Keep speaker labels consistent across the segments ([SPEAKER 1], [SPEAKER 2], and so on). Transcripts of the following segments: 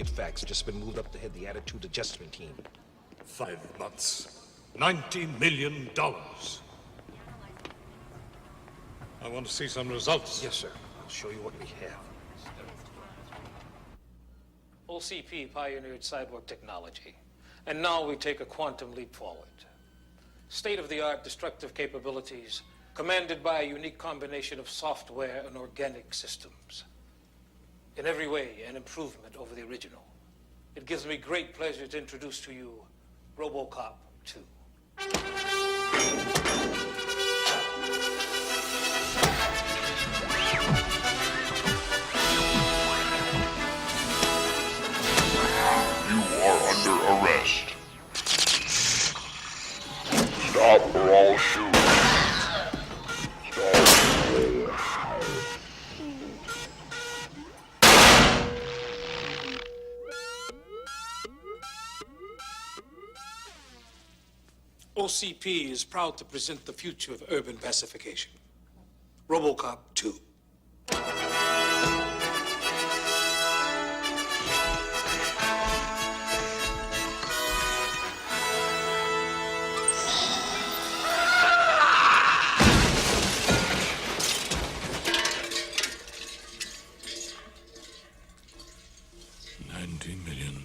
[SPEAKER 1] HVAC's just been moved up to head the attitude adjustment team.
[SPEAKER 2] 5 months. $90 million. I want to see some results.
[SPEAKER 1] Yes, sir. I'll show you what we have.
[SPEAKER 3] OCP pioneered cyborg technology, and now we take a quantum leap forward. State-of-the-art destructive capabilities commanded by a unique combination of software and organic systems. In every way, an improvement over the original. It gives me great pleasure to introduce to you Robocop 2.
[SPEAKER 4] You are under arrest. Stop or I'll shoot.
[SPEAKER 3] OCP is proud to present the future of urban pacification. Robocop 2.
[SPEAKER 2] $90 million.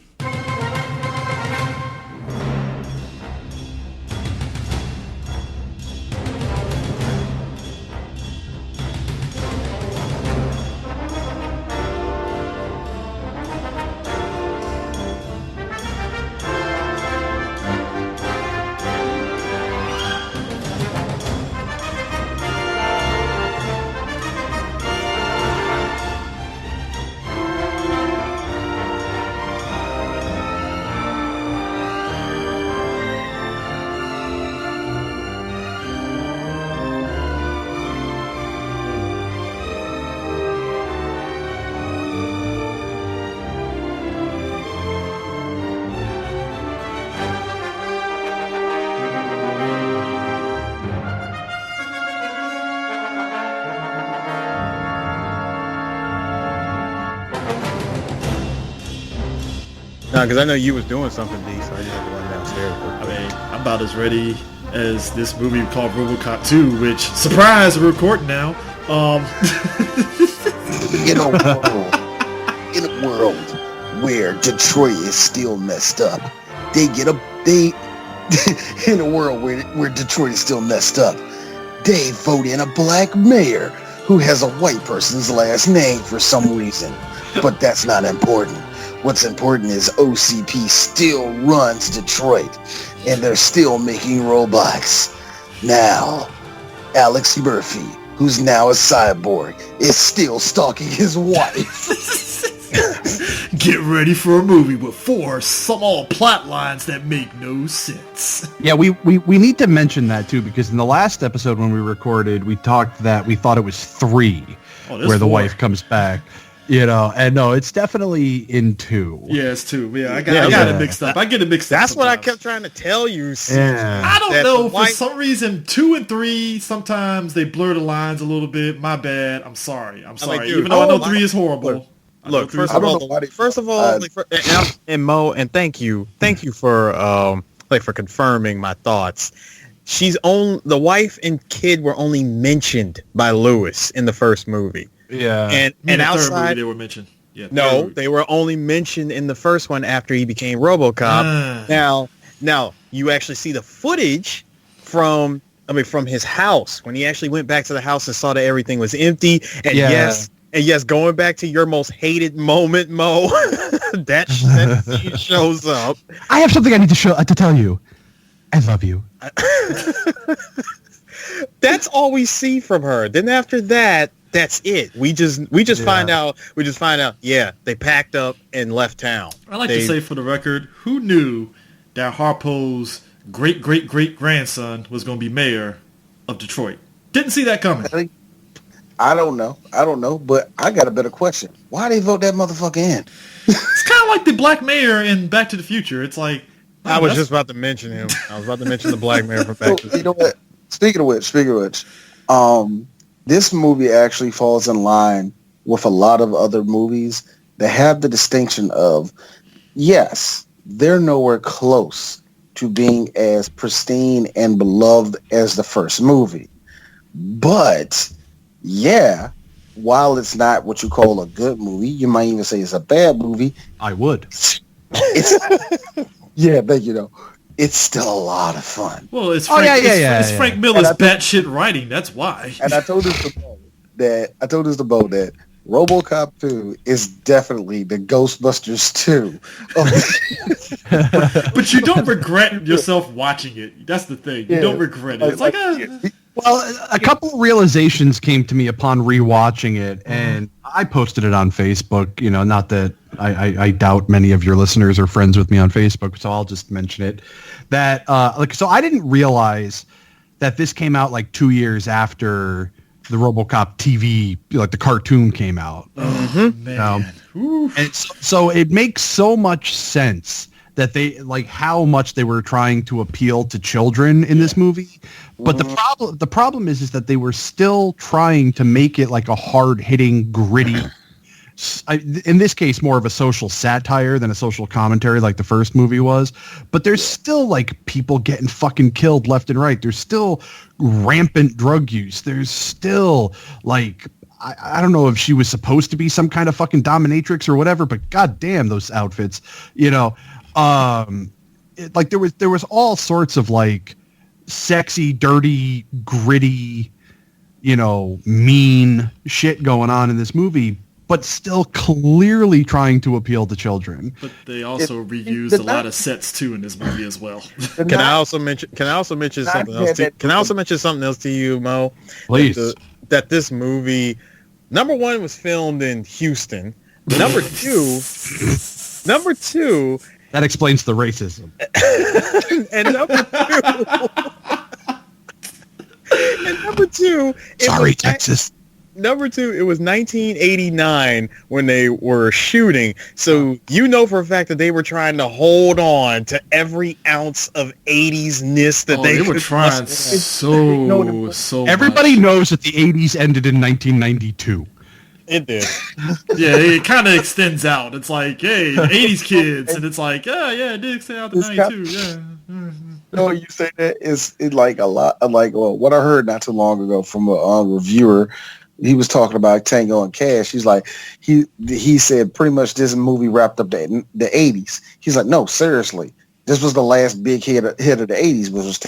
[SPEAKER 5] Nah, because I know you was doing something, D, so I just had to run downstairs.
[SPEAKER 6] I mean, I'm about as ready as this movie called Robocop 2, which, surprise, we're recording now.
[SPEAKER 7] In a world where Detroit is still messed up, in a world where Detroit is still messed up, they vote in a black mayor who has a white person's last name for some reason. But that's not important. What's important is OCP still runs Detroit, and they're still making robots. Now, Alex Murphy, who's now a cyborg, is still stalking his wife.
[SPEAKER 6] Get ready for a movie with 4 small plot lines that make no sense.
[SPEAKER 8] Yeah, we need to mention that too, because in the last episode when we recorded, we talked that we thought it was 3 where the
[SPEAKER 6] 4.
[SPEAKER 8] wife comes back. You know, and no, it's definitely in 2.
[SPEAKER 6] Yeah, it's 2. Yeah, I got it mixed up. I get it mixed up.
[SPEAKER 5] That's what I
[SPEAKER 6] sometimes.
[SPEAKER 5] kept trying to tell you.
[SPEAKER 8] Yeah.
[SPEAKER 6] I don't know. For some reason, 2 and 3, sometimes they blur the lines a little bit. My bad. I'm sorry.
[SPEAKER 5] dude,
[SPEAKER 6] Even though I know 3 is horrible.
[SPEAKER 5] Look, first of all, and Mo, and thank you for for confirming my thoughts. The wife and kid were only mentioned by Lewis in the first movie.
[SPEAKER 8] Yeah,
[SPEAKER 6] and
[SPEAKER 5] outside
[SPEAKER 6] they were mentioned. Yeah,
[SPEAKER 5] no, they were only mentioned in the first one after he became RoboCop. Now you actually see the footage from his house when he actually went back to the house and saw that everything was empty. And yes, going back to your most hated moment, Mo, that scene shows up.
[SPEAKER 8] I have something I need to tell you. I love you.
[SPEAKER 5] That's all we see from her. Then after that, that's it. We just find out. Yeah, they packed up and left town.
[SPEAKER 6] I like to say for the record, who knew that Harpo's great-great-great-grandson was going to be mayor of Detroit? Didn't see that coming.
[SPEAKER 7] I don't know, but I got a better question. Why they vote that motherfucker in?
[SPEAKER 6] It's kind of like the black mayor in Back to the Future. It's like...
[SPEAKER 5] I was just about to mention him. I was about to mention the black mayor from Back to the Future.
[SPEAKER 7] You know what? Speaking of which, this movie actually falls in line with a lot of other movies they have the distinction of, yes, they're nowhere close to being as pristine and beloved as the first movie. But, yeah, while it's not what you call a good movie, you might even say it's a bad movie.
[SPEAKER 8] I would.
[SPEAKER 7] Yeah, but it's still a lot of fun.
[SPEAKER 6] Well, it's Frank Miller's batshit writing. That's why.
[SPEAKER 7] And I told this to Bo that RoboCop 2 is definitely the Ghostbusters 2.
[SPEAKER 6] But you don't regret yourself watching it. That's the thing. You don't regret it. It's like
[SPEAKER 8] Well, a couple of realizations came to me upon rewatching it, and I posted it on Facebook. Not that I doubt many of your listeners are friends with me on Facebook, so I'll just mention it. That so I didn't realize that this came out like 2 years after the RoboCop TV, like the cartoon came out.
[SPEAKER 6] Oh, man.
[SPEAKER 8] And so it makes so much sense that they like how much they were trying to appeal to children in this movie. But the problem is that they were still trying to make it like a hard-hitting, gritty, in this case, more of a social satire than a social commentary like the first movie was. But there's still like people getting fucking killed left and right. There's still rampant drug use. There's still like, I don't know if she was supposed to be some kind of fucking dominatrix or whatever, but goddamn those outfits, like there was all sorts of like sexy, dirty, gritty, mean shit going on in this movie, but still clearly trying to appeal to children.
[SPEAKER 6] But they also reused a lot of sets too in this movie as well.
[SPEAKER 5] Can I also mention something else? Can I also mention something else to you, Mo?
[SPEAKER 8] Please.
[SPEAKER 5] That this movie, number one, was filmed in Houston. Number two.
[SPEAKER 8] That explains the racism.
[SPEAKER 5] And number two.
[SPEAKER 8] Sorry, Texas.
[SPEAKER 5] Number two, it was 1989 when they were shooting. So for a fact that they were trying to hold on to every ounce of 80s-ness that they
[SPEAKER 6] were trying so
[SPEAKER 8] Everybody
[SPEAKER 6] much.
[SPEAKER 8] knows that the 80s ended in 1992.
[SPEAKER 5] It did.
[SPEAKER 6] Yeah, it kind of extends out. It's like, hey, 80s kids, and it's like, it did extend out to 92.
[SPEAKER 7] You say that it's like a lot. Like what I heard not too long ago from a reviewer. He was talking about Tango and Cash. He's like, he said pretty much this movie wrapped up the 80s. He's like, no, seriously, this was the last big hit of the 80s, which was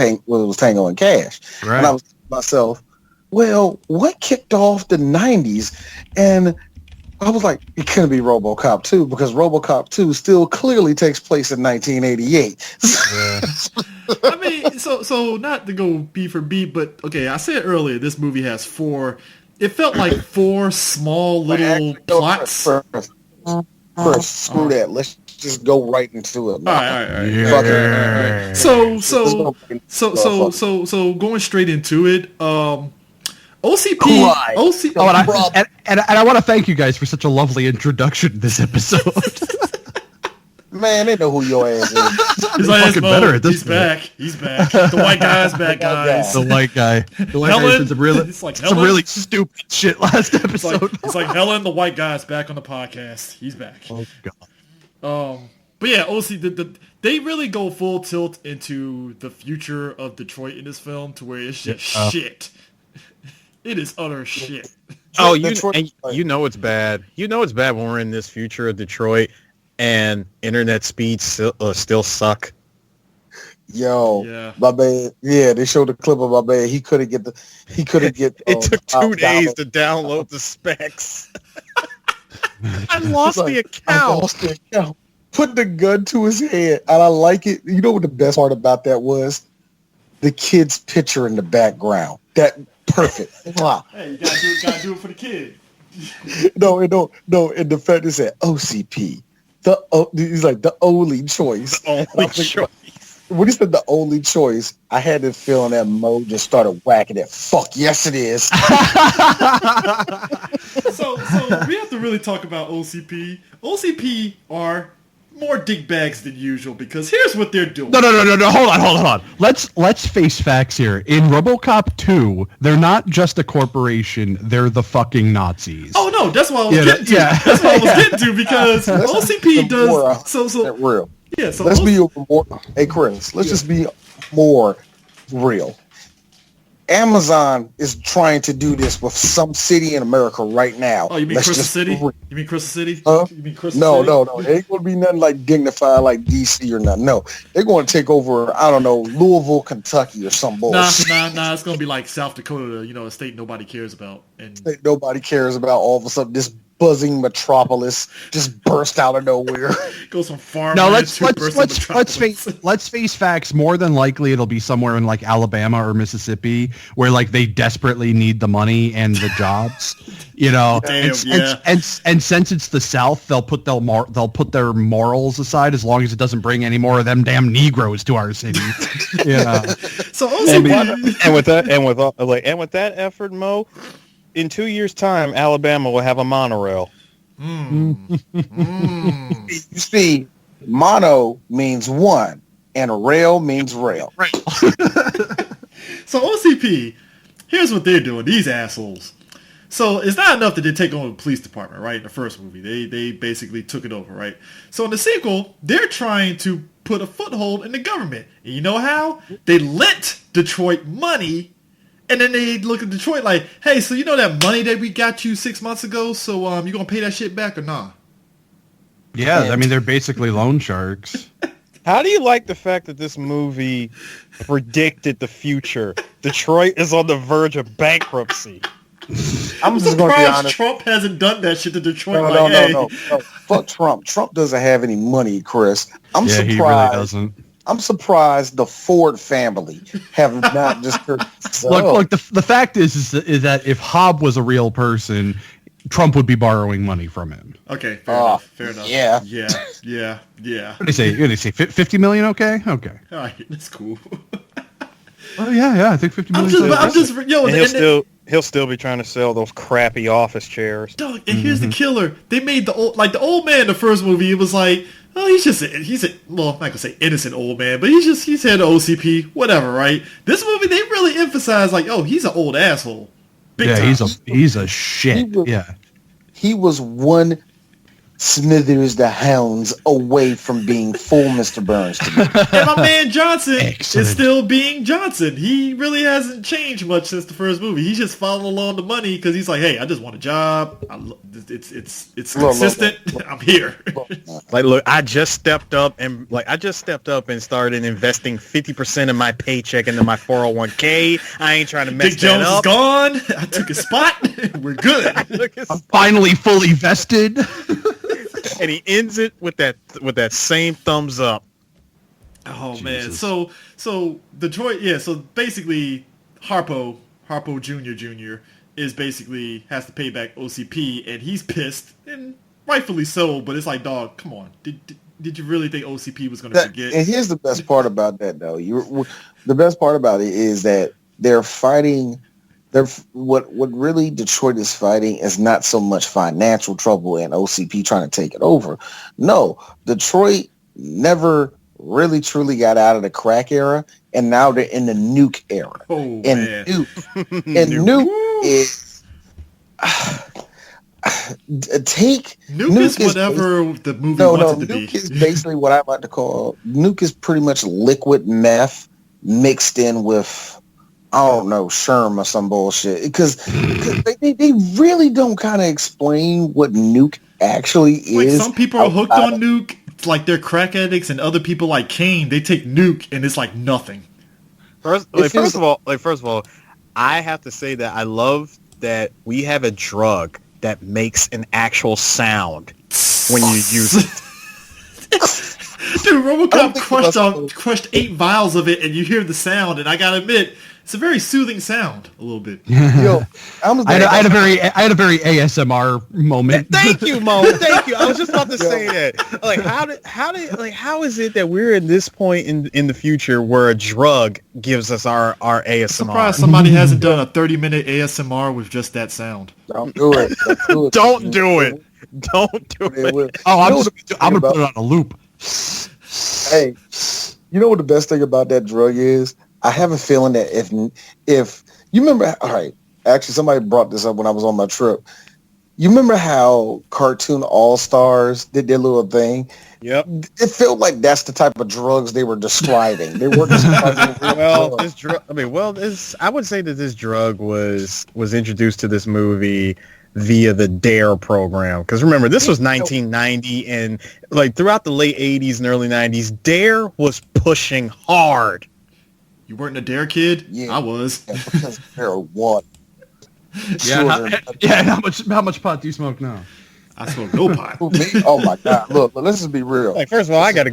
[SPEAKER 7] Tango and Cash. Right. And I was thinking to myself, well, what kicked off the 90s? And I was like, it couldn't be RoboCop 2 because RoboCop 2 still clearly takes place in 1988.
[SPEAKER 6] I mean, so not to go beat for beat, but okay, I said earlier this movie has it felt like four small little plots.
[SPEAKER 7] First, screw that. Let's just go right into it.
[SPEAKER 6] All right. So going straight into it, OCP.
[SPEAKER 8] And I want to thank you guys for such a lovely introduction to this episode.
[SPEAKER 7] Man, they know who your ass is.
[SPEAKER 6] He's like, better at this. He's back. The white guy's back, guys.
[SPEAKER 8] The white guy. The white guy did some really stupid shit last episode.
[SPEAKER 6] It's like Helen, the white guy's back on the podcast. He's back.
[SPEAKER 8] Oh god.
[SPEAKER 6] But yeah, they really go full tilt into the future of Detroit in this film to where it's just shit. It is utter shit.
[SPEAKER 5] Oh, you know it's bad. You know it's bad when we're in this future of Detroit and internet speeds still suck.
[SPEAKER 7] Yo, my man. Yeah, they showed a clip of my man. He couldn't get.
[SPEAKER 5] It took 2 days to download the specs. I lost the account.
[SPEAKER 7] Put the gun to his head, and I like it. You know what the best part about that was? The kid's picture in the background. That perfect. Wow.
[SPEAKER 6] Hey, you gotta do it for the kid.
[SPEAKER 7] No. In the fact, it said OCP. He's like the only choice.
[SPEAKER 5] The only choice.
[SPEAKER 7] When he said the only choice, I had this feeling that Mo just started whacking it. Fuck yes, it is.
[SPEAKER 6] So we have to really talk about OCP. OCP are more dick bags than usual because here's what they're doing.
[SPEAKER 8] No. Hold on. Let's face facts here. In RoboCop 2, they're not just a corporation. They're the fucking Nazis.
[SPEAKER 6] Oh no, that's what I was getting to. Yeah. That's what I was getting to because OCP does so
[SPEAKER 7] real.
[SPEAKER 6] Yeah, so
[SPEAKER 7] let's be more. Hey Chris, let's just be more real. Amazon is trying to do this with some city in America right now.
[SPEAKER 6] Oh, you mean Crystal City? You mean Crystal City?
[SPEAKER 7] Huh?
[SPEAKER 6] You mean Crystal
[SPEAKER 7] No.
[SPEAKER 6] City?
[SPEAKER 7] It ain't going to be nothing like dignified like DC or nothing. No, they're going to take over, I don't know, Louisville, Kentucky or some bullshit.
[SPEAKER 6] Nah. It's going to be like South Dakota, a state nobody cares about. And
[SPEAKER 7] State nobody cares about. All of a sudden, this buzzing metropolis just burst out of nowhere.
[SPEAKER 6] Goes from farm.
[SPEAKER 8] No, let's face facts. More than likely, it'll be somewhere in like Alabama or Mississippi, where like they desperately need the money and the jobs. And since it's the South, they'll put their morals aside as long as it doesn't bring any more of them damn Negroes to our city.
[SPEAKER 6] So
[SPEAKER 5] and with that effort, Mo, in 2 years' time, Alabama will have a monorail.
[SPEAKER 7] You see, mono means one, and a rail means rail.
[SPEAKER 6] Right. So OCP, here's what they're doing. These assholes. So it's not enough that they take over the police department, right? In the first movie, they basically took it over, right? So in the sequel, they're trying to put a foothold in the government. And you know how? They lent Detroit money. And then they look at Detroit like, hey, so you know that money that we got you 6 months ago? So you gonna pay that shit back or nah?
[SPEAKER 8] Yeah, I mean, they're basically loan sharks.
[SPEAKER 5] How do you like the fact that this movie predicted the future? Detroit is on the verge of bankruptcy.
[SPEAKER 7] I'm just going to be honest.
[SPEAKER 6] Trump hasn't done that shit to Detroit.
[SPEAKER 7] No. Fuck Trump. Trump doesn't have any money, Chris. I'm surprised.
[SPEAKER 8] He really doesn't.
[SPEAKER 7] I'm surprised the Ford family have not just heard.
[SPEAKER 8] Look. The fact is that if Hobb was a real person, Trump would be borrowing money from him.
[SPEAKER 6] Okay, fair enough. Yeah.
[SPEAKER 8] What do they say? 50 million? Okay. All
[SPEAKER 6] right, that's cool.
[SPEAKER 8] Oh yeah. I think 50 million.
[SPEAKER 5] He'll still be trying to sell those crappy office chairs.
[SPEAKER 6] Dog, and here's the killer. They made the old man in the first movie. It was like, oh, he's I'm not gonna say innocent old man, but he's had an OCP, whatever, right? This movie, they really emphasize like, oh, he's an old asshole. Big time.
[SPEAKER 8] he's a shit.
[SPEAKER 7] He was one Smithers the Hounds away from being full Mr. Burns to me.
[SPEAKER 6] And my man Johnson is still being Johnson. He really hasn't changed much since the first movie. He's just following along the money because he's like, hey, I just want a job. It's consistent. I'm here.
[SPEAKER 5] I just stepped up and started investing 50% of my paycheck into my 401k. I ain't trying to mess
[SPEAKER 6] Dick Jones
[SPEAKER 5] that up.
[SPEAKER 6] is gone. I took his spot. We're good.
[SPEAKER 8] I'm finally fully vested.
[SPEAKER 5] And he ends it with that same thumbs up.
[SPEAKER 6] Oh man, so Detroit, yeah. So basically, Harpo Jr. is basically has to pay back OCP, and he's pissed, and rightfully so. But it's like, dog, come on, did you really think OCP was going to forget?
[SPEAKER 7] And here's the best part about that, though. The best part about it is that they're fighting. What really Detroit is fighting is not so much financial trouble and OCP trying to take it over. No, Detroit never really truly got out of the crack era, and now they're in the Nuke era.
[SPEAKER 6] Oh,
[SPEAKER 7] and
[SPEAKER 6] man.
[SPEAKER 7] Nuke is
[SPEAKER 6] Nuke is whatever the movie wants it to be.
[SPEAKER 7] Nuke is basically what I like to call Nuke is pretty much liquid meth mixed in with, I don't know, Sherm or some bullshit. Because they really don't kind of explain what Nuke actually is.
[SPEAKER 6] Some people are hooked on Nuke. It's like they're crack addicts, and other people like Cain, they take Nuke, and it's like nothing.
[SPEAKER 5] First of all, I have to say that I love that we have a drug that makes an actual sound when you use it.
[SPEAKER 6] Dude, Robocop crushed 8 vials of it, and you hear the sound, and I gotta admit, it's a very soothing sound, a little bit.
[SPEAKER 7] Yo,
[SPEAKER 8] I had a very ASMR moment.
[SPEAKER 5] Thank you, Mo. Thank you. I was just about to say that. Like, how is it that we're at this point in the future where a drug gives us our ASMR?
[SPEAKER 6] I'm surprised somebody hasn't done a 30-minute ASMR with just that sound.
[SPEAKER 7] Don't do it.
[SPEAKER 5] Don't do it. Don't do it.
[SPEAKER 8] Oh, I'm gonna put it on a loop.
[SPEAKER 7] Hey, you know what the best thing about that drug is? I have a feeling that if you remember, all right, actually somebody brought this up when I was on my trip. You remember how Cartoon All-Stars did their little thing?
[SPEAKER 5] Yep.
[SPEAKER 7] It felt like that's the type of drugs they were describing. They were describing
[SPEAKER 5] well, this drug. I would say that this drug was introduced to this movie via the DARE program. Because remember, this was 1990, and like throughout the late 80s and early 90s, DARE was pushing hard.
[SPEAKER 6] You weren't a DARE kid?
[SPEAKER 7] Yeah.
[SPEAKER 6] I was.
[SPEAKER 7] Yeah, because marijuana.
[SPEAKER 8] How much pot do you smoke now?
[SPEAKER 6] I smoke no pot.
[SPEAKER 7] Me? Oh my God! Look, let's just be real.
[SPEAKER 5] Like first of all, I got a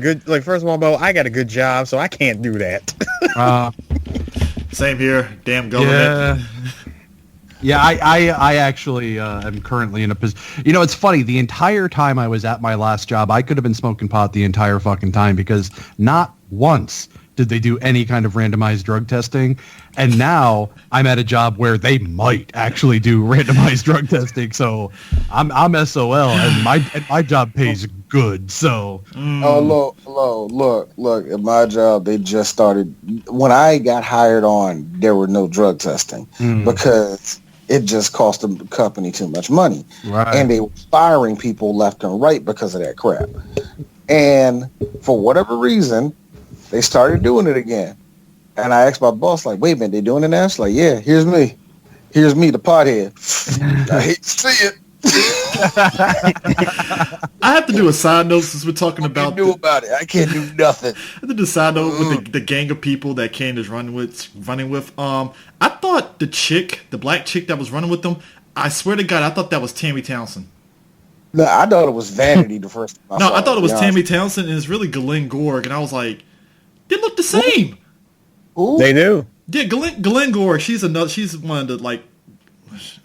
[SPEAKER 5] good job, so I can't do that.
[SPEAKER 6] Same here. Damn government.
[SPEAKER 8] Yeah, I actually am currently in a position. You know, it's funny. The entire time I was at my last job, I could have been smoking pot the entire fucking time because not once did they do any kind of randomized drug testing. And now I'm at a job where they might actually do randomized drug testing. So I'm SOL, and my job pays good. So
[SPEAKER 7] look. At my job, they just started. When I got hired on, there were no drug testing because it just cost the company too much money,
[SPEAKER 8] right.
[SPEAKER 7] And they were firing people left and right because of that crap. And for whatever reason, they started doing it again. And I asked my boss, like, wait a minute, they doing it now? She's like, yeah, here's me, the pothead. I hate to see it.
[SPEAKER 6] I have to do a side note since we're talking about.
[SPEAKER 7] About it? I can't do nothing.
[SPEAKER 6] I have to do a side note with the gang of people that Cain is running with. I thought the black chick that was running with them, I swear to God, I thought that was Tammy Townsend.
[SPEAKER 7] No, I thought it was Vanity the first time.
[SPEAKER 6] I thought it was Tammy Townsend, and it's really Glenn Gorg, and I was like, they look the same.
[SPEAKER 7] Ooh.
[SPEAKER 5] They do.
[SPEAKER 6] Yeah, Glenn Gorg. She's one of the like.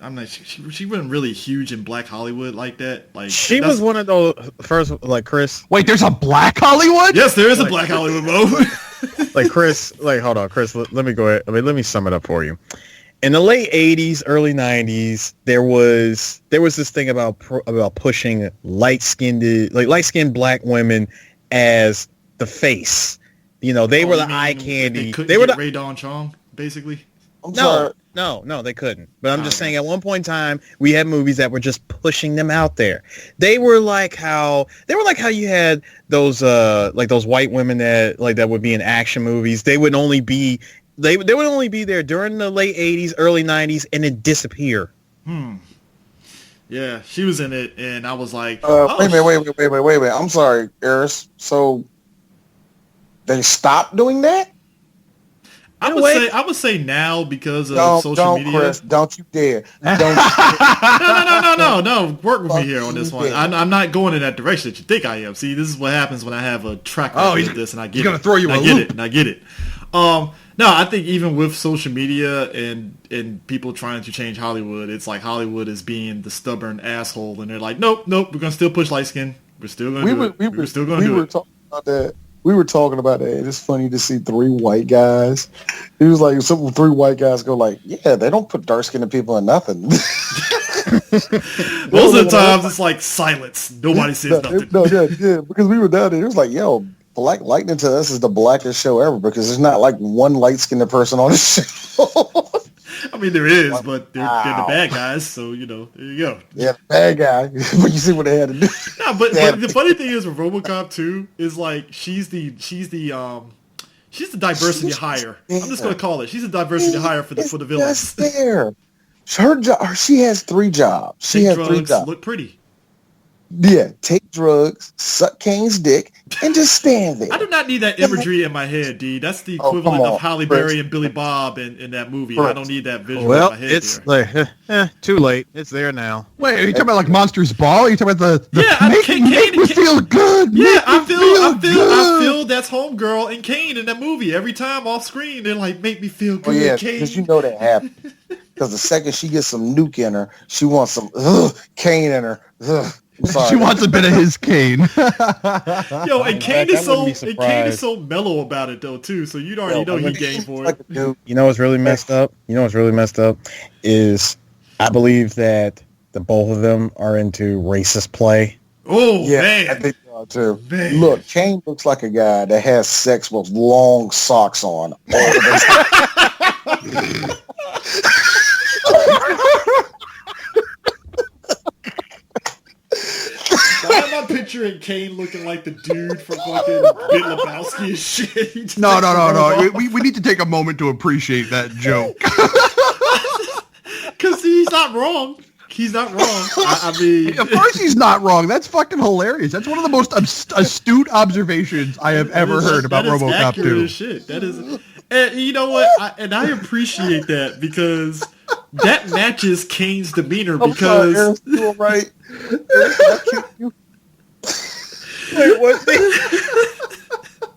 [SPEAKER 6] I'm not. She wasn't really huge in Black Hollywood like that. Like
[SPEAKER 5] she was one of those first, like Chris.
[SPEAKER 8] Wait, there's a Black Hollywood?
[SPEAKER 6] Yes, there is a Black Hollywood, Mo.
[SPEAKER 5] Like Chris. Like hold on, Chris. Let me go ahead. Let me sum it up for you. In the late 80s, early 90s, there was this thing about pushing light-skinned black women as the face. You know, they were the eye candy.
[SPEAKER 6] They were Ray Dawn Chong, basically.
[SPEAKER 5] No, they couldn't. But I'm just saying, at one point in time, we had movies that were just pushing them out there. They were like how you had those those white women that would be in action movies. They would only be there during the late 80s, early 90s, and then disappear.
[SPEAKER 6] Yeah, she was in it, and I was like,
[SPEAKER 7] wait a minute. I'm sorry, Eris. So they stopped doing that?
[SPEAKER 6] I would say now because of social media.
[SPEAKER 7] Chris, don't you dare.
[SPEAKER 6] No. Work with me here on this one. I'm not going in that direction that you think I am. See, this is what happens when I have a track record of this, and I get it.
[SPEAKER 8] Gonna throw you a loop.
[SPEAKER 6] I get it. No, I think even with social media and people trying to change Hollywood, it's like Hollywood is being the stubborn asshole, and they're like, nope, we're gonna still push light skin. We're still gonna do it. We're still gonna do it.
[SPEAKER 7] Talking about that. We were talking about that. It's funny to see three white guys. It was like three white guys go like, yeah, they don't put dark-skinned people in nothing.
[SPEAKER 6] Most of the times it's like silence. Nobody says nothing.
[SPEAKER 7] Yeah, because we were down there. It was like, yo, Black Lightning to us is the blackest show ever because there's not like one light-skinned person on the show.
[SPEAKER 6] I mean, there is, but they're the bad guys, so, you know, there you go.
[SPEAKER 7] Yeah, the bad guy. But you see what they had to do.
[SPEAKER 6] No, but the funny thing is with Robocop 2 is like she's the diversity hire. I'm just gonna call it. She's a diversity hire for the villains.
[SPEAKER 7] That's fair. Her job. She has 3 jobs. She has 3 jobs.
[SPEAKER 6] Look pretty.
[SPEAKER 7] Yeah, take drugs, suck Cain's dick, and just stand there.
[SPEAKER 6] I do not need that imagery in my head, D. That's the equivalent of Halle Berry and Billy Bob in that movie. I don't need that visual in my head.
[SPEAKER 5] Well, it's like, too late. It's there now.
[SPEAKER 8] Wait, are you talking about like Monsters Ball? Are you talking about
[SPEAKER 6] make
[SPEAKER 8] me feel good?
[SPEAKER 6] Yeah, I feel that's Homegirl and Cain in that movie. Every time off screen, they're like, make me feel good,
[SPEAKER 7] yeah,
[SPEAKER 6] Cain.
[SPEAKER 7] because you know that happens. Because the second she gets some Nuke in her, she wants some Cain in her.
[SPEAKER 8] She wants a bit of his Cain.
[SPEAKER 6] Yo, and Cain is so mellow about it though too. So you already know he game for it.
[SPEAKER 5] You know what's really messed up? Is I believe that the both of them are into racist play.
[SPEAKER 6] Oh yeah, man.
[SPEAKER 7] too.
[SPEAKER 6] Man.
[SPEAKER 7] Look, Cain looks like a guy that has sex with long socks on all the time.
[SPEAKER 6] Why am I picturing Cain looking like the dude from fucking Big Lebowski and shit? He just
[SPEAKER 8] No.
[SPEAKER 6] takes the robe off.
[SPEAKER 8] We need to take a moment to appreciate that joke.
[SPEAKER 6] Because he's not wrong. He's not wrong. I mean,
[SPEAKER 8] Of course he's not wrong. That's fucking hilarious. That's one of the most astute observations I have ever heard about
[SPEAKER 6] that is
[SPEAKER 8] RoboCop
[SPEAKER 6] accurate
[SPEAKER 8] 2.
[SPEAKER 6] as shit. That is, and you know what? I appreciate that because that matches Kane's demeanor. Because
[SPEAKER 7] you were right.
[SPEAKER 5] Wait, what?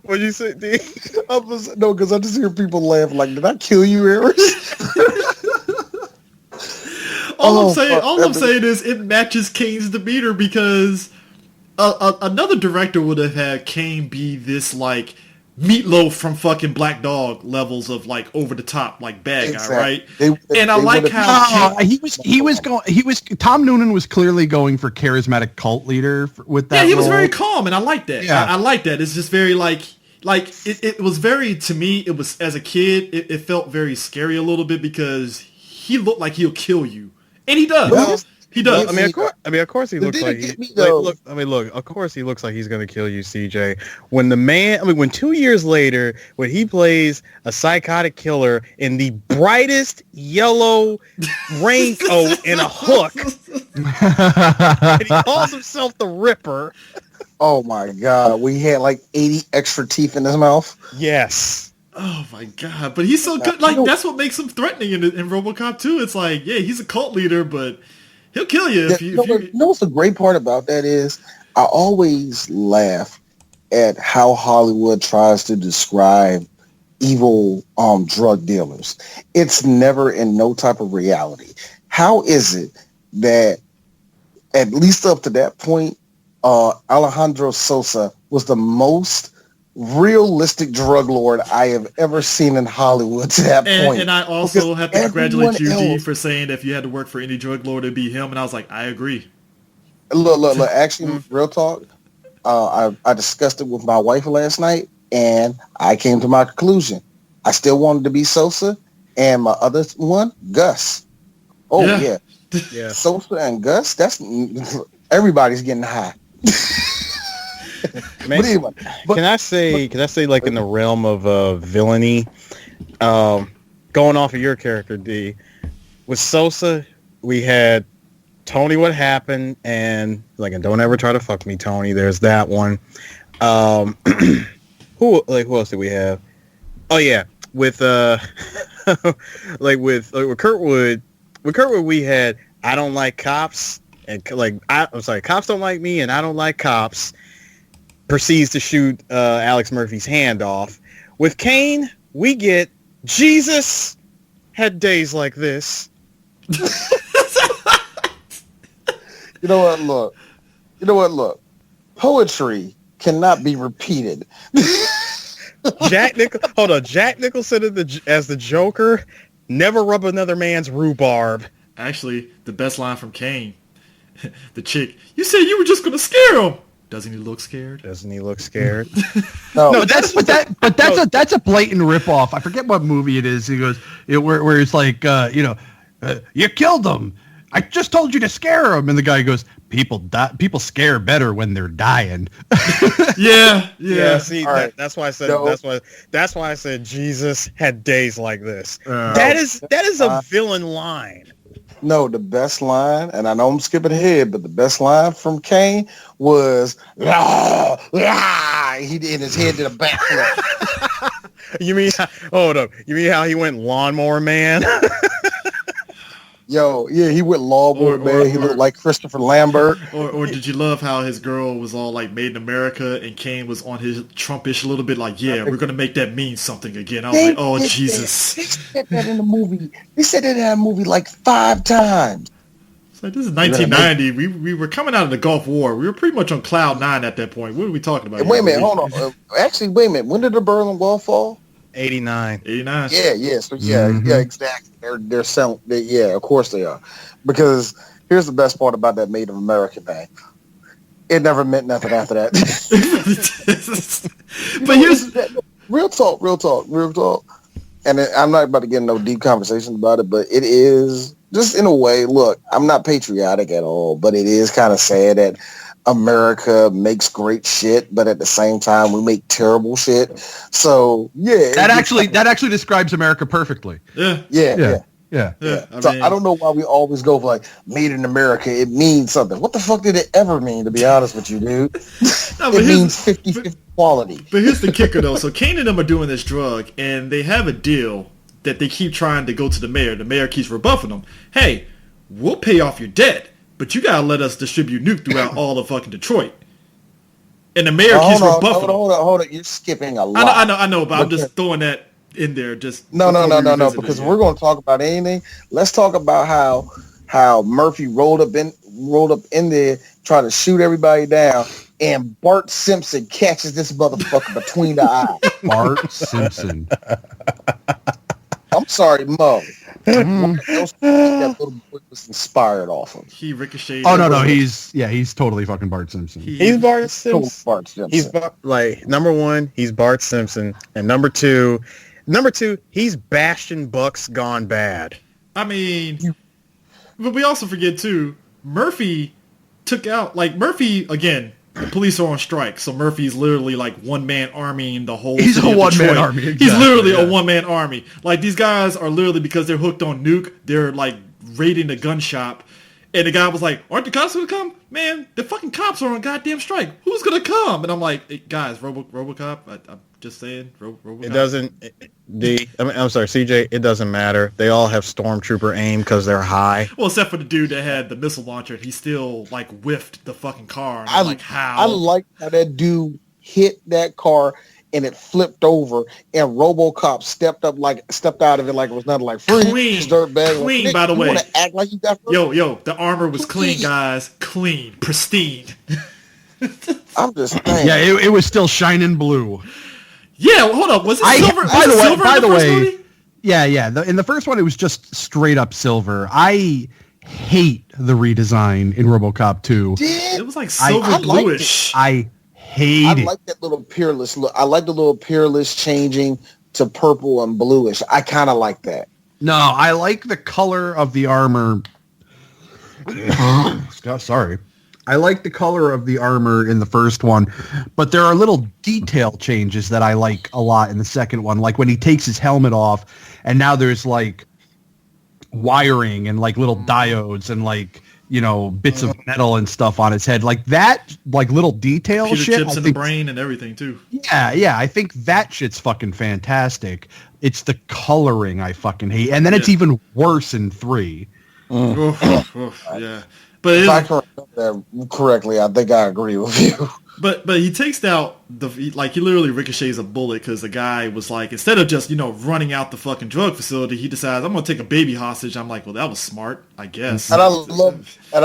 [SPEAKER 5] What'd you say, D?
[SPEAKER 7] No, because I just hear people laugh like, did I kill you, Eris?
[SPEAKER 6] all I'm saying is it matches Kane's demeanor because another director would have had Cain be this like Meatloaf from fucking Black Dog levels of like over the top like bad guy, right? And I like how
[SPEAKER 8] Tom Noonan was clearly going for charismatic cult leader with that.
[SPEAKER 6] Yeah, he was
[SPEAKER 8] role.
[SPEAKER 6] very calm, and I like that.
[SPEAKER 8] Yeah.
[SPEAKER 6] I like that. It's just very like it was very, to me, it was, as a kid, it felt very scary a little bit because he looked like he'll kill you, and he does.
[SPEAKER 7] Well,
[SPEAKER 6] he does.
[SPEAKER 5] I mean, of course he looks like of course he looks like he's gonna kill you, CJ. When 2 years later, when he plays a psychotic killer in the brightest yellow raincoat and a hook, and he calls himself the Ripper.
[SPEAKER 7] Oh my God, we had like 80 extra teeth in his mouth.
[SPEAKER 5] Yes.
[SPEAKER 6] Oh my God, but he's so good. Like, that's what makes him threatening in RoboCop 2. It's like, yeah, he's a cult leader, but he'll kill you if you.
[SPEAKER 7] You know what's the great part about that is I always laugh at how Hollywood tries to describe evil drug dealers. It's never in no type of reality. How is it that at least up to that point, Alejandro Sosa was the most realistic drug lord I have ever seen in Hollywood to that point.
[SPEAKER 6] And I also have to congratulate you, D,
[SPEAKER 7] else,
[SPEAKER 6] for saying that if you had to work for any drug lord, it'd be him. And I was like, I agree.
[SPEAKER 7] Look. Actually, real talk. I discussed it with my wife last night, and I came to my conclusion. I still wanted to be Sosa, and my other one, Gus. Oh yeah. Sosa and Gus. That's everybody's getting high.
[SPEAKER 5] Man, can I say like in the realm of villainy, going off of your character, D, with Sosa, we had Tony What Happened and like, and Don't Ever Try to Fuck Me, Tony. There's that one. Who else did we have? Oh yeah, with with Kurtwood. With Kurtwood, we had I Don't Like Cops, and Cops Don't Like Me, and I Don't Like Cops. Proceeds to shoot Alex Murphy's hand off. With Cain, we get Jesus had days like this.
[SPEAKER 7] You know what? Look. Poetry cannot be repeated.
[SPEAKER 5] Jack Nicholson as the Joker. Never rub another man's rhubarb.
[SPEAKER 6] Actually, the best line from Cain, the chick, you said you were just gonna scare him. Doesn't he look scared?
[SPEAKER 7] No,
[SPEAKER 8] that's a blatant ripoff. I forget what movie it is. He goes, where it's like, you killed them. I just told you to scare them, and the guy goes, people scare better when they're dying.
[SPEAKER 6] Yeah.
[SPEAKER 5] See,
[SPEAKER 7] right.
[SPEAKER 5] that's why I said
[SPEAKER 7] No.
[SPEAKER 5] that's why I said Jesus had days like this. That is a villain line.
[SPEAKER 7] No, the best line, and I know I'm skipping ahead, but the best line from Cain was, "Rah, rah." He in his head did a backflip.
[SPEAKER 5] You mean how he went Lawnmower Man?
[SPEAKER 7] Yo, yeah, he went Lawnmower Man. He looked like Christopher Lambert.
[SPEAKER 6] Or did you love how his girl was all like Made in America and Cain was on his Trumpish a little bit like, yeah, we're gonna make that mean something again. I was like, oh Jesus.
[SPEAKER 7] They said that in the movie. They said that in that movie like 5 times.
[SPEAKER 6] It's like, this is 1990. We were coming out of the Gulf War. We were pretty much on cloud 9 at that point. What are we talking about?
[SPEAKER 7] Wait a minute, hold on. Actually, wait a minute. When did the Berlin Wall fall?
[SPEAKER 5] 89.
[SPEAKER 6] 89.
[SPEAKER 7] Yeah. So yeah, exactly. They're selling. Yeah, of course they are. Because here's the best part about that Native American thing. It never meant nothing after that.
[SPEAKER 6] But here's
[SPEAKER 7] real talk. And I'm not about to get in no deep conversation about it, but it is just in a way. Look, I'm not patriotic at all, but it is kind of sad that America makes great shit, but at the same time we make terrible shit. So yeah,
[SPEAKER 8] that actually describes America perfectly.
[SPEAKER 7] Yeah. So I don't know why we always go for like made in America. It means something. What the fuck did it ever mean, to be honest with you, dude? It means 50-50 quality.
[SPEAKER 6] But here's the kicker, though. So Cain and them are doing this drug, and they have a deal that they keep trying to go to the mayor. The mayor keeps rebuffing them. Hey, we'll pay off your debt, but you gotta let us distribute Nuke throughout all of fucking Detroit. And the mayor keeps rebuffing them.
[SPEAKER 7] Hold on. You're skipping a lot.
[SPEAKER 6] I know, but I'm just throwing that in there. Just
[SPEAKER 7] no. Because we're going to talk about anything. Let's talk about how Murphy rolled up in there, trying to shoot everybody down, and Bart Simpson catches this motherfucker between the eyes.
[SPEAKER 8] Bart Simpson.
[SPEAKER 7] I'm sorry, Mo. What else that little boy was inspired off of?
[SPEAKER 6] He ricocheted.
[SPEAKER 8] Oh no, he's totally fucking Bart Simpson.
[SPEAKER 5] He's Bart Simpson. He's like number one, he's Bart Simpson, and number two, he's Bastion Bucks gone bad.
[SPEAKER 6] I mean, but we also forget too, Murphy took out Murphy again. The police are on strike, so Murphy's literally like one-man armying the whole
[SPEAKER 8] He's
[SPEAKER 6] city
[SPEAKER 8] a
[SPEAKER 6] of
[SPEAKER 8] one-man
[SPEAKER 6] Detroit.
[SPEAKER 8] army. Exactly,
[SPEAKER 6] He's literally a one-man army. Like, these guys are literally, because they're hooked on Nuke, they're like raiding the gun shop. And the guy was like, aren't the cops going to come? Man, the fucking cops are on goddamn strike. Who's going to come? And I'm like, hey, guys, Robocop, I'm just saying, Robocop.
[SPEAKER 5] It doesn't, I'm sorry, CJ, it doesn't matter. They all have stormtrooper aim because they're high.
[SPEAKER 6] Well, except for the dude that had the missile launcher, he still like whiffed the fucking car. And how?
[SPEAKER 7] I like how that dude hit that car and it flipped over, and RoboCop stepped out of it like it was nothing. Like
[SPEAKER 6] clean,
[SPEAKER 7] dirtbag.
[SPEAKER 6] By the way,
[SPEAKER 7] act like you got
[SPEAKER 6] yo, the armor was clean, guys, clean, pristine.
[SPEAKER 7] I'm just saying.
[SPEAKER 8] Yeah, it was still shining blue.
[SPEAKER 6] Yeah, well, hold up. Was it silver?
[SPEAKER 8] By the way, yeah. In the first one, it was just straight up silver. I hate the redesign in RoboCop 2.
[SPEAKER 6] It was like silver bluish.
[SPEAKER 8] I
[SPEAKER 7] like that little peerless look. I like the little peerless changing to purple and bluish. I kind of like that.
[SPEAKER 8] No, I like the color of the armor. Sorry. I like the color of the armor in the first one, but there are little detail changes that I like a lot in the second one. Like when he takes his helmet off and now there's like wiring and like little diodes and like, you know, bits of metal and stuff on his head. Like that, like little detail shit.
[SPEAKER 6] Chips in the brain and everything too.
[SPEAKER 8] Yeah. I think that shit's fucking fantastic. It's the coloring I fucking hate. And then it's even worse in 3.
[SPEAKER 6] Yeah. But
[SPEAKER 7] if I can remember that correctly, I think I agree with you.
[SPEAKER 6] But he takes out he literally ricochets a bullet because the guy was like, instead of just, running out the fucking drug facility, he decides, I'm going to take a baby hostage. I'm like, well, that was smart, I guess.
[SPEAKER 7] And I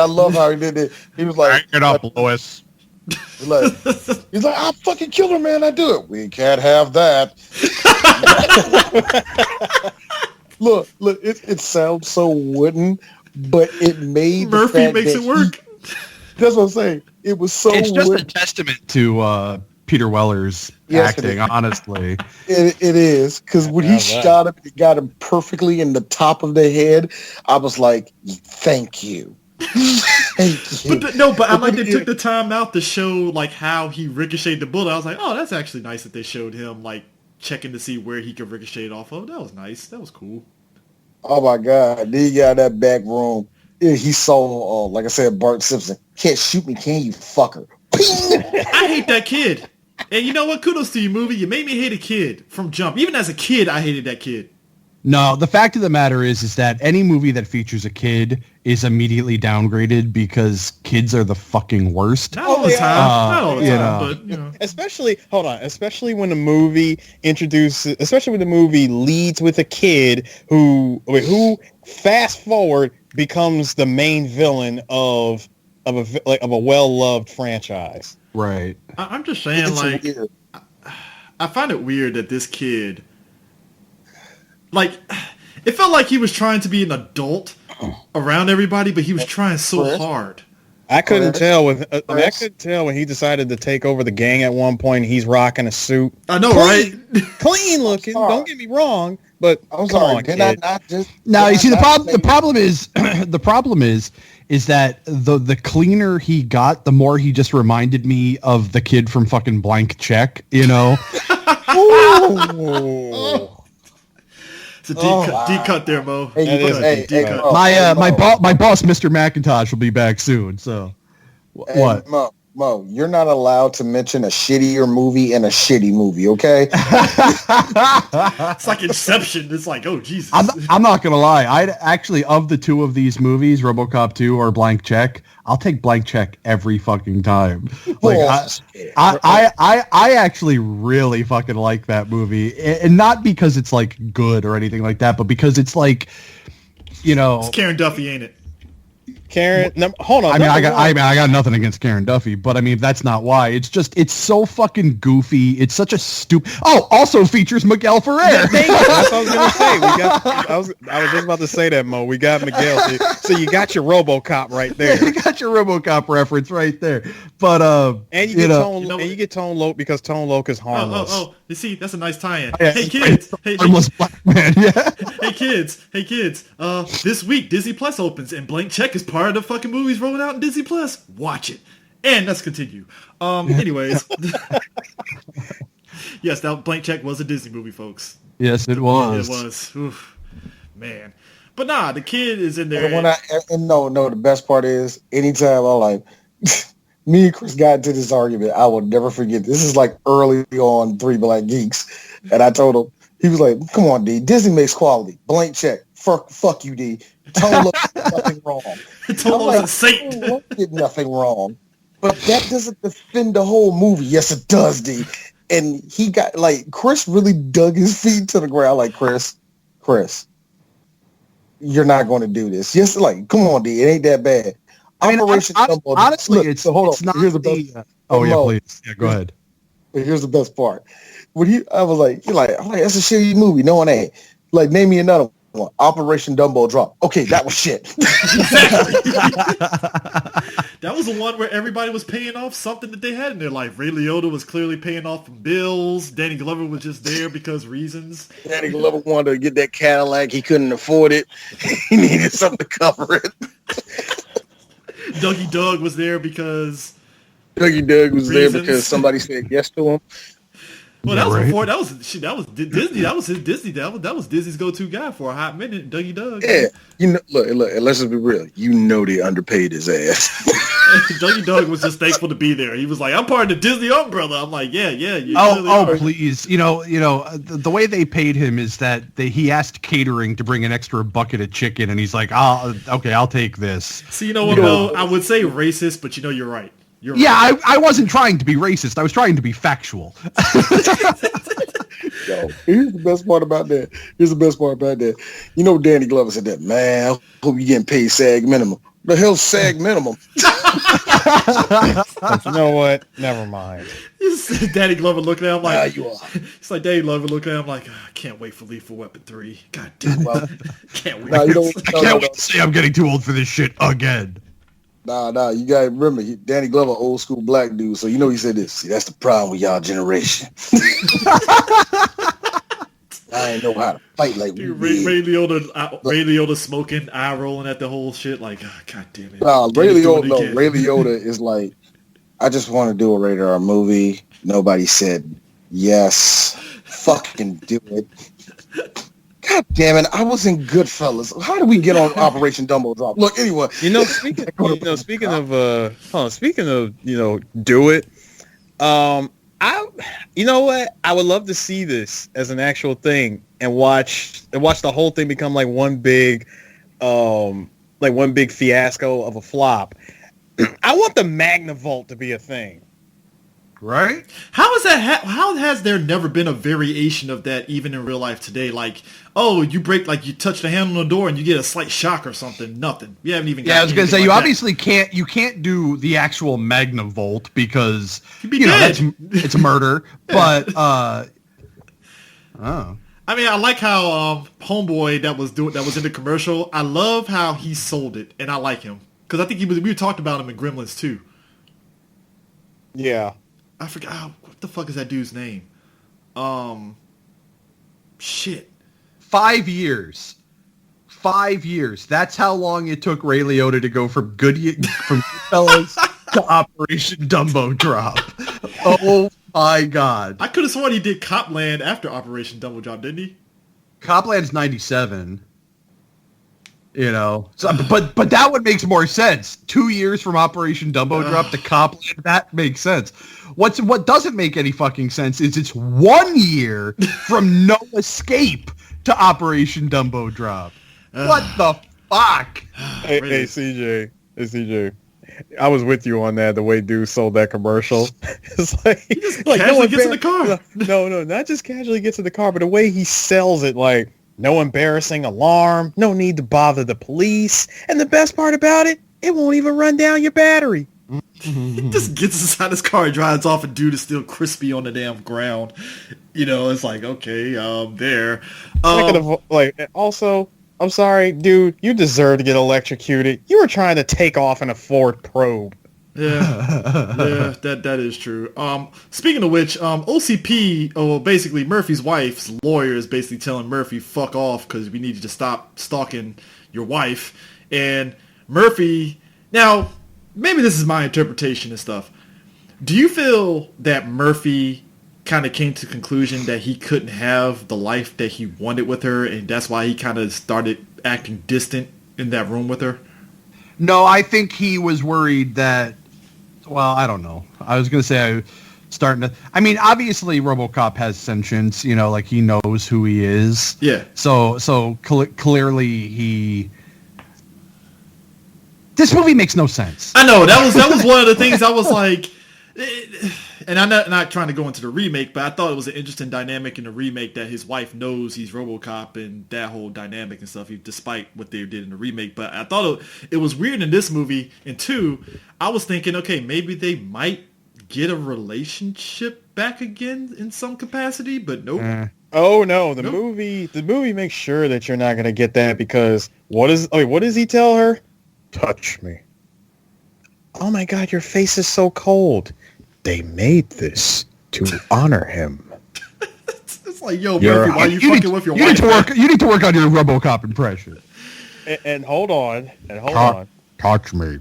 [SPEAKER 7] love how he did it. He was like,
[SPEAKER 8] hang it up, Lois.
[SPEAKER 7] He's like, I fucking killed her, man. I do it. We can't have that. Look, it sounds so wooden, but it made
[SPEAKER 6] Murphy makes it work.
[SPEAKER 7] That's what I'm saying. It was so.
[SPEAKER 8] It's just a testament to Peter Weller's acting, honestly.
[SPEAKER 7] It is, because when he shot him, it got him perfectly in the top of the head. I was like, "Thank you." Thank you.
[SPEAKER 6] But I like they took the time out to show like how he ricocheted the bullet. I was like, "Oh, that's actually nice that they showed him like checking to see where he could ricochet it off of." That was nice. That was cool.
[SPEAKER 7] Oh my God! Then he got in that back room. He saw, like I said, Bart Simpson. Can't shoot me, can you, fucker?
[SPEAKER 6] I hate that kid. And you know what? Kudos to you, movie. You made me hate a kid from jump. Even as a kid, I hated that kid.
[SPEAKER 8] No, the fact of the matter is that any movie that features a kid is immediately downgraded because kids are the fucking worst.
[SPEAKER 6] Not all the time. Not all the time, but
[SPEAKER 5] especially when the movie leads with a kid who fast forward becomes the main villain of a well-loved franchise.
[SPEAKER 8] Right.
[SPEAKER 6] I'm just saying, I find it weird that this kid, it felt like he was trying to be an adult around everybody, but he was trying so hard.
[SPEAKER 5] I couldn't tell I couldn't tell when he decided to take over the gang at one point. He's rocking a suit.
[SPEAKER 6] I know, right?
[SPEAKER 5] Clean looking. Don't get me wrong, but
[SPEAKER 7] I'm
[SPEAKER 5] come
[SPEAKER 7] sorry.
[SPEAKER 5] on,
[SPEAKER 7] Did
[SPEAKER 5] kid.
[SPEAKER 7] I not just?
[SPEAKER 8] Now you see the problem.
[SPEAKER 7] Say,
[SPEAKER 8] The problem is the problem is that the cleaner he got, the more he just reminded me of the kid from fucking Blank Check. You know.
[SPEAKER 5] Ooh.
[SPEAKER 6] It's a deep cut there, Mo.
[SPEAKER 7] Hey,
[SPEAKER 5] That is a deep cut.
[SPEAKER 7] Mo,
[SPEAKER 8] My boss, Mr. McIntosh, will be back soon. So
[SPEAKER 7] Hey,
[SPEAKER 8] what?
[SPEAKER 7] Mo, you're not allowed to mention a shittier movie and a shitty movie, okay?
[SPEAKER 6] It's like Inception. It's like, oh Jesus.
[SPEAKER 8] I'm not gonna lie. I'd actually, of the two of these movies, RoboCop 2 or Blank Check, I'll take Blank Check every fucking time. Like I actually really fucking like that movie, and not because it's like good or anything like that, but because it's like, you know,
[SPEAKER 6] It's Karen Duffy, ain't it?
[SPEAKER 5] Karen, hold on.
[SPEAKER 8] I got nothing against Karen Duffy, but I mean that's not why. It's just it's so fucking goofy. It's such a stupid. Oh, also features Miguel Ferrer.
[SPEAKER 5] That's what I was gonna say. I was just about to say that, Mo. We got Miguel. So you got your RoboCop right there.
[SPEAKER 8] You got your RoboCop reference right there. But
[SPEAKER 5] And you get Tone Loc because Tone Loc is harmless.
[SPEAKER 6] Oh, you see, that's a nice tie-in.
[SPEAKER 8] Yeah,
[SPEAKER 6] Hey kids, hey
[SPEAKER 8] harmless black man. Yeah.
[SPEAKER 6] hey kids. This week Disney Plus opens and Blank Check is part of the fucking movies rolling out in Disney Plus. Watch it. And let's continue. Anyways. Yes, that Blank Check was a Disney movie, folks.
[SPEAKER 8] Yes, it was.
[SPEAKER 6] It was. Oof, man. But nah, the kid is in there.
[SPEAKER 7] The best part is anytime I'm like, me and Chris got into this argument, I will never forget. This is like early on 3 Black Geeks. And I told him, he was like, come on, D. Disney makes quality. Blank Check. Fuck you, D. Tone Loc did nothing wrong.
[SPEAKER 6] Tone Loc's a Satan.
[SPEAKER 7] Tone Loc did nothing wrong. But that doesn't defend the whole movie. Yes, it does, D. And he got, like, Chris really dug his feet to the ground. Like, Chris, you're not going to do this. Yes, like, come on, D. It ain't that bad. Operation Dumbo.
[SPEAKER 8] Honestly,
[SPEAKER 7] Look,
[SPEAKER 8] it's
[SPEAKER 7] hold on.
[SPEAKER 8] not
[SPEAKER 7] Here's the best.
[SPEAKER 8] please. Yeah, go ahead.
[SPEAKER 7] Here's the best part. I was like, that's a shitty movie. No one ain't. Like, name me another one. Operation Dumbo Drop. Okay, that was shit.
[SPEAKER 6] That was the one where everybody was paying off something that they had in their life. Ray Liotta was clearly paying off from bills. Danny Glover was just there because reasons.
[SPEAKER 7] Danny Glover wanted to get that Cadillac. He couldn't afford it. He needed something to cover it.
[SPEAKER 6] Dougie Doug was there because
[SPEAKER 7] somebody said yes to him.
[SPEAKER 6] Well, that was before. That was Disney. That was his Disney. That was Disney's go-to guy for a hot minute. Dougie Doug.
[SPEAKER 7] Yeah, look. Let's just be real. They underpaid his ass.
[SPEAKER 6] Dougie Doug was just thankful to be there. He was like, "I'm part of the Disney umbrella." I'm like, "Yeah."
[SPEAKER 8] Please. You know. The way they paid him is that he asked catering to bring an extra bucket of chicken, and he's like, I'll take this."
[SPEAKER 6] See, you know what, Mo? I would say racist, but you're right.
[SPEAKER 8] Yeah, I wasn't trying to be racist. I was trying to be factual.
[SPEAKER 7] Yo, here's the best part about that. You know, Danny Glover said that, man, I hope you getting paid SAG minimum. The hell's SAG minimum?
[SPEAKER 5] You know what? Never mind.
[SPEAKER 6] Danny Glover looking at him like,
[SPEAKER 7] you are.
[SPEAKER 6] It's like Danny Glover looking at him like, I can't wait for Lethal Weapon 3. God damn it.
[SPEAKER 7] Well,
[SPEAKER 6] can't wait.
[SPEAKER 8] I can't wait to say I'm getting too old for this shit again.
[SPEAKER 7] Nah, you gotta remember, Danny Glover, old school black dude, so he said this. See, that's the problem with y'all generation. I ain't know how to fight like
[SPEAKER 6] Dude,
[SPEAKER 7] we
[SPEAKER 6] Ray
[SPEAKER 7] did.
[SPEAKER 6] Liotta smoking, eye rolling at the whole shit, like, God damn it.
[SPEAKER 7] Ray Liotta is like, I just want to do a rated R movie. Nobody said yes. Fucking do it. God damn it! I was in Goodfellas. How did we get on Operation Dumbo Drop? Look, anyway.
[SPEAKER 5] Speaking of do it. I would love to see this as an actual thing and watch the whole thing become like one big fiasco of a flop. I want the Magnavolt to be a thing.
[SPEAKER 8] Right?
[SPEAKER 6] How is that? How has there never been a variation of that even in real life today? Like, you touch the handle on the door and you get a slight shock or something. Nothing. You haven't even.
[SPEAKER 8] Yeah, I was gonna say you obviously can't. You can't do the actual Magnavolt because it's murder. But I
[SPEAKER 6] mean, I like how Homeboy that was in the commercial. I love how he sold it, and I like him. Because I think we talked about him in Gremlins too.
[SPEAKER 5] Yeah.
[SPEAKER 6] I forgot what the fuck is that dude's name? Shit.
[SPEAKER 8] 5 years. 5 years. That's how long it took Ray Liotta to go from Goodfellas to Operation Dumbo Drop. Oh my God.
[SPEAKER 6] I could have sworn he did Copland after Operation Dumbo Drop, didn't he?
[SPEAKER 8] Copland's 97. You know, so, but that one makes more sense. 2 years from Operation Dumbo Drop to Copland, that makes sense. What doesn't make any fucking sense is it's 1 year from No Escape to Operation Dumbo Drop. What the fuck?
[SPEAKER 5] Hey, CJ. I was with you on that. The way dude sold that commercial, it's like
[SPEAKER 6] casually gets in the car.
[SPEAKER 5] No, not just casually gets in the car, but the way he sells it, like no embarrassing alarm, no need to bother the police, and the best part about it, it won't even run down your battery.
[SPEAKER 6] He just gets inside his car and drives off, and dude is still crispy on the damn ground. You know, it's like, okay, there.
[SPEAKER 5] Also, I'm sorry, dude, you deserve to get electrocuted. You were trying to take off in a Ford Probe.
[SPEAKER 6] Yeah, that is true. Speaking of which, OCP, basically Murphy's wife's lawyer is basically telling Murphy, fuck off, because we need you to stop stalking your wife. And Murphy, now, maybe this is my interpretation and stuff. Do you feel that Murphy kind of came to the conclusion that he couldn't have the life that he wanted with her, and that's why he kind of started acting distant in that room with her?
[SPEAKER 8] No, I think he was worried that, well, I don't know. I was going to say I mean, obviously RoboCop has sentience, you know, like he knows who he is.
[SPEAKER 6] Yeah.
[SPEAKER 8] So clearly this movie makes no sense.
[SPEAKER 6] I know, that was one of the things I was like, and I'm not trying to go into the remake, but I thought it was an interesting dynamic in the remake that his wife knows he's RoboCop and that whole dynamic and stuff, despite what they did in the remake. But I thought it was weird in this movie. And two, I was thinking, okay, maybe they might get a relationship back again in some capacity, but nope.
[SPEAKER 5] Oh no, the movie makes sure that you're not going to get that, because what does he tell her? Touch me. Oh my God, your face is so cold. They made this to honor him.
[SPEAKER 6] It's like, yo, Murphy, why are you fucking with your wife?
[SPEAKER 8] You need to work on your RoboCop impression.
[SPEAKER 5] And hold on.
[SPEAKER 8] Touch me.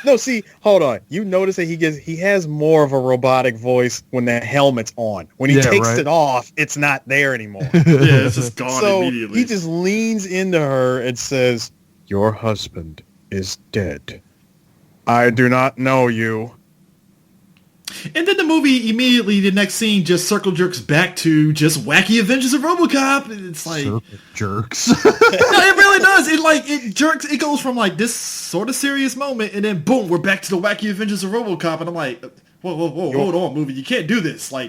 [SPEAKER 5] No, see, hold on. You notice that he has more of a robotic voice when the helmet's on. When he takes it off, it's not there anymore.
[SPEAKER 6] Yeah, it's just gone immediately.
[SPEAKER 5] He just leans into her and says, "Your husband is dead. I do not know you."
[SPEAKER 6] And then the movie immediately, the next scene, just circle jerks back to just wacky Adventures of RoboCop. And it's like
[SPEAKER 8] circle jerks.
[SPEAKER 6] No, it really does. It jerks. It goes from like this sort of serious moment, and then boom, we're back to the wacky Adventures of RoboCop. And I'm like, whoa, hold on, movie, you can't do this.
[SPEAKER 8] You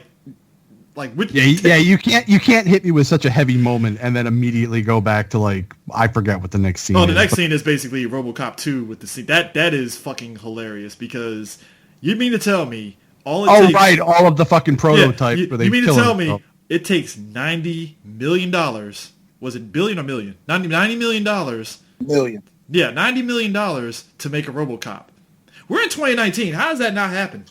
[SPEAKER 8] can't hit me with such a heavy moment and then immediately go back to like I forget what the next scene.
[SPEAKER 6] Oh, the next scene is basically RoboCop 2 with the scene that is fucking hilarious, because you mean to tell me all of the fucking prototypes. You mean to tell me it takes $90 million? Was it billion or million? $90 million.
[SPEAKER 7] Million.
[SPEAKER 6] Yeah, $90 million to make a RoboCop. We're in 2019. How does that not happen?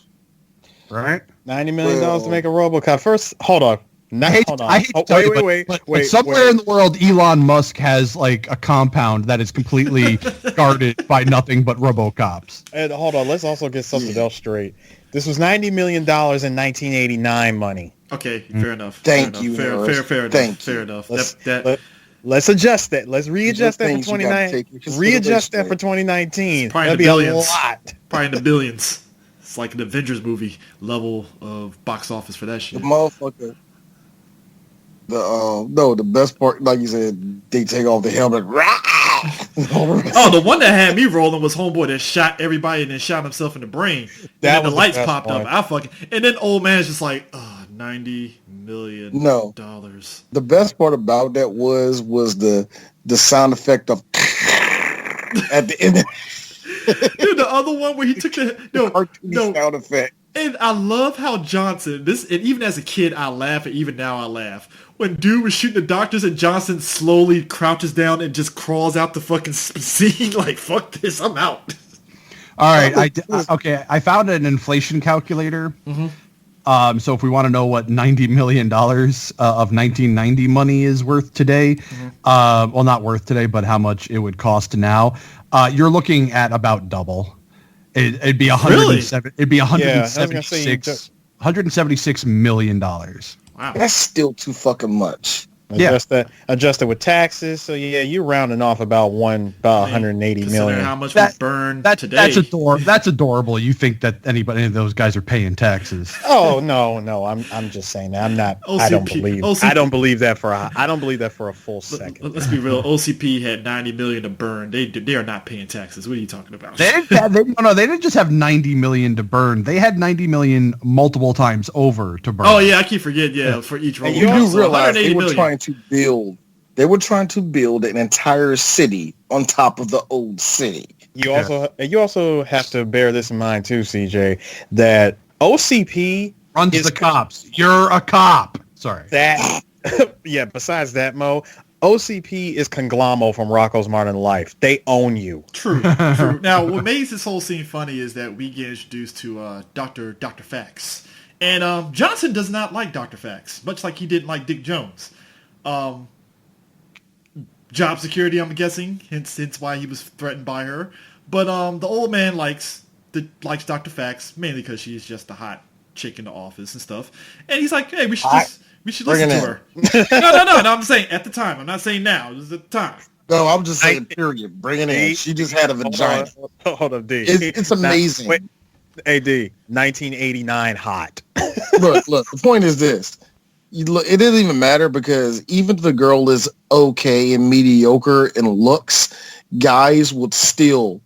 [SPEAKER 8] Right?
[SPEAKER 5] $90 million to make a RoboCop. First, hold on. Hold on.
[SPEAKER 8] I hate to tell you, but somewhere in the world, Elon Musk has like a compound that is completely guarded by nothing but RoboCops.
[SPEAKER 5] And hold on, let's also get something else straight. This was $90 million in 1989 money.
[SPEAKER 6] Okay, fair enough.
[SPEAKER 7] Thank you.
[SPEAKER 6] Fair enough. Fair enough.
[SPEAKER 5] Let's adjust that. Let's readjust that for 2019. Readjust that for 2019.
[SPEAKER 6] Probably in
[SPEAKER 5] That'd
[SPEAKER 6] the
[SPEAKER 5] be
[SPEAKER 6] billions.
[SPEAKER 5] a lot.
[SPEAKER 6] Probably in the billions. It's like an Avengers movie level of box office for that shit.
[SPEAKER 7] The motherfucker. The best part, like you said, they take off the helmet.
[SPEAKER 6] Oh, the one that had me rolling was homeboy that shot everybody and then shot himself in the brain. And then the lights popped up. And then old man's just like, $90 million.
[SPEAKER 7] No. The best part about that was the sound effect of at the end.
[SPEAKER 6] Dude, the other one where he took the
[SPEAKER 7] sound effect.
[SPEAKER 6] And I love how Johnson, and even as a kid, I laugh, and even now I laugh. When dude was shooting the doctors and Johnson slowly crouches down and just crawls out the fucking scene like, fuck this, I'm out.
[SPEAKER 8] All right, I found an inflation calculator. So if we want to know what $90 million of 1990 money is worth today, well, not worth today, but how much it would cost now, you're looking at about double. It'd be 107. It'd be 176 million dollars.
[SPEAKER 6] Wow,
[SPEAKER 7] That's still too fucking much.
[SPEAKER 5] Adjust it with taxes. So yeah, you're rounding off about 180 million.
[SPEAKER 6] How much we burned today?
[SPEAKER 5] That's
[SPEAKER 8] adorable. You think that any of those guys are paying taxes?
[SPEAKER 5] Oh no, I'm just saying that. I'm not.
[SPEAKER 6] OCP,
[SPEAKER 5] I don't believe that for a full second.
[SPEAKER 6] Let's be real. OCP had 90 million to burn. They are not paying taxes. What are you talking about?
[SPEAKER 8] They didn't just have 90 million to burn. They had 90 million multiple times over to burn.
[SPEAKER 6] Oh yeah, I keep forgetting. Yeah, for each robot.
[SPEAKER 7] And you do realize they were trying to build an entire city on top of the old city.
[SPEAKER 5] You also have to bear this in mind too, CJ, that OCP
[SPEAKER 8] runs the cops. You're a cop. Sorry.
[SPEAKER 5] That yeah, besides that, Mo, OCP is Conglommo from Rocco's Modern Life. They own you.
[SPEAKER 6] True. Now, what makes this whole scene funny is that we get introduced to Dr. Fax. And Johnson does not like Dr. Fax, much like he didn't like Dick Jones. Job security, I'm guessing, hence why he was threatened by her. But the old man likes Dr. Fax, mainly because she's just a hot chick in the office and stuff. And he's like, hey, we should listen to her. No, I'm saying at the time. I'm not saying now. This is at the time.
[SPEAKER 7] No, I'm just saying, period. Bring it in. She just had a vagina.
[SPEAKER 5] Hold up, D.
[SPEAKER 7] It's amazing.
[SPEAKER 5] Wait, AD, 1989 hot.
[SPEAKER 7] Look, the point is this. It doesn't even matter because even if the girl is okay and mediocre in looks, guys would still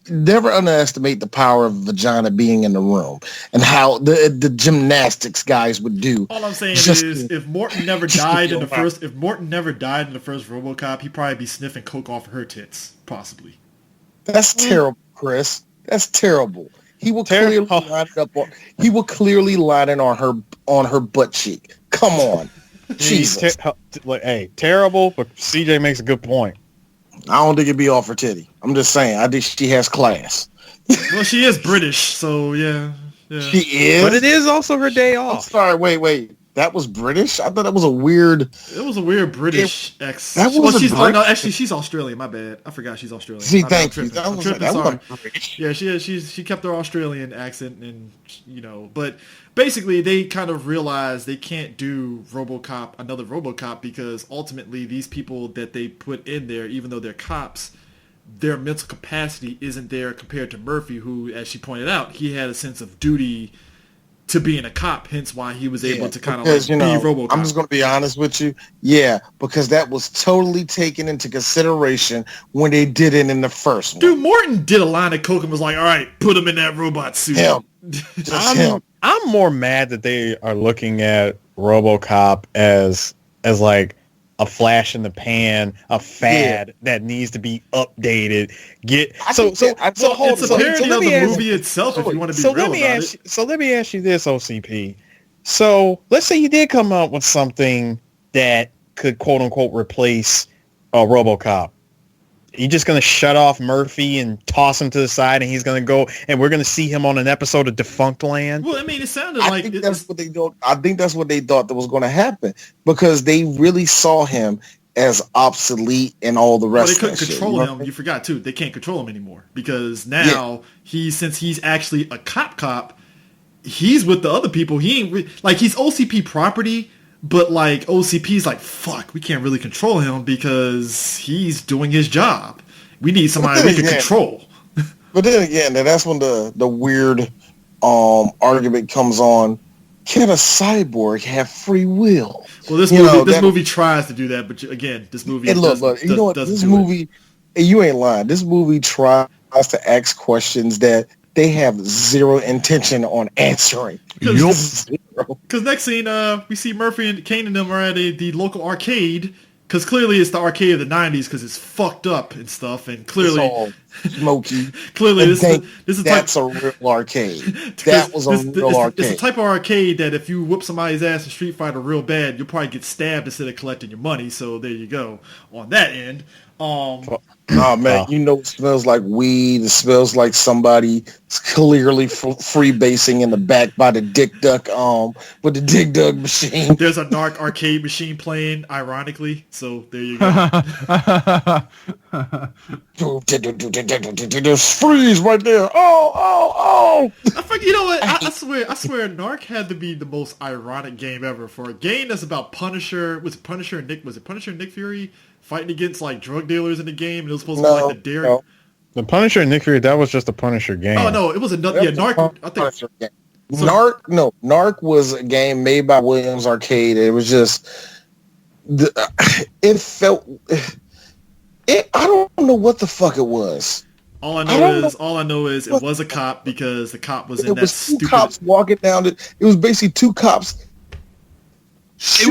[SPEAKER 7] never underestimate the power of vagina being in the room and how the gymnastics guys would do.
[SPEAKER 6] All I'm saying is, if Morton never died in the first RoboCop, he'd probably be sniffing coke off of her tits, possibly.
[SPEAKER 7] That's terrible, Chris. That's terrible. He will clearly line it up. He will clearly line it on her butt cheek. Come on, Jesus.
[SPEAKER 5] Hey, terrible, but CJ makes a good point.
[SPEAKER 7] I don't think it'd be off her titty. I'm just saying. I think she has class.
[SPEAKER 6] Well, she is British, so yeah.
[SPEAKER 7] She is,
[SPEAKER 5] but it is also her day off.
[SPEAKER 7] I'm sorry. Wait. That was British? I thought that was a weird...
[SPEAKER 6] It was a weird British ex...
[SPEAKER 7] That was
[SPEAKER 6] no, actually, she's Australian. My bad. I forgot she's Australian.
[SPEAKER 7] See, thank you.
[SPEAKER 6] I'm sorry. Yeah, she kept her Australian accent and, but basically they kind of realized they can't do another RoboCop, because ultimately these people that they put in there, even though they're cops, their mental capacity isn't there compared to Murphy, who, as she pointed out, he had a sense of duty to being a cop, hence why he was able to kind of be RoboCop.
[SPEAKER 7] I'm just going to be honest with you. Yeah, because that was totally taken into consideration when they did it in the first one.
[SPEAKER 6] Dude, Morton did a line of coke and was like, all right, put him in that robot suit.
[SPEAKER 7] Him.
[SPEAKER 5] I'm more mad that they are looking at RoboCop as like a flash in the pan, a fad that needs to be updated. It's
[SPEAKER 6] a parody of the movie itself, if you want to be real about it.
[SPEAKER 5] So let me ask you this, OCP. So let's say you did come up with something that could quote unquote replace RoboCop. You just going to shut off Murphy and toss him to the side, and he's going to go, and we're going to see him on an episode of Defunct Land?
[SPEAKER 6] Well, I mean, it sounded
[SPEAKER 7] I
[SPEAKER 6] like...
[SPEAKER 7] think that's what they thought. I think that's what they thought that was going to happen, because they really saw him as obsolete and all the rest
[SPEAKER 6] Well, they
[SPEAKER 7] of
[SPEAKER 6] couldn't
[SPEAKER 7] that
[SPEAKER 6] control
[SPEAKER 7] shit.
[SPEAKER 6] him. You forgot, too. They can't control him anymore, because now, since he's actually a cop, he's with the other people. He ain't... he's OCP property, but OCP's like, fuck, we can't really control him because he's doing his job. We need somebody we can control.
[SPEAKER 7] But then again, that's when the weird argument comes on. Can a cyborg have free will?
[SPEAKER 6] Well, this movie tries to do that, but again, this movie
[SPEAKER 7] this movie, you ain't lying. This movie tries to ask questions that they have zero intention on answering.
[SPEAKER 6] Because next scene, we see Murphy and Cain and them are at the local arcade, because clearly it's the arcade of the 90s, because it's fucked up and stuff, and clearly
[SPEAKER 7] Smokey.
[SPEAKER 6] Clearly,
[SPEAKER 7] and
[SPEAKER 6] this
[SPEAKER 7] think
[SPEAKER 6] is
[SPEAKER 7] that's a real arcade. That was a real arcade.
[SPEAKER 6] It's the type of arcade that if you whoop somebody's ass in Street Fighter real bad, you'll probably get stabbed instead of collecting your money. So there you go on that end.
[SPEAKER 7] Oh man, you know it smells like weed. It smells like somebody clearly freebasing in the back by the Dick Duck with the Dick Duck machine.
[SPEAKER 6] There's a narc arcade machine playing, ironically. So there you go.
[SPEAKER 7] Freeze right there. Oh.
[SPEAKER 6] You know what? I swear narc had to be the most ironic game ever for a game that's about Punisher. Was it Punisher and Nick Fury fighting against like drug dealers in the game? And it was supposed to be like the dare.
[SPEAKER 5] No. The Punisher and Nick Fury, that was just a Punisher game.
[SPEAKER 6] Oh no, it was another. Yeah, narc. I think.
[SPEAKER 7] Narc was a game made by Williams Arcade. It was just, it felt. I don't know what the fuck it was.
[SPEAKER 6] All I know is it was a cop because the cop was in that stupid.
[SPEAKER 7] Two cops walking down it. It was basically two cops.
[SPEAKER 8] It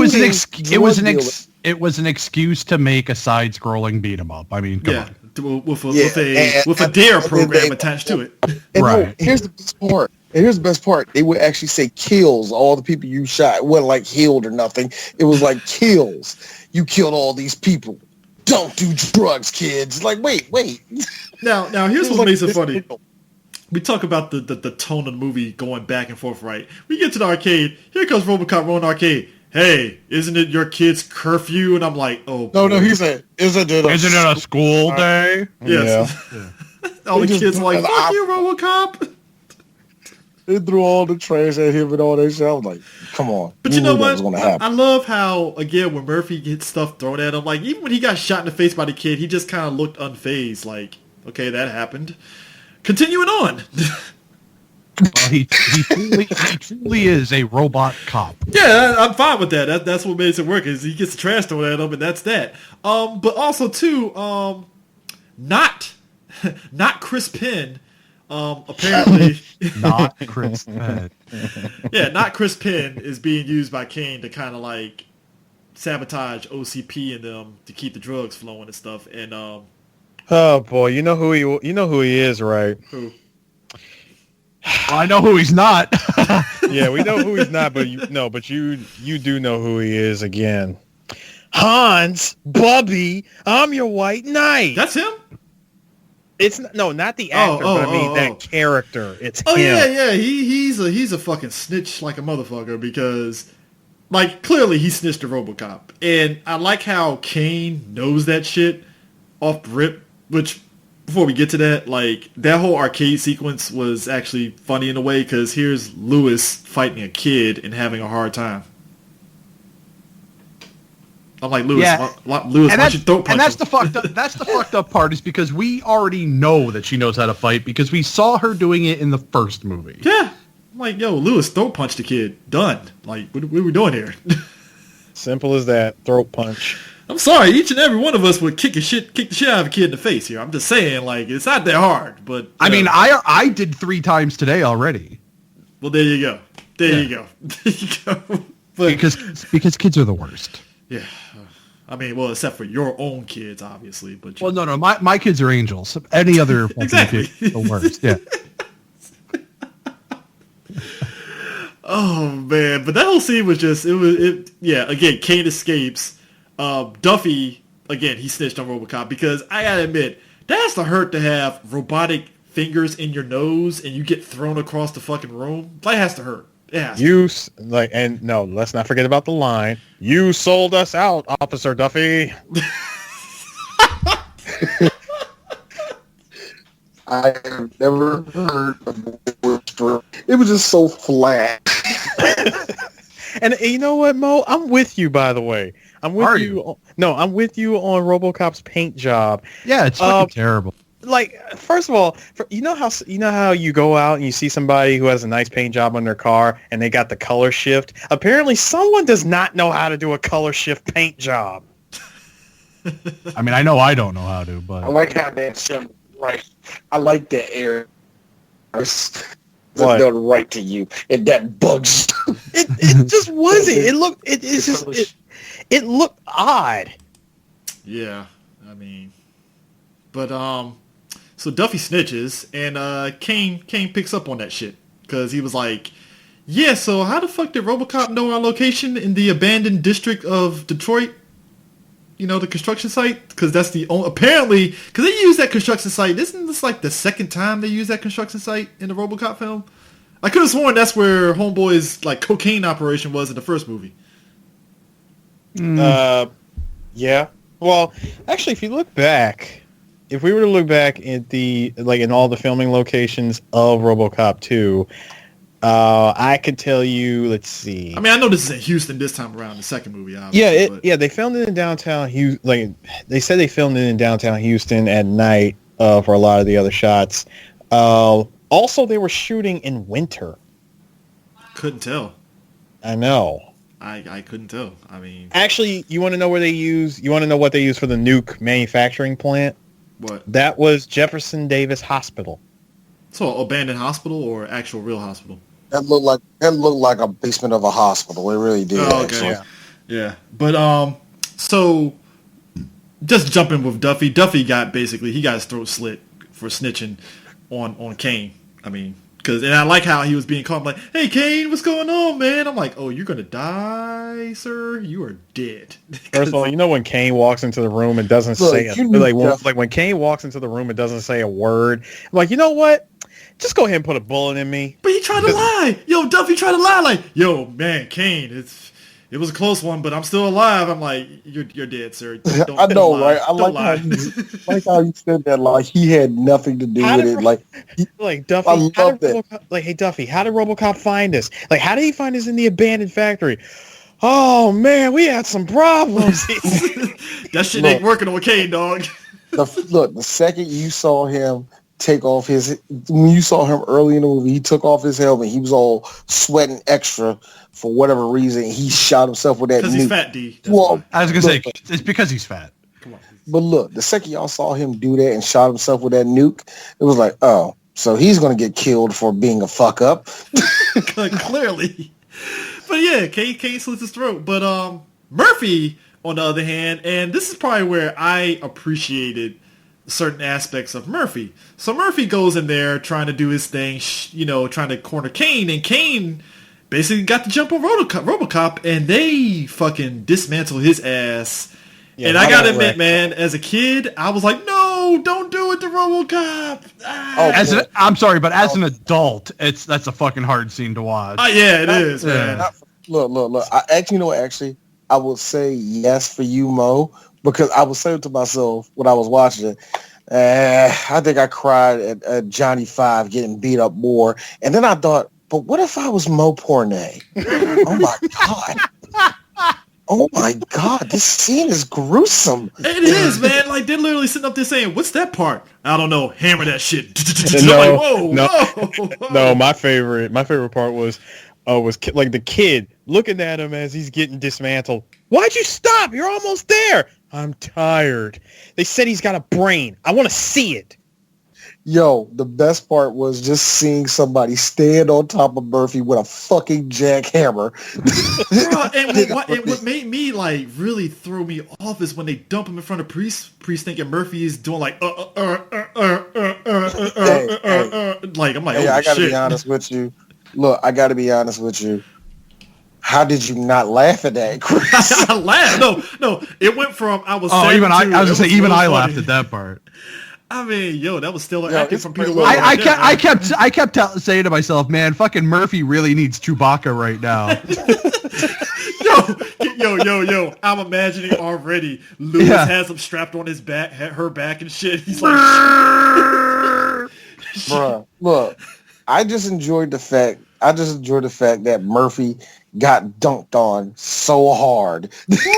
[SPEAKER 8] was an excuse to make a side-scrolling beat 'em up. I mean, come on.
[SPEAKER 6] With a dare program attached to it.
[SPEAKER 8] Right.
[SPEAKER 7] Here's the best part. They would actually say kills all the people you shot. It wasn't like healed or nothing. It was like kills. You killed all these people. Don't do drugs, kids. Like, wait.
[SPEAKER 6] Now here's what makes it funny. We talk about the tone of the movie going back and forth, right? We get to the arcade. Here comes Robocop rolling arcade. Hey, isn't it your kid's curfew? And I'm like, oh.
[SPEAKER 7] No, he said, isn't it
[SPEAKER 8] a school day?
[SPEAKER 6] Yes. Yeah. All the kids are like, fuck you, Robocop.
[SPEAKER 7] They threw all the trash at him and all that shit. I was like, come on.
[SPEAKER 6] But you know what? I love how, again, when Murphy gets stuff thrown at him, like, even when he got shot in the face by the kid, he just kind of looked unfazed, like, okay, that happened. Continuing on.
[SPEAKER 8] Well, he truly is a robot cop.
[SPEAKER 6] Yeah, I'm fine with that. That's what makes it work, is he gets the trash thrown at him, and that's that. But also, too, not Chris Penn, apparently...
[SPEAKER 8] Not Chris Penn.
[SPEAKER 6] Yeah, not Chris Penn is being used by Cain to kind of, like, sabotage OCP and them to keep the drugs flowing and stuff, and...
[SPEAKER 5] Oh, boy, you know who he is, right?
[SPEAKER 6] Who?
[SPEAKER 8] Well, I know who he's not.
[SPEAKER 5] Yeah, we know who he's not, but you do know who he is again. Hans, Bubby, I'm your white knight.
[SPEAKER 6] That's him?
[SPEAKER 5] It's not the actor, but I mean that character. It's him.
[SPEAKER 6] Yeah. He's a fucking snitch like a motherfucker because, like, clearly he snitched to Robocop, and I like how Cain knows that shit off the rip. Which, before we get to that, like, that whole arcade sequence was actually funny in a way because here's Lewis fighting a kid and having a hard time. I'm like, Lewis, why don't you throat punch
[SPEAKER 8] and that's
[SPEAKER 6] him?
[SPEAKER 8] that's the fucked up part is because we already know that she knows how to fight because we saw her doing it in the first movie.
[SPEAKER 6] Yeah. I'm like, yo, Lewis, throat punch the kid. Done. Like, what are we doing here?
[SPEAKER 5] Simple as that. Throat punch.
[SPEAKER 6] I'm sorry, each and every one of us would kick the shit out of a kid in the face here. I'm just saying, like, it's not that hard, but...
[SPEAKER 8] I mean, I did 3 times today already.
[SPEAKER 6] Well, there you go. There you go. But,
[SPEAKER 8] because kids are the worst.
[SPEAKER 6] Yeah. I mean, well, except for your own kids, obviously. But
[SPEAKER 8] well, no, my kids are angels. Any other
[SPEAKER 6] exactly
[SPEAKER 8] kids are the worst, yeah.
[SPEAKER 6] Oh, man. But that whole scene was just... again, Cain escapes... Duffy, again, he snitched on Robocop because I gotta admit, that has to hurt to have robotic fingers in your nose and you get thrown across the fucking room. That has to hurt. It has to.
[SPEAKER 5] And no, let's not forget about the line. You sold us out, Officer Duffy.
[SPEAKER 7] I have never heard of whisper. It was just so flat.
[SPEAKER 5] And you know what, Mo? I'm with you, by the way. I'm with you. No, I'm with you on RoboCop's paint job.
[SPEAKER 8] Yeah, it's fucking terrible.
[SPEAKER 5] Like, first of all, you know how you go out and you see somebody who has a nice paint job on their car and they got the color shift. Apparently, someone does not know how to do a color shift paint job.
[SPEAKER 8] I mean, I know I don't know how to, but
[SPEAKER 7] I like how that's right. I like that air. It's done right to you, and that bugs.
[SPEAKER 5] It just wasn't. It looked odd.
[SPEAKER 6] Yeah, I mean, but So Duffy snitches, and Cain picks up on that shit because he was like, "Yeah, so how the fuck did Robocop know our location in the abandoned district of Detroit? You know, the construction site? Because that's the only apparently because they use that construction site. Isn't this like the second time they use that construction site in the Robocop film? I could have sworn that's where Homeboy's like cocaine operation was in the first movie.
[SPEAKER 5] Yeah. Well, actually, if you look back, if we were to look back at the in all the filming locations of RoboCop 2, I could tell you. Let's see.
[SPEAKER 6] I mean, I know this is in Houston this time around, the second movie. Obviously,
[SPEAKER 5] Yeah, they filmed it in downtown Houston. Like they said, they filmed it in downtown Houston at night for a lot of the other shots. Also, they were shooting in winter.
[SPEAKER 6] Couldn't tell.
[SPEAKER 5] I know.
[SPEAKER 6] I couldn't tell. I mean,
[SPEAKER 5] actually, you want to know where they use? You want to know what they use for the Nuke manufacturing plant?
[SPEAKER 6] What?
[SPEAKER 5] That was Jefferson Davis Hospital.
[SPEAKER 6] So, abandoned hospital or actual real hospital?
[SPEAKER 7] That looked like a basement of a hospital. It really did.
[SPEAKER 6] Oh, okay. Yeah. But so just jumping with Duffy. Duffy got his throat slit for snitching on Cain. I mean, and I like how he was being called like, "Hey, Cain, what's going on, man?" I'm like, "Oh, you're gonna die, sir. You are dead."
[SPEAKER 5] First of all, you know when Cain walks into the room and doesn't say when Cain walks into the room and doesn't say a word, I'm like, you know what? Just go ahead and put a bullet in me.
[SPEAKER 6] But he tried to lie. Yo, Duffy tried to lie. Like, yo, man, Cain, it was a close one, but I'm still alive. I'm like, you're dead, sir.
[SPEAKER 7] I know, right? I like how you said that. Like he had nothing to do with it. Like
[SPEAKER 5] Duffy. Hey Duffy, how did RoboCop find us? Like, how did he find us in the abandoned factory? Oh man, we had some problems.
[SPEAKER 6] That shit ain't working on Cain, dog.
[SPEAKER 7] The second you saw him take off when you saw him early in the movie, he took off his helmet. He was all sweating extra for whatever reason. He shot himself with that nuke.
[SPEAKER 6] Because he's fat, D.
[SPEAKER 8] Well, I was going to say, it's because he's fat.
[SPEAKER 6] Come on.
[SPEAKER 7] But look, the second y'all saw him do that and shot himself with that nuke, it was like, oh, so he's going to get killed for being a fuck up.
[SPEAKER 6] Clearly. But yeah, Cain slits his throat. But Murphy, on the other hand, and this is probably where I appreciated certain aspects of Murphy. So Murphy goes in there trying to do his thing, trying to corner Cain, and Cain basically got the jump on Robocop, and they fucking dismantle his ass. Yeah, and I gotta admit, man, as a kid, I was like, no, don't do it to Robocop.
[SPEAKER 8] I'm sorry, but as an adult, that's a fucking hard scene to watch.
[SPEAKER 6] Yeah, it is, man.
[SPEAKER 7] Look. Actually, I would say yes for you, Mo, because I was saying to myself when I was watching it, I think I cried at Johnny 5 getting beat up more. And then I thought, but what if I was Mo Pornay? Oh, my God. Oh, my God. This scene is gruesome.
[SPEAKER 6] It is, man. Like, they're literally sitting up there saying, what's that part? I don't know. Hammer that shit.
[SPEAKER 5] No, my favorite part was like the kid looking at him as he's getting dismantled. Why'd you stop? You're almost there. I'm tired. They said he's got a brain. I want to see it.
[SPEAKER 7] Yo, the best part was just seeing somebody stand on top of Murphy with a fucking jackhammer.
[SPEAKER 6] And what made me like really throw me off is when they dump him in front of Priest thinking Murphy is doing like like I'm like,
[SPEAKER 7] I gotta be honest with you. Look, I gotta be honest with you. How did you not laugh at that, Chris?
[SPEAKER 6] I laughed. No. It went from I was.
[SPEAKER 8] Oh, even I was gonna say even I laughed at that part.
[SPEAKER 6] I mean, that was still acting from Peter.
[SPEAKER 8] I kept saying to myself, man, fucking Murphy really needs Chewbacca right now.
[SPEAKER 6] yo! I'm imagining already. Lewis has him strapped on his back, her back, and shit. He's like,
[SPEAKER 7] bruh, look. I just enjoyed the fact that Murphy got dunked on so hard.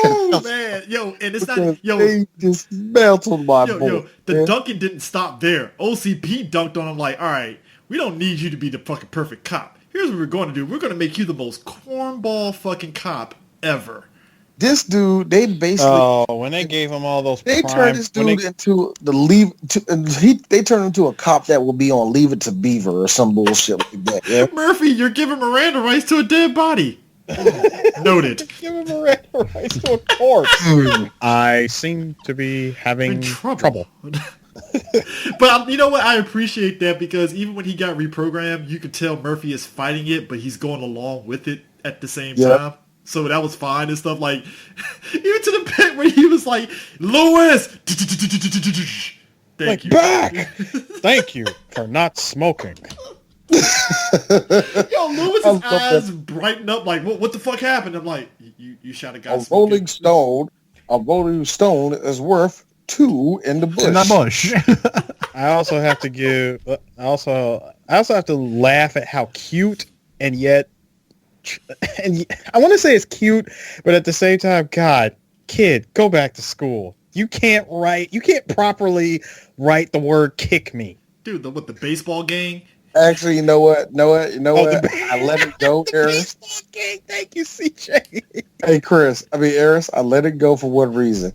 [SPEAKER 6] Oh man, and it's not
[SPEAKER 7] they dismantled my boy.
[SPEAKER 6] The dunking didn't stop there. OCP dunked on him like, all right, we don't need you to be the fucking perfect cop. Here's what we're going to do. We're going to make you the most cornball fucking cop ever.
[SPEAKER 7] This dude, they basically
[SPEAKER 5] when they gave him all those,
[SPEAKER 7] they turned this dude into they turned him into a cop that will be on Leave It to Beaver or some bullshit like that. Yeah?
[SPEAKER 6] Murphy, you're giving Miranda rights to a dead body. Noted.
[SPEAKER 5] Give him Miranda rights to a corpse. I seem to be having trouble.
[SPEAKER 6] But you know what? I appreciate that because even when he got reprogrammed, you could tell Murphy is fighting it, but he's going along with it at the same time. So that was fine and stuff. Like, even to the point where he was like, Lewis! Thank you.
[SPEAKER 5] Back! Thank you for not smoking.
[SPEAKER 6] Yo, Lewis's eyes brightened up like, what the fuck happened? I'm like, you shot a guy
[SPEAKER 7] A Rolling Stone is worth 2 in the bush.
[SPEAKER 8] In the bush.
[SPEAKER 5] I also have to laugh at how cute and yet, I want to say it's cute, but at the same time, God, kid, go back to school. You can't properly write the word "kick me."
[SPEAKER 6] Dude, the baseball gang?
[SPEAKER 7] Actually, you know what? I let it go, Eris.
[SPEAKER 5] Thank you, CJ.
[SPEAKER 7] Hey, Eris, I let it go for one reason.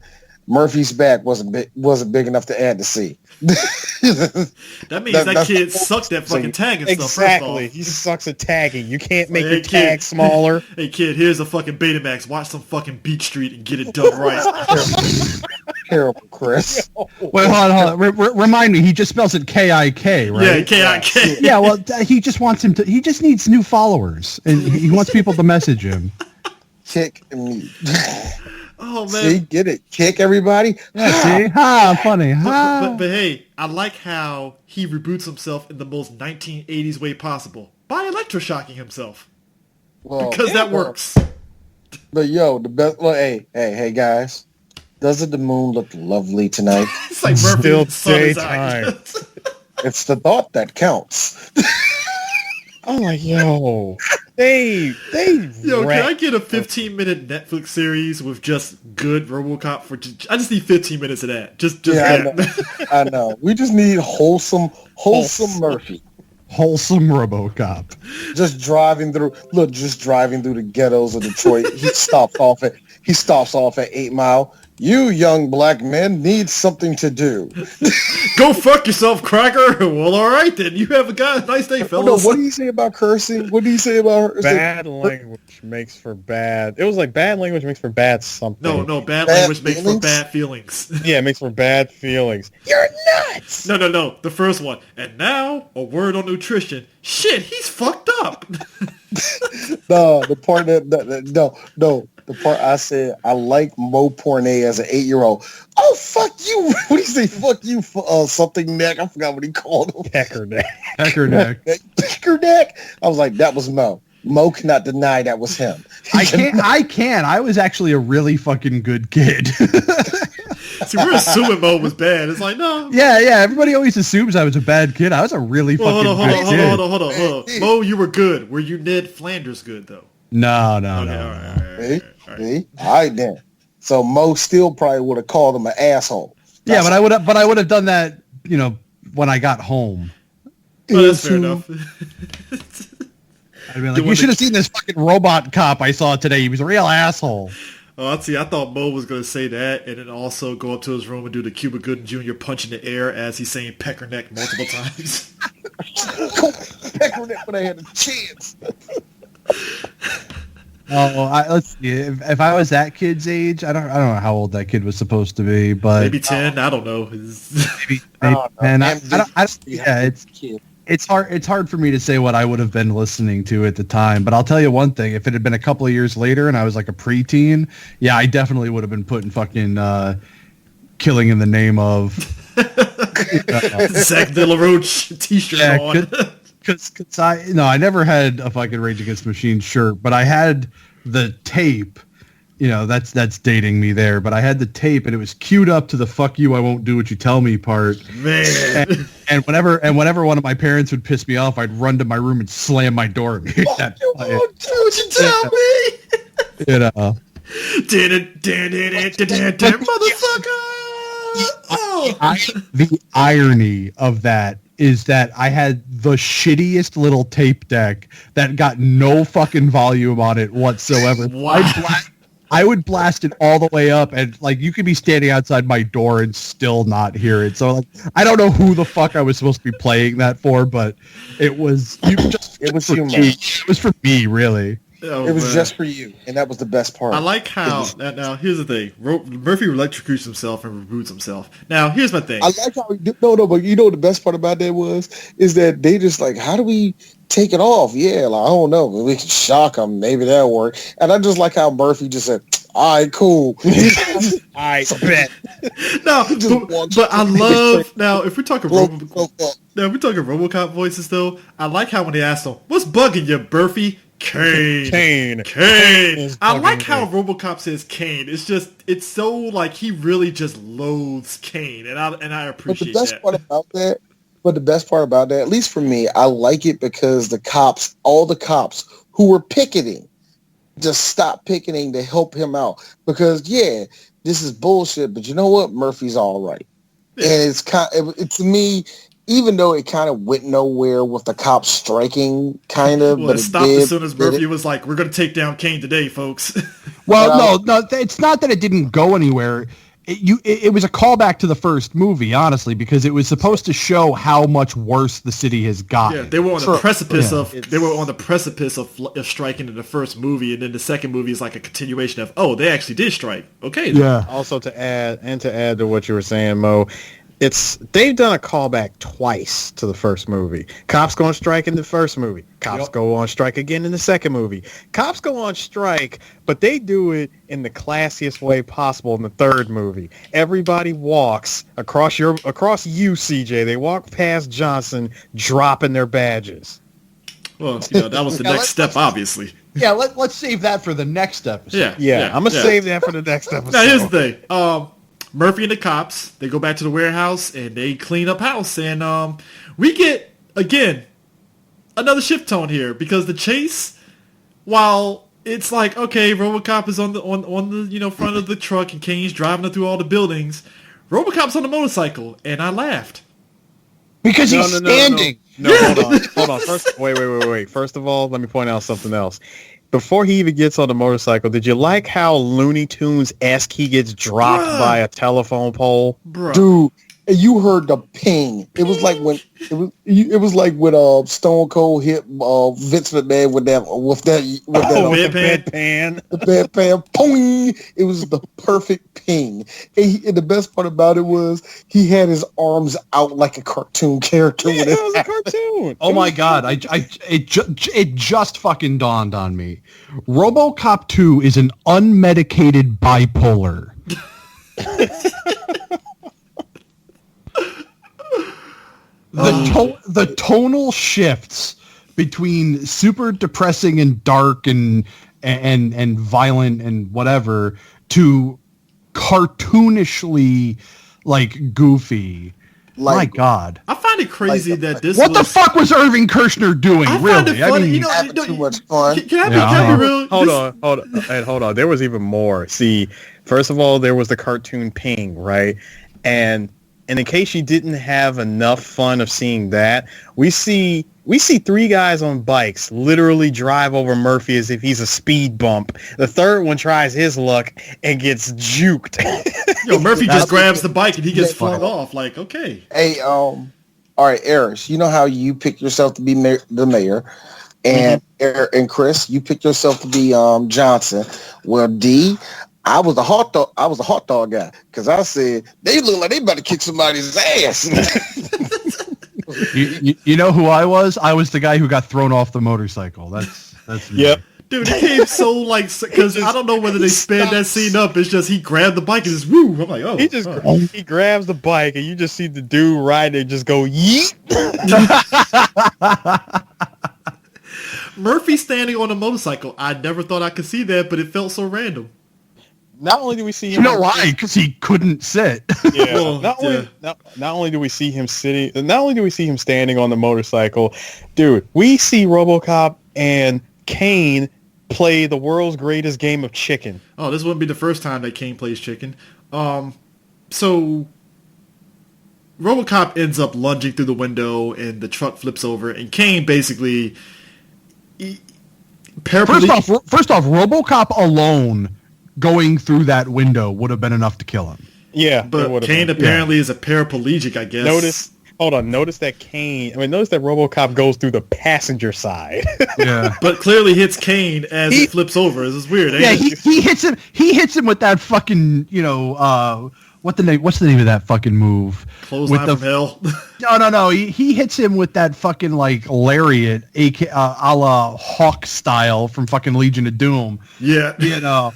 [SPEAKER 7] Murphy's back wasn't big enough to add the C.
[SPEAKER 6] That means that kid sucks at fucking tagging stuff.
[SPEAKER 5] Exactly. He sucks at tagging. You can't make your tag smaller.
[SPEAKER 6] Hey, kid, here's a fucking Betamax. Watch some fucking Beat Street and get it done right.
[SPEAKER 7] Terrible, Chris.
[SPEAKER 8] Wait, hold on. Remind me, he just spells it K-I-K, right?
[SPEAKER 6] Yeah, K-I-K.
[SPEAKER 8] Yeah, well, he just needs new followers. And he wants people to message him.
[SPEAKER 7] Kick me.
[SPEAKER 6] Oh, man.
[SPEAKER 7] See, get it. Kick everybody.
[SPEAKER 8] Yeah, see? Ha, funny. Ha.
[SPEAKER 6] But hey, I like how he reboots himself in the most 1980s way possible by electroshocking himself.
[SPEAKER 7] Well,
[SPEAKER 6] because that works.
[SPEAKER 7] But yo, the best. Well, hey, guys. Doesn't the moon look lovely tonight?
[SPEAKER 6] It's like Murphy
[SPEAKER 5] Still daytime.
[SPEAKER 7] It's the thought that counts.
[SPEAKER 5] Oh my yo. They
[SPEAKER 6] Yo, can I get a 15-minute Netflix series with just good RoboCop I just need 15 minutes of that. Just that.
[SPEAKER 7] I know. We just need wholesome Murphy.
[SPEAKER 8] Wholesome RoboCop.
[SPEAKER 7] Just driving through the ghettos of Detroit. He stops off at 8 Mile. You young black men need something to do.
[SPEAKER 6] Go fuck yourself, cracker. Well, all right then. You have a nice day, fellas.
[SPEAKER 7] No, what do you say about cursing? What do you say about her?
[SPEAKER 5] Bad language makes for bad. It was like bad language makes for bad something.
[SPEAKER 6] No, bad language makes for bad feelings.
[SPEAKER 5] Yeah, it makes for bad feelings. You're nuts.
[SPEAKER 6] No. The first one. And now a word on nutrition. Shit, he's fucked up.
[SPEAKER 7] No, the part the part I said, I like Mo Pornay as an 8-year-old. Oh, fuck you. What do you say? Fuck you, something neck. I forgot what he called him.
[SPEAKER 5] Pecker neck.
[SPEAKER 8] Pecker neck.
[SPEAKER 7] Pecker neck. I was like, that was Mo. Mo cannot deny that was him.
[SPEAKER 8] I can't. I was actually a really fucking good kid.
[SPEAKER 6] See, we're assuming Mo was bad. It's like, no.
[SPEAKER 8] Yeah. Everybody always assumes I was a bad kid. I was a really fucking good kid.
[SPEAKER 6] Hold on. Mo, you were good. Were you Ned Flanders good, though?
[SPEAKER 8] No.
[SPEAKER 6] Okay, all right.
[SPEAKER 7] See? All right, then. So Mo still probably would have called him an asshole.
[SPEAKER 8] Yeah, but I would have done that, when I got home.
[SPEAKER 6] Oh, that's fair enough.
[SPEAKER 8] I'd be like, you should have seen this fucking robot cop I saw today. He was a real asshole.
[SPEAKER 6] Oh, let's see. I thought Mo was going to say that and then also go up to his room and do the Cuba Gooding Jr. punch in the air as he's saying pecker neck multiple times.
[SPEAKER 7] Pecker neck when I had a chance.
[SPEAKER 8] Let's see. If I was that kid's age, I don't know how old that kid was supposed to be, but
[SPEAKER 6] maybe 10. I don't know.
[SPEAKER 8] maybe 10. It's hard for me to say what I would have been listening to at the time, but I'll tell you one thing: if it had been a couple of years later and I was like a preteen, yeah, I definitely would have been putting fucking "Killing in the Name of"
[SPEAKER 6] Zach De La Roche t-shirt on.
[SPEAKER 8] Because I never had a fucking Rage Against the Machine shirt, but I had the tape. That's dating me there, but I had the tape and it was queued up to the "fuck you, I won't do what you tell me" part.
[SPEAKER 6] Man.
[SPEAKER 8] And whenever one of my parents would piss me off, I'd run to my room and slam my door.
[SPEAKER 6] Fuck you won't do what you tell me. Motherfucker.
[SPEAKER 8] The irony of that is that I had the shittiest little tape deck that got no fucking volume on it whatsoever.
[SPEAKER 6] Wow.
[SPEAKER 8] I would blast it all the way up, and you could be standing outside my door and still not hear it. So I don't know who the fuck I was supposed to be playing that for, but it was
[SPEAKER 7] it was
[SPEAKER 8] for me. It was for me, really.
[SPEAKER 6] Oh,
[SPEAKER 7] it was
[SPEAKER 6] man.
[SPEAKER 7] just for you, and that was the best part.
[SPEAKER 6] I like how now. Here's the thing: Murphy electrocutes himself and reboots himself. Now, here's my thing.
[SPEAKER 7] I like how he did, no, but you know what the best part about that is that they just like, how do we take it off? Yeah, like I don't know, we can shock him. Maybe that'll work. And I just like how Murphy just said, "All right, cool."
[SPEAKER 5] I bet.
[SPEAKER 6] No, but I love now. If we're talking RoboCop voices, though, I like how when they ask him, "What's bugging you, Murphy?" Cain. I like how RoboCop says Cain. It's so like he really just loathes Cain, and I appreciate that.
[SPEAKER 7] But the best part about that, at least for me, I like it because all the cops who were picketing, just stopped picketing to help him out. Because yeah, this is bullshit, but you know what? Murphy's all right. Yeah. And it's to me, even though it kind of went nowhere with the cops striking, kind of.
[SPEAKER 6] Well, it stopped as soon as Murphy was like, "We're going to take down Cain today, folks."
[SPEAKER 8] Well, no, it's not that it didn't go anywhere. It was a callback to the first movie, honestly, because it was supposed to show how much worse the city has gotten.
[SPEAKER 6] Yeah, they were on the precipice of striking in the first movie, and then the second movie is like a continuation of, oh, they actually did strike. Okay.
[SPEAKER 5] Yeah. Also to add to what you were saying, Mo, they've done a callback twice to the first movie. Cops go on strike in the first movie. Cops go on strike again in the second movie. Cops go on strike, but they do it in the classiest way possible in the third movie. Everybody walks across you, CJ. They walk past Johnson, dropping their badges.
[SPEAKER 6] Well, that was the next step, obviously.
[SPEAKER 8] Yeah, let's save that for the next episode.
[SPEAKER 5] Yeah. I'm gonna save that for the next episode.
[SPEAKER 6] Now here's the thing. Murphy and the cops, they go back to the warehouse and they clean up house, and we get again another shift tone here because the chase, while it's like okay, RoboCop is on the front of the truck and Cain's driving through all the buildings, RoboCop's on the motorcycle, and I laughed
[SPEAKER 8] because he's standing.
[SPEAKER 5] No, hold on. First, wait. First of all, let me point out something else. Before he even gets on the motorcycle, did you like how Looney Tunes-esque he gets dropped by a telephone pole?
[SPEAKER 7] Dude, you heard the ping. It was like when Stone Cold hit Vince McMahon with that
[SPEAKER 5] bedpan.
[SPEAKER 7] The bedpan, pong! It was the perfect ping. And the best part about it was he had his arms out like a cartoon character.
[SPEAKER 5] Yeah, it was a cartoon.
[SPEAKER 8] Oh my god! It just fucking dawned on me. RoboCop 2 is an unmedicated bipolar. The tonal shifts between super depressing and dark and violent and whatever to cartoonishly like goofy. My God,
[SPEAKER 6] I find it crazy that this.
[SPEAKER 8] What the fuck was Irving Kershner doing?
[SPEAKER 6] I
[SPEAKER 8] really?
[SPEAKER 6] find it funny.
[SPEAKER 7] Too much fun.
[SPEAKER 6] Can I be real?
[SPEAKER 5] Hold on. There was even more. See, first of all, there was the cartoon ping, right? And in case you didn't have enough fun of seeing that, we see three guys on bikes literally drive over Murphy as if he's a speed bump. The third one tries his luck and gets juked.
[SPEAKER 6] Murphy just grabs the bike and he gets flung off. Like, okay.
[SPEAKER 7] Hey, all right, Eris, you know how you picked yourself to be the mayor, and and Chris, you picked yourself to be Johnson. Well, D, I was a hot dog guy because I said they look like they about to kick somebody's ass.
[SPEAKER 8] you know who I was? I was the guy who got thrown off the motorcycle. That's me.
[SPEAKER 5] Yep.
[SPEAKER 6] Dude, it came so because I don't know whether they sped that scene up. It's just he grabbed the bike and just woo. I'm like, oh.
[SPEAKER 5] He grabs the bike and you just see the dude riding and just go yeet.
[SPEAKER 6] Murphy standing on a motorcycle. I never thought I could see that, but it felt so random.
[SPEAKER 5] Not only do we see him,
[SPEAKER 8] you know why? Because he couldn't sit.
[SPEAKER 5] Yeah. Not only do we see him sitting, not only do we see him standing on the motorcycle, dude. We see RoboCop and Cain play the world's greatest game of chicken.
[SPEAKER 6] Oh, this wouldn't be the first time that Cain plays chicken. So RoboCop ends up lunging through the window, and the truck flips over, and Cain basically.
[SPEAKER 8] First off, RoboCop alone going through that window would have been enough to kill him.
[SPEAKER 5] Yeah,
[SPEAKER 6] but Cain apparently is a paraplegic, I guess.
[SPEAKER 5] hold on. Notice that notice that RoboCop goes through the passenger side.
[SPEAKER 8] Yeah.
[SPEAKER 6] But clearly hits Cain as it flips over. This is weird.
[SPEAKER 8] Yeah, he hits him. He hits him with that fucking, what's the name of that fucking move?
[SPEAKER 6] Clothesline from hell.
[SPEAKER 8] No. He hits him with that fucking like lariat, a la Hawk style from fucking Legion of Doom.
[SPEAKER 6] Yeah.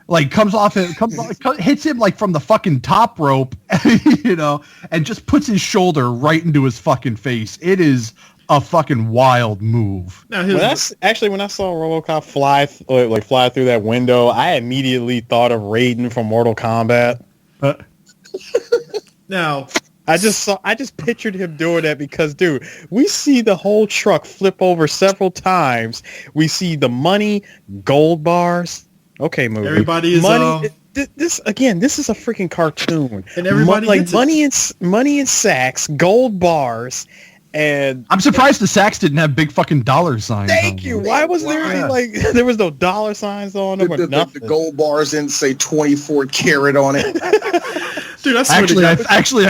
[SPEAKER 8] Like hits him like from the fucking top rope, and just puts his shoulder right into his fucking face. It is a fucking wild move.
[SPEAKER 6] Now,
[SPEAKER 5] when I saw RoboCop fly through that window, I immediately thought of Raiden from Mortal Kombat.
[SPEAKER 6] Now,
[SPEAKER 5] I just pictured him doing that because, dude, we see the whole truck flip over several times. We see the money, gold bars. Okay, movie.
[SPEAKER 6] Everybody is
[SPEAKER 5] money. This is a freaking cartoon.
[SPEAKER 6] And everybody gets
[SPEAKER 5] money in sacks, gold bars, and
[SPEAKER 8] I'm surprised the sacks didn't have big fucking dollar signs.
[SPEAKER 5] Thank you. Why was there there was no dollar signs on them or nothing?
[SPEAKER 7] The gold bars didn't say 24 karat on it.
[SPEAKER 6] Dude, I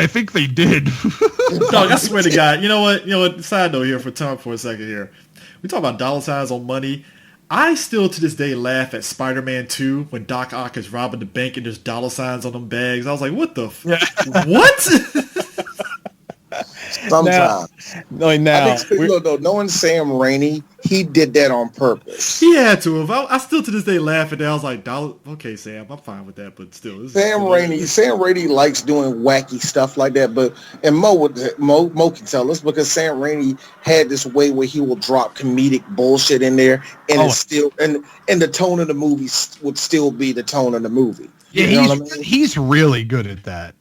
[SPEAKER 8] think they did.
[SPEAKER 6] Dog, I swear to God. You know what? Side note here for a second here. We talk about dollar signs on money. I still to this day laugh at Spider-Man 2 when Doc Ock is robbing the bank and there's dollar signs on them bags. I was like, what the what?
[SPEAKER 7] Sometimes.
[SPEAKER 5] Now,
[SPEAKER 7] knowing Sam Raimi, he did that on purpose.
[SPEAKER 6] He had to have. I still to this day laugh at that. I was like, okay, Sam, I'm fine with that, but still.
[SPEAKER 7] Sam Raimi likes doing wacky stuff like that, and Mo can tell us because Sam Raimi had this way where he will drop comedic bullshit in there, and it's still and the tone of the movie would still be the tone of the movie.
[SPEAKER 8] Yeah, he's really good at that.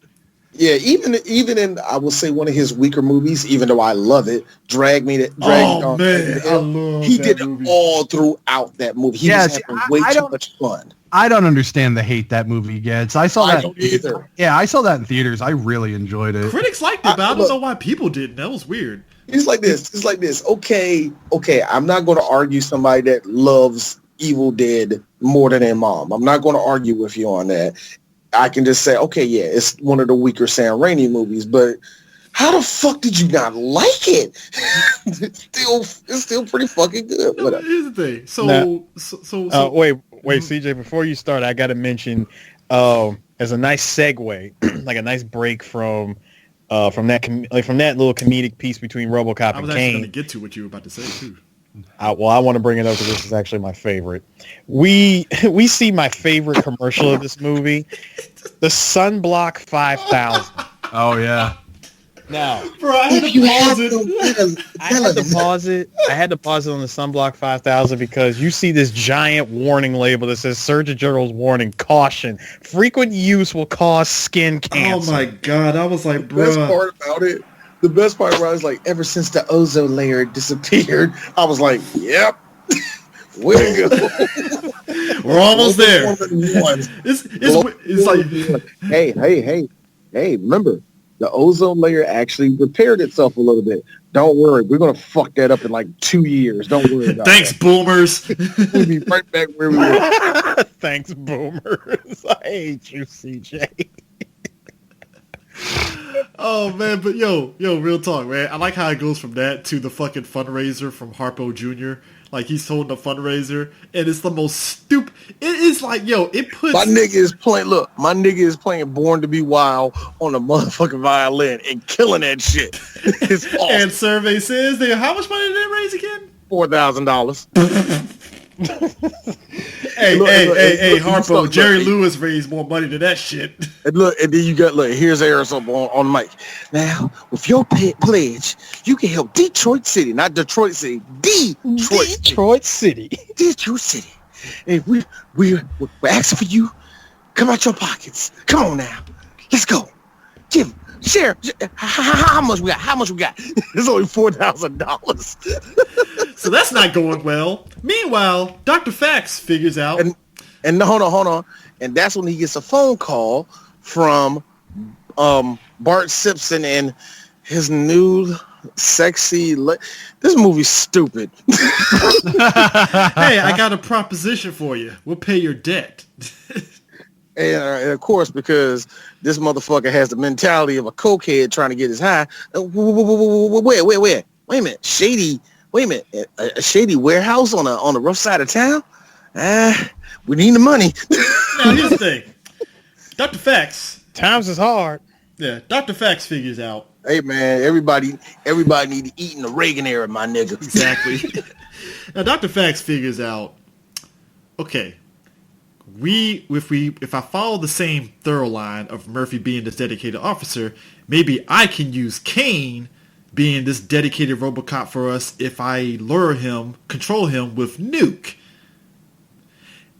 [SPEAKER 7] Yeah, even in I will say one of his weaker movies, even though I love it, Drag Me to Drag
[SPEAKER 6] Oh man, I love
[SPEAKER 7] he
[SPEAKER 6] that
[SPEAKER 7] did
[SPEAKER 6] movie.
[SPEAKER 7] it all throughout that movie. He was having way too much fun.
[SPEAKER 8] I don't understand the hate that movie gets. I don't either. Yeah, I saw that in theaters. I really enjoyed it.
[SPEAKER 6] Critics liked it, but I don't know why people didn't. That was weird.
[SPEAKER 7] It's like this. Okay. I'm not going to argue somebody that loves Evil Dead more than their mom. I'm not going to argue with you on that. I can just say, okay, yeah, it's one of the weaker Sam Raimi movies, but how the fuck did you not like it? it's still pretty fucking good.
[SPEAKER 6] No, here's the thing.
[SPEAKER 5] Wait, CJ, before you start, I got to mention as a nice segue, like a nice break from that little comedic piece between RoboCop and Cain.
[SPEAKER 6] I was actually going to get to what you were about to say too.
[SPEAKER 5] I want to bring it up because this is actually my favorite. We see my favorite commercial of this movie, the Sunblock 5000.
[SPEAKER 8] Oh yeah.
[SPEAKER 5] Now,
[SPEAKER 6] bro, I had
[SPEAKER 5] to pause it. I had to pause it on the Sunblock 5000 because you see this giant warning label that says Surgeon General's warning, caution, frequent use will cause skin cancer.
[SPEAKER 6] Oh my God, I was like, bro.
[SPEAKER 7] The best part about it is like ever since the ozone layer disappeared, I was like, yep. Way to go.
[SPEAKER 6] We're almost there. It's like
[SPEAKER 7] hey, remember, the ozone layer actually repaired itself a little bit. Don't worry, we're gonna fuck that up in like 2 years. Don't worry about
[SPEAKER 6] Thanks,
[SPEAKER 7] that.
[SPEAKER 6] boomers.
[SPEAKER 7] We'll be right back where we were.
[SPEAKER 5] Thanks, boomers. I hate you, CJ.
[SPEAKER 6] Oh man, but yo, real talk, man. I like how it goes from that to the fucking fundraiser from Harpo Jr. Like he's holding a fundraiser, and it's the most stupid. It is like, it puts
[SPEAKER 7] my nigga is playing Born to Be Wild on a motherfucking violin and killing that shit. It's awesome.
[SPEAKER 6] And survey says how much money did they raise again?
[SPEAKER 7] $4,000.
[SPEAKER 6] Hey, Harpo, Jerry Lewis raised more money than that shit.
[SPEAKER 7] And then you got here's Arizona on the mic. Now, with your pledge, you can help Detroit City, not Detroit City, Detroit City. And we're asking for you. Come out your pockets. Come on now. Let's go. Share. How much we got? It's only $4,000.
[SPEAKER 6] So that's not going well. Meanwhile, Dr. Fax figures out.
[SPEAKER 7] And hold on. And that's when he gets a phone call from Bart Simpson and his new sexy... This movie's stupid.
[SPEAKER 6] Hey, I got a proposition for you. We'll pay your debt.
[SPEAKER 7] And of course, because this motherfucker has the mentality of a cokehead trying to get his high. Wait a minute, shady. Wait a minute, a shady warehouse on the rough side of town. We need the money.
[SPEAKER 6] Now here's the thing, Dr. Fax.
[SPEAKER 5] Times is hard.
[SPEAKER 6] Yeah, Dr. Fax figures out.
[SPEAKER 7] Hey man, everybody need to eat in the Reagan era, my nigga.
[SPEAKER 6] Exactly. Now Dr. Fax figures out. Okay. If I follow the same thorough line of Murphy being this dedicated officer, maybe I can use Cain being this dedicated Robocop for us if I lure him, control him with Nuke.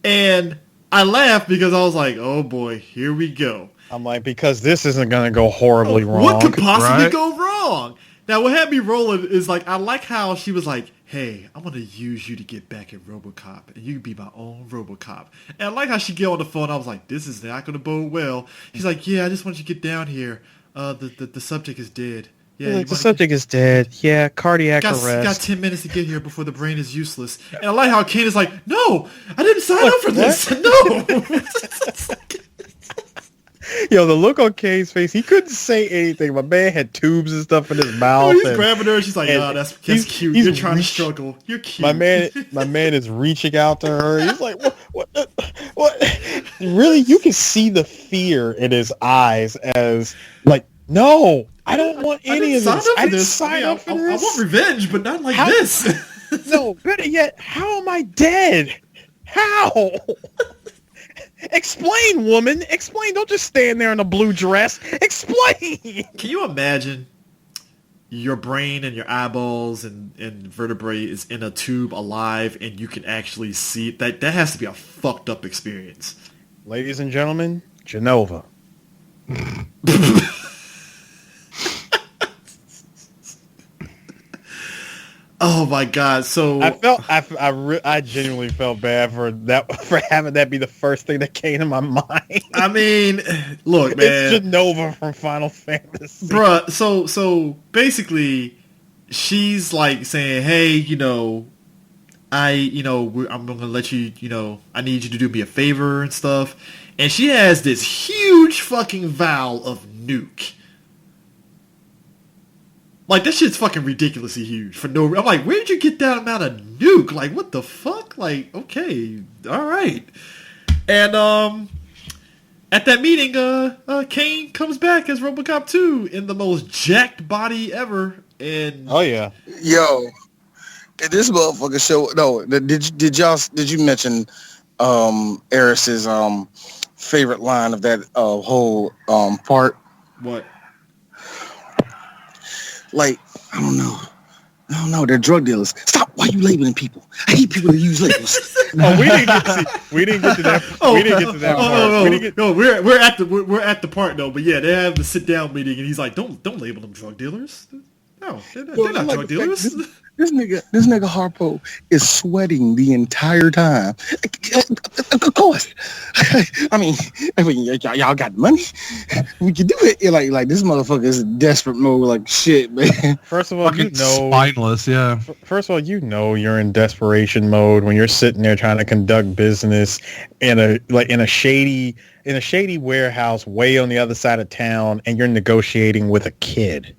[SPEAKER 6] And I laughed because I was like, oh boy, here we go.
[SPEAKER 5] I'm like, because this isn't going to go horribly wrong.
[SPEAKER 6] What could possibly
[SPEAKER 8] right?
[SPEAKER 6] go wrong? Now, what had me rolling is like, I like how she was like, hey, I'm going to use you to get back at Robocop, and you can be my own Robocop. And I like how she get on the phone. I was like, this is not going to bode well. She's like, yeah, I just want you to get down here. The subject is dead. Yeah,
[SPEAKER 5] the subject is dead. Yeah, cardiac arrest.
[SPEAKER 6] Got 10 minutes to get here before the brain is useless. And I like how Cain is like, no, I didn't sign up for this. No.
[SPEAKER 5] Yo, the look on Kane's face, he couldn't say anything. My man had tubes and stuff in his mouth.
[SPEAKER 6] Oh, he's grabbing her. She's like, oh, that's cute. You're trying to struggle. You're cute.
[SPEAKER 5] My man is reaching out to her. He's like, what? Really? You can see the fear in his eyes as like, no, I don't want any of this. I didn't sign up for this.
[SPEAKER 6] I want revenge, but not like this.
[SPEAKER 5] No, better yet, how am I dead? How? Explain, woman. Explain. Don't just stand there in a blue dress. Explain.
[SPEAKER 6] Can you imagine your brain and your eyeballs and vertebrae is in a tube alive and you can actually see it? That has to be a fucked up experience.
[SPEAKER 5] Ladies and gentlemen, Genova.
[SPEAKER 6] Oh my god! So
[SPEAKER 5] I genuinely felt bad for having that be the first thing that came to my mind.
[SPEAKER 6] I mean, look, man,
[SPEAKER 5] it's Genova from Final Fantasy,
[SPEAKER 6] bruh. So basically, she's like saying, "Hey, I'm gonna let you, I need you to do me a favor and stuff," and she has this huge fucking vial of Nuke. Like, that shit's fucking ridiculously huge for no... I'm like, where did you get that amount of Nuke? Like, what the fuck? Like, okay, all right. And at that meeting, Cain comes back as Robocop 2 in the most jacked body ever. And
[SPEAKER 5] oh yeah,
[SPEAKER 7] yo, did this motherfucker show? No, did you mention Eris's favorite line of that whole part?
[SPEAKER 6] What?
[SPEAKER 7] Like, I don't know. They're drug dealers. Stop! Why are you labeling people? I hate people that use labels.
[SPEAKER 5] We didn't get to that. We didn't get to that part.
[SPEAKER 6] No, we're at the part though. But yeah, they have the sit down meeting, and he's like, "Don't label them drug dealers. No, they're not drug dealers."
[SPEAKER 7] This nigga Harpo is sweating the entire time. Of course. I mean, y'all got money. We can do it. You're like this motherfucker is in desperate mode. Like shit, man.
[SPEAKER 5] First of all,
[SPEAKER 8] spineless. Yeah.
[SPEAKER 5] First of all, you're in desperation mode when you're sitting there trying to conduct business in a shady warehouse way on the other side of town, and you're negotiating with a kid.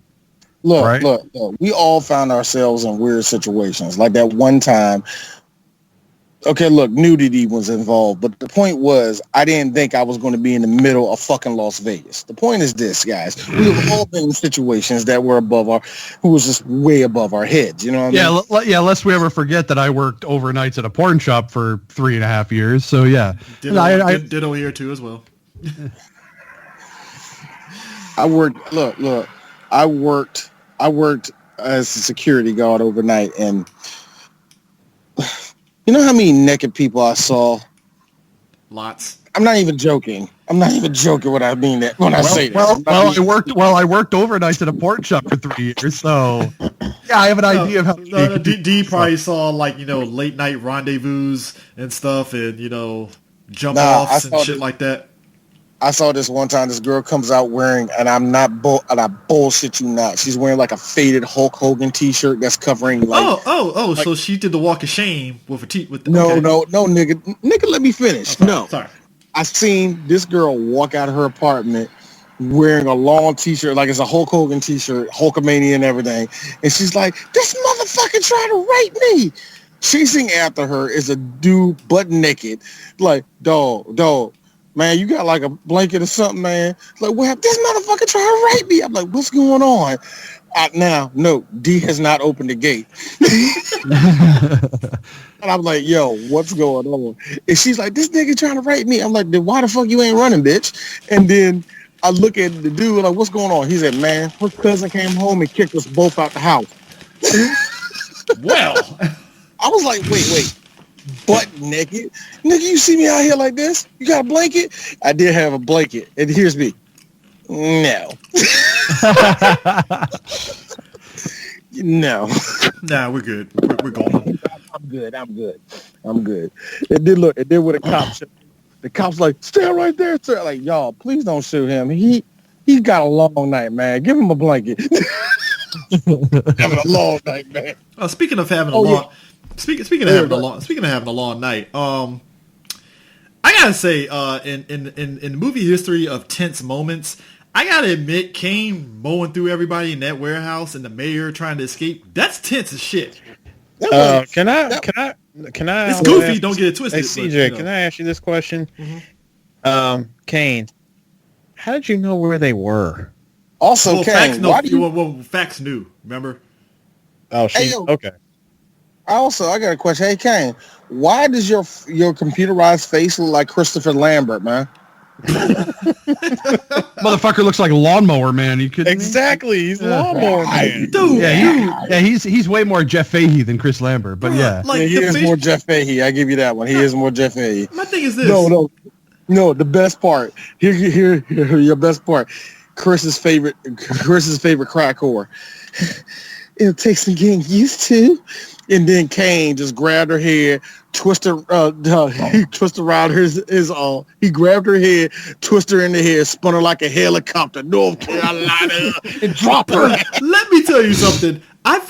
[SPEAKER 7] Look, we all found ourselves in weird situations. Like that one time, okay, look, nudity was involved, but the point was, I didn't think I was going to be in the middle of fucking Las Vegas. The point is this, guys. We have all been in situations that were who was just way above our heads, you know what I mean?
[SPEAKER 8] Yeah, lest we ever forget that I worked overnights at a porn shop for 3.5 years, so yeah.
[SPEAKER 6] Ditto here too as well.
[SPEAKER 7] I worked as a security guard overnight, and you know how many naked people I saw?
[SPEAKER 6] Lots.
[SPEAKER 7] I'm not even joking when I mean that. I say that.
[SPEAKER 8] I worked overnights at a porn shop for 3 years, so yeah, I have an idea of how.
[SPEAKER 6] D probably saw late night rendezvous and stuff, and jump offs and shit like that.
[SPEAKER 7] I saw this one time. This girl comes out wearing, and I bullshit you not. She's wearing like a faded Hulk Hogan T-shirt that's covering like. Like,
[SPEAKER 6] so she did the walk of shame with a
[SPEAKER 7] No, nigga, let me finish.
[SPEAKER 6] Oh, sorry.
[SPEAKER 7] I seen this girl walk out of her apartment wearing a long t-shirt, like it's a Hulk Hogan t-shirt, Hulkamania and everything. And she's like, this motherfucker trying to rape me. Chasing after her is a dude butt naked. Like, dog, man, you got like a blanket or something, man. Like, what? This motherfucker trying to rape me. I'm like, what's going on? Now, no, D has not opened the gate. And I'm like, yo, what's going on? And she's like, this nigga trying to rape me. I'm like, then why the fuck you ain't running, bitch? And then I look at the dude like, what's going on? He said, man, her cousin came home and kicked us both out the house.
[SPEAKER 6] Well,
[SPEAKER 7] I was like, wait, butt naked? Nigga, you see me out here like this? You got a blanket? I did have a blanket. And here's me. No. No.
[SPEAKER 6] Nah, we're good. We're golden.
[SPEAKER 7] I'm good. And then look, and then when the cops like, stay right there, sir. Like, y'all, please don't shoot him. He's got a long night, man. Give him a blanket. Having a long night, man.
[SPEAKER 6] Speaking of having a long, speaking of having a long night. I gotta say, in movie history of tense moments, I gotta admit, Cain mowing through everybody in that warehouse and the mayor trying to escape, that's tense as shit.
[SPEAKER 5] Can I?
[SPEAKER 6] It's goofy. Don't get it twisted.
[SPEAKER 5] Hey, CJ, can I ask you this question?
[SPEAKER 6] Mm-hmm.
[SPEAKER 5] Cain, how did you know where they were?
[SPEAKER 7] Also,
[SPEAKER 6] well,
[SPEAKER 7] Cain,
[SPEAKER 6] Fax knew. Remember?
[SPEAKER 5] Oh, okay.
[SPEAKER 7] I got a question. Hey, Cain, why does your computerized face look like Christopher Lambert, man?
[SPEAKER 8] Motherfucker looks like a lawnmower man. You kidding me?
[SPEAKER 5] Exactly. He's lawnmower man.
[SPEAKER 6] Dude.
[SPEAKER 8] Yeah, he's way more Jeff Fahey than Chris Lambert. But yeah,
[SPEAKER 7] Like he is more Jeff Fahey. I give you that one. He is more Jeff Fahey.
[SPEAKER 6] My thing is this.
[SPEAKER 7] No. The best part. Here, your best part. Chris's favorite crack whore. It'll take some getting used to. And then Cain just grabbed her hair, twisted around he grabbed her head, twisted her in the hair, spun her like a helicopter, North Carolina, and dropped her.
[SPEAKER 6] Let me tell you something. I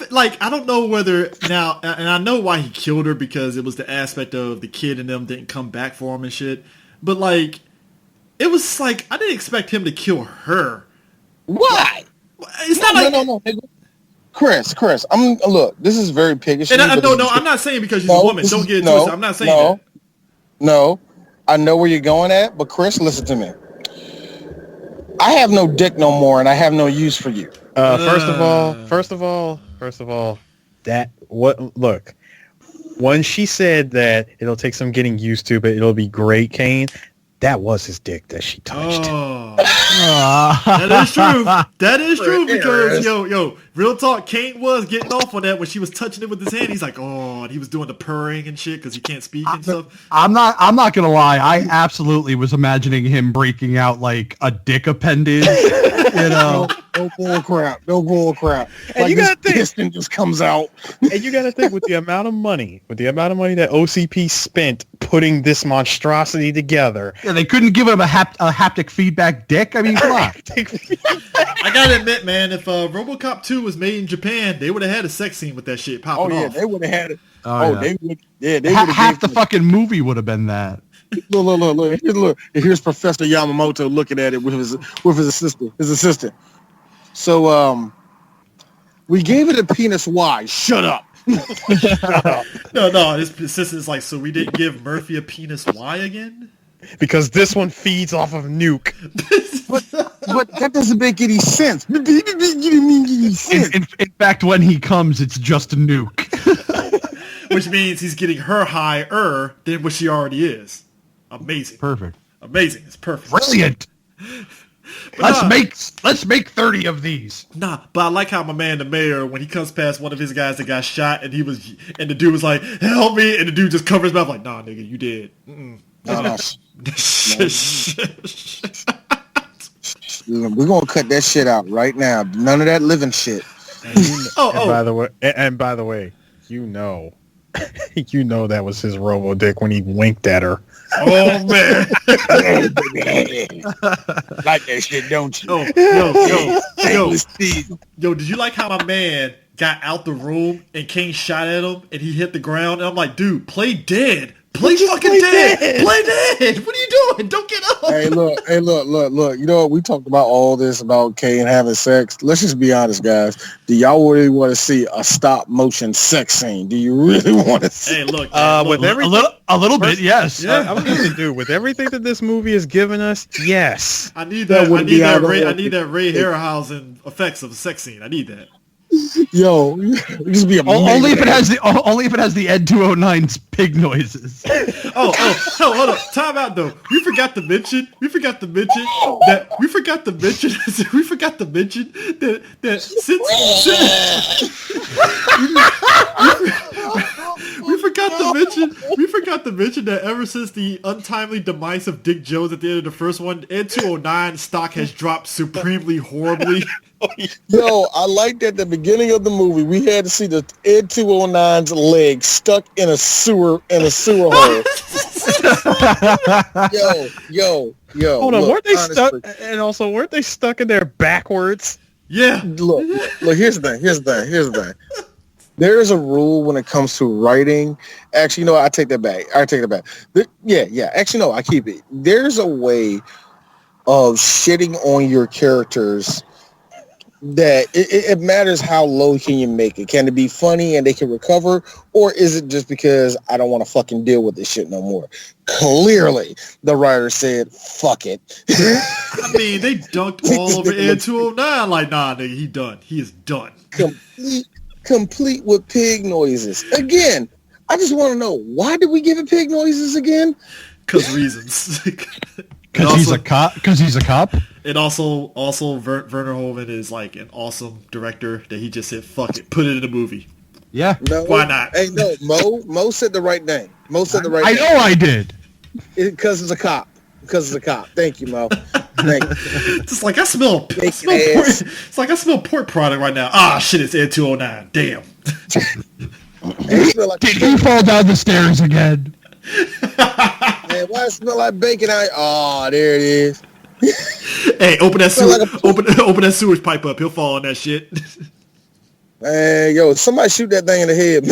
[SPEAKER 6] don't know whether now, and I know why he killed her because it was the aspect of the kid and them didn't come back for him and shit. But like, it was like I didn't expect him to kill her.
[SPEAKER 7] Why?
[SPEAKER 6] It's not
[SPEAKER 7] no. Chris, look, this is very piggish.
[SPEAKER 6] And I'm not saying because she's a woman. Don't get it twisted. I'm not saying that.
[SPEAKER 7] No, I know where you're going at, but Chris, listen to me. I have no dick no more, and I have no use for you.
[SPEAKER 5] First of all, look, when she said that it'll take some getting used to, but it'll be great, Cain, that was his dick that she touched.
[SPEAKER 6] Oh. That is true. That is true because yo, real talk, Cain was getting off on that when she was touching it with his hand. He's like, oh, and he was doing the purring and shit because he can't speak and stuff.
[SPEAKER 8] I'm not gonna lie. I absolutely was imagining him breaking out like a dick appendage. You know,
[SPEAKER 7] no bull crap.
[SPEAKER 5] And
[SPEAKER 7] like
[SPEAKER 5] you gotta think,
[SPEAKER 7] piston just comes out.
[SPEAKER 5] And you gotta think with the amount of money that OCP spent putting this monstrosity together.
[SPEAKER 8] Yeah, they couldn't give him a haptic feedback dick. I mean, come on.
[SPEAKER 6] I gotta admit, man, if Robocop 2 was made in Japan, they would have had a sex scene with that shit popping off.
[SPEAKER 7] They would have had it.
[SPEAKER 8] They
[SPEAKER 7] would. Yeah, they would.
[SPEAKER 8] Half the fucking movie would have been that.
[SPEAKER 7] Look. Here's Professor Yamamoto looking at it with his assistant. So we gave it a penis. Why? Shut up.
[SPEAKER 6] No. His assistant's like, so we didn't give Murphy a penis. Why again?
[SPEAKER 5] Because this one feeds off of Nuke.
[SPEAKER 7] But that doesn't make any sense.
[SPEAKER 8] In fact, when he comes, it's just a Nuke.
[SPEAKER 6] Which means he's getting her higher than what she already is. Amazing.
[SPEAKER 8] Perfect.
[SPEAKER 6] Amazing. It's perfect.
[SPEAKER 8] Brilliant. Let's make 30 of these.
[SPEAKER 6] Nah, but I like how my man, the mayor, when he comes past one of his guys that got shot, and the dude was like, "Help me!" and the dude just covers his mouth like, "Nah, nigga, you did."
[SPEAKER 7] No. We're gonna cut that shit out right now. None of that living shit.
[SPEAKER 5] By the way, you know that was his robo dick when he winked at her.
[SPEAKER 6] Oh man,
[SPEAKER 7] like that shit, don't you?
[SPEAKER 6] Yo! Did you like how my man got out the room and Cain shot at him and he hit the ground? And I'm like, dude, play dead. Play fucking dead. Play dead. What are you doing? Don't get up.
[SPEAKER 7] Hey, look. You know what? We talked about all this about Cain having sex. Let's just be honest, guys. Do y'all really want to see a stop motion sex scene? Do you really want to see?
[SPEAKER 6] Hey, look.
[SPEAKER 5] With everything,
[SPEAKER 8] a little bit, yes.
[SPEAKER 5] Yeah, I was going to do with everything that this movie has given us. Yes,
[SPEAKER 6] I need that. I need that Ray Harryhausen effects of a sex scene. I need that.
[SPEAKER 7] Yo, just be
[SPEAKER 8] only if it has the Ed 209's pig noises.
[SPEAKER 6] Oh, hold up. Time out though. We forgot to mention that ever since the untimely demise of Dick Jones at the end of the first one, Ed 209 stock has dropped supremely horribly.
[SPEAKER 7] Yo, I liked at the beginning of the movie, we had to see the Ed 209's leg stuck in a sewer hole. Yo.
[SPEAKER 5] Hold on,
[SPEAKER 7] look,
[SPEAKER 5] weren't they
[SPEAKER 7] honestly,
[SPEAKER 5] stuck? And also, weren't they stuck in there backwards?
[SPEAKER 6] Yeah.
[SPEAKER 7] Look. Here's the thing. There is a rule when it comes to writing. Actually, no, I take that back. Yeah. Actually, no, I keep it. There's a way of shitting on your characters that it matters how low can you make it. Can it be funny and they can recover, or is it just because I don't want to fucking deal with this shit no more? Clearly, the writer said, fuck it.
[SPEAKER 6] I mean, they dunked all over Ed 209 like, nah, nigga, he done. He is done.
[SPEAKER 7] Complete with pig noises. Again, I just want to know, why did we give it pig noises again?
[SPEAKER 6] Because reasons.
[SPEAKER 8] Because he's a cop.
[SPEAKER 6] And also Werner Hoven is like an awesome director that he just said, fuck it, put it in a movie.
[SPEAKER 8] Yeah.
[SPEAKER 7] No,
[SPEAKER 6] why not?
[SPEAKER 7] Hey, no, Mo said the right name.
[SPEAKER 8] I know I did.
[SPEAKER 7] Because it's a cop. Thank you, Mo. Thank you.
[SPEAKER 6] Just like I smell pork. It's like I smell pork product right now. Ah, shit, it's Ed 209. Damn.
[SPEAKER 8] Did he fall down the stairs again?
[SPEAKER 7] Man, why it smell like bacon? Oh, there it is.
[SPEAKER 6] Hey, open that open that sewage pipe up. He'll fall on that shit.
[SPEAKER 7] Man, yo, somebody shoot that thing in the head.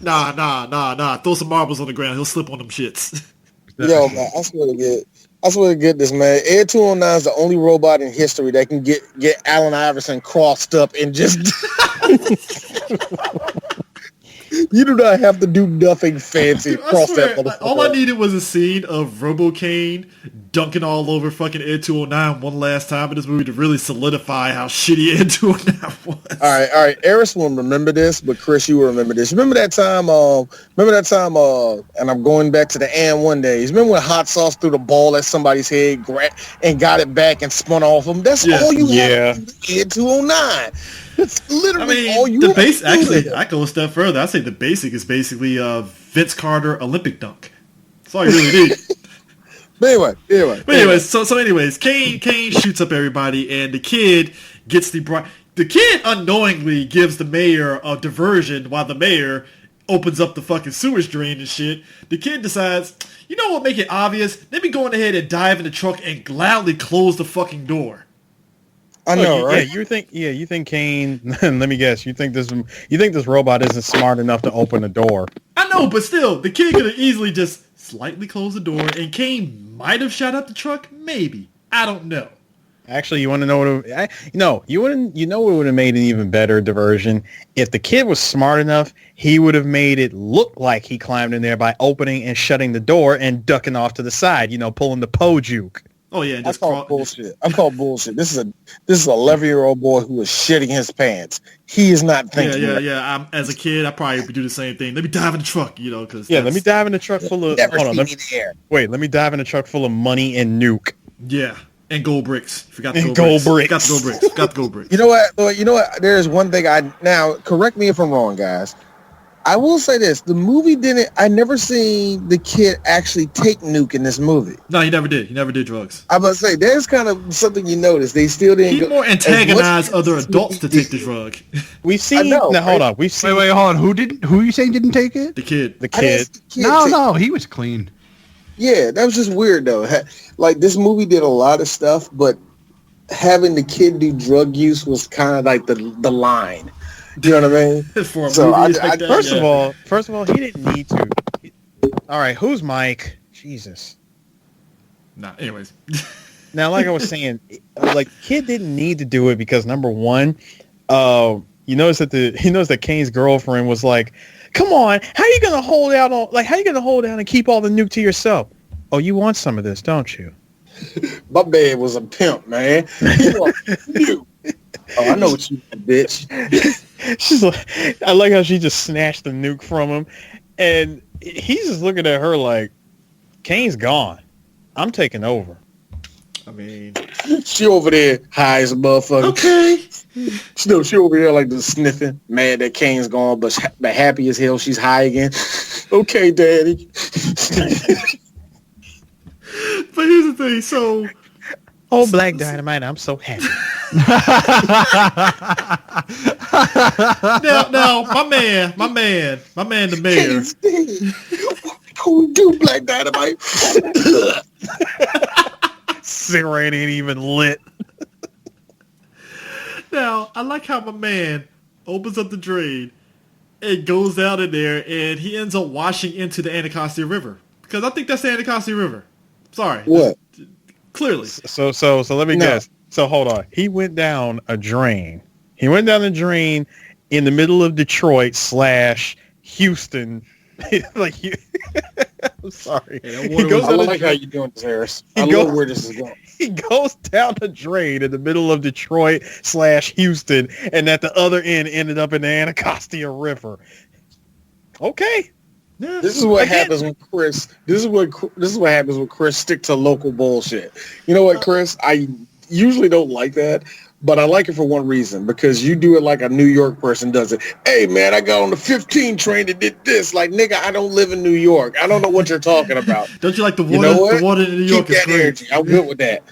[SPEAKER 6] Nah. Throw some marbles on the ground. He'll slip on them shits.
[SPEAKER 7] Yo, man, I swear to goodness, man. Ed 209 is the only robot in history that can get Allen Iverson crossed up and just... You do not have to do nothing fancy. Cross that motherfucker.
[SPEAKER 6] All I needed was a scene of Cain dunking all over fucking Ed 209 one last time in this movie to really solidify how shitty Ed 209 was.
[SPEAKER 7] All right. Eris will remember this, but Chris, you will remember this. Remember that time, and I'm going back to the and one days. Remember when hot sauce threw the ball at somebody's head and got it back and spun off them? That's all you have to do, Ed 209. That's literally all you have to do.
[SPEAKER 6] Actually, I go a step further. I say the basic is basically Vince Carter Olympic dunk. That's all you really need.
[SPEAKER 7] But
[SPEAKER 6] anyways, Cain shoots up everybody, and the kid gets the kid unknowingly gives the mayor a diversion while the mayor opens up the fucking sewage drain and shit. The kid decides, you know what, make it obvious? Let me go ahead and dive in the truck and gladly close the fucking door.
[SPEAKER 7] I know, right?
[SPEAKER 5] Yeah, you think Cain? Let me guess. You think this robot isn't smart enough to open the door?
[SPEAKER 6] I know, but still, the kid could have easily just slightly closed the door, and Cain might have shot up the truck. Maybe, I don't know.
[SPEAKER 5] Actually, you want to know what? You would have made an even better diversion if the kid was smart enough. He would have made it look like he climbed in there by opening and shutting the door and ducking off to the side. Pulling the Poe juke.
[SPEAKER 6] Oh yeah,
[SPEAKER 7] I call bullshit. This is a 11-year-old boy who is shitting his pants. He is not thinking.
[SPEAKER 6] Yeah. As a kid, I probably would do the same thing. Let me dive in the truck, because
[SPEAKER 5] let me dive in the truck full of. Hold on, let me dive in the truck full of money and Nuke.
[SPEAKER 6] Yeah, and gold bricks. Forgot the
[SPEAKER 5] gold
[SPEAKER 6] bricks.
[SPEAKER 5] bricks.
[SPEAKER 6] Got the gold bricks.
[SPEAKER 7] You know what? There's one thing now. Correct me if I'm wrong, guys. I will say this: the movie I never seen the kid actually take Nuke in this movie.
[SPEAKER 6] No, he never did. He never did drugs.
[SPEAKER 7] I was about to say there's kind of something you notice. They still didn't.
[SPEAKER 6] He more antagonized other adults to take the drug.
[SPEAKER 5] We've seen. Now hold on. We've seen.
[SPEAKER 8] Wait, hold on. Who are you saying didn't take it?
[SPEAKER 6] The kid.
[SPEAKER 8] No, he was clean.
[SPEAKER 7] Yeah, that was just weird though. Like this movie did a lot of stuff, but having the kid do drug use was kind of like the line. Do you know what I mean?
[SPEAKER 6] For a movie like that,
[SPEAKER 5] first of all, he didn't need to. All right, who's Mike? Jesus.
[SPEAKER 6] Nah, anyways.
[SPEAKER 5] Now, like I was saying, like kid didn't need to do it because number one, you notice that Cain's girlfriend was like, "Come on, how you gonna hold out and keep all the nuke to yourself? Oh, you want some of this, don't you?"
[SPEAKER 7] My man was a pimp, man. He want you. Oh, I know what you want, bitch.
[SPEAKER 5] She's like, I like how she just snatched the nuke from him, and he's just looking at her like, Cain's gone. I'm taking over.
[SPEAKER 6] I mean,
[SPEAKER 7] she over there high as a motherfucker.
[SPEAKER 6] Okay.
[SPEAKER 7] She over here like just sniffing, mad that Cain's gone, but happy as hell she's high again. Okay, daddy.
[SPEAKER 6] But here's the thing, so...
[SPEAKER 5] Oh, Black Dynamite, I'm so happy.
[SPEAKER 6] now, my man, the mayor.
[SPEAKER 7] What we do, Black Dynamite?
[SPEAKER 5] Cigarette ain't even lit.
[SPEAKER 6] Now, I like how my man opens up the drain and goes down in there, and he ends up washing into the Anacostia River. Because I think that's the Anacostia River. Sorry.
[SPEAKER 7] What?
[SPEAKER 6] Clearly.
[SPEAKER 5] So let me guess. So hold on. He went down a drain. He went down the drain in the middle of Detroit / Houston. Like, I'm sorry.
[SPEAKER 7] I like how you're doing this, Harris. I love where this is going.
[SPEAKER 5] He goes down the drain in the middle of Detroit / Houston, and at the other end ended up in the Anacostia River. Okay.
[SPEAKER 6] Yeah.
[SPEAKER 7] This is what happens when Chris. This is what happens when Chris stick to local bullshit. You know what, Chris? I usually don't like that, but I like it for one reason, because you do it like a New York person does it. Hey, man, I got on the 15 train and did this. Like, nigga, I don't live in New York. I don't know what you're talking about.
[SPEAKER 6] Don't you like the water? The water in New York
[SPEAKER 7] Keep
[SPEAKER 6] is
[SPEAKER 7] that
[SPEAKER 6] great.
[SPEAKER 7] energy. I'm good with that.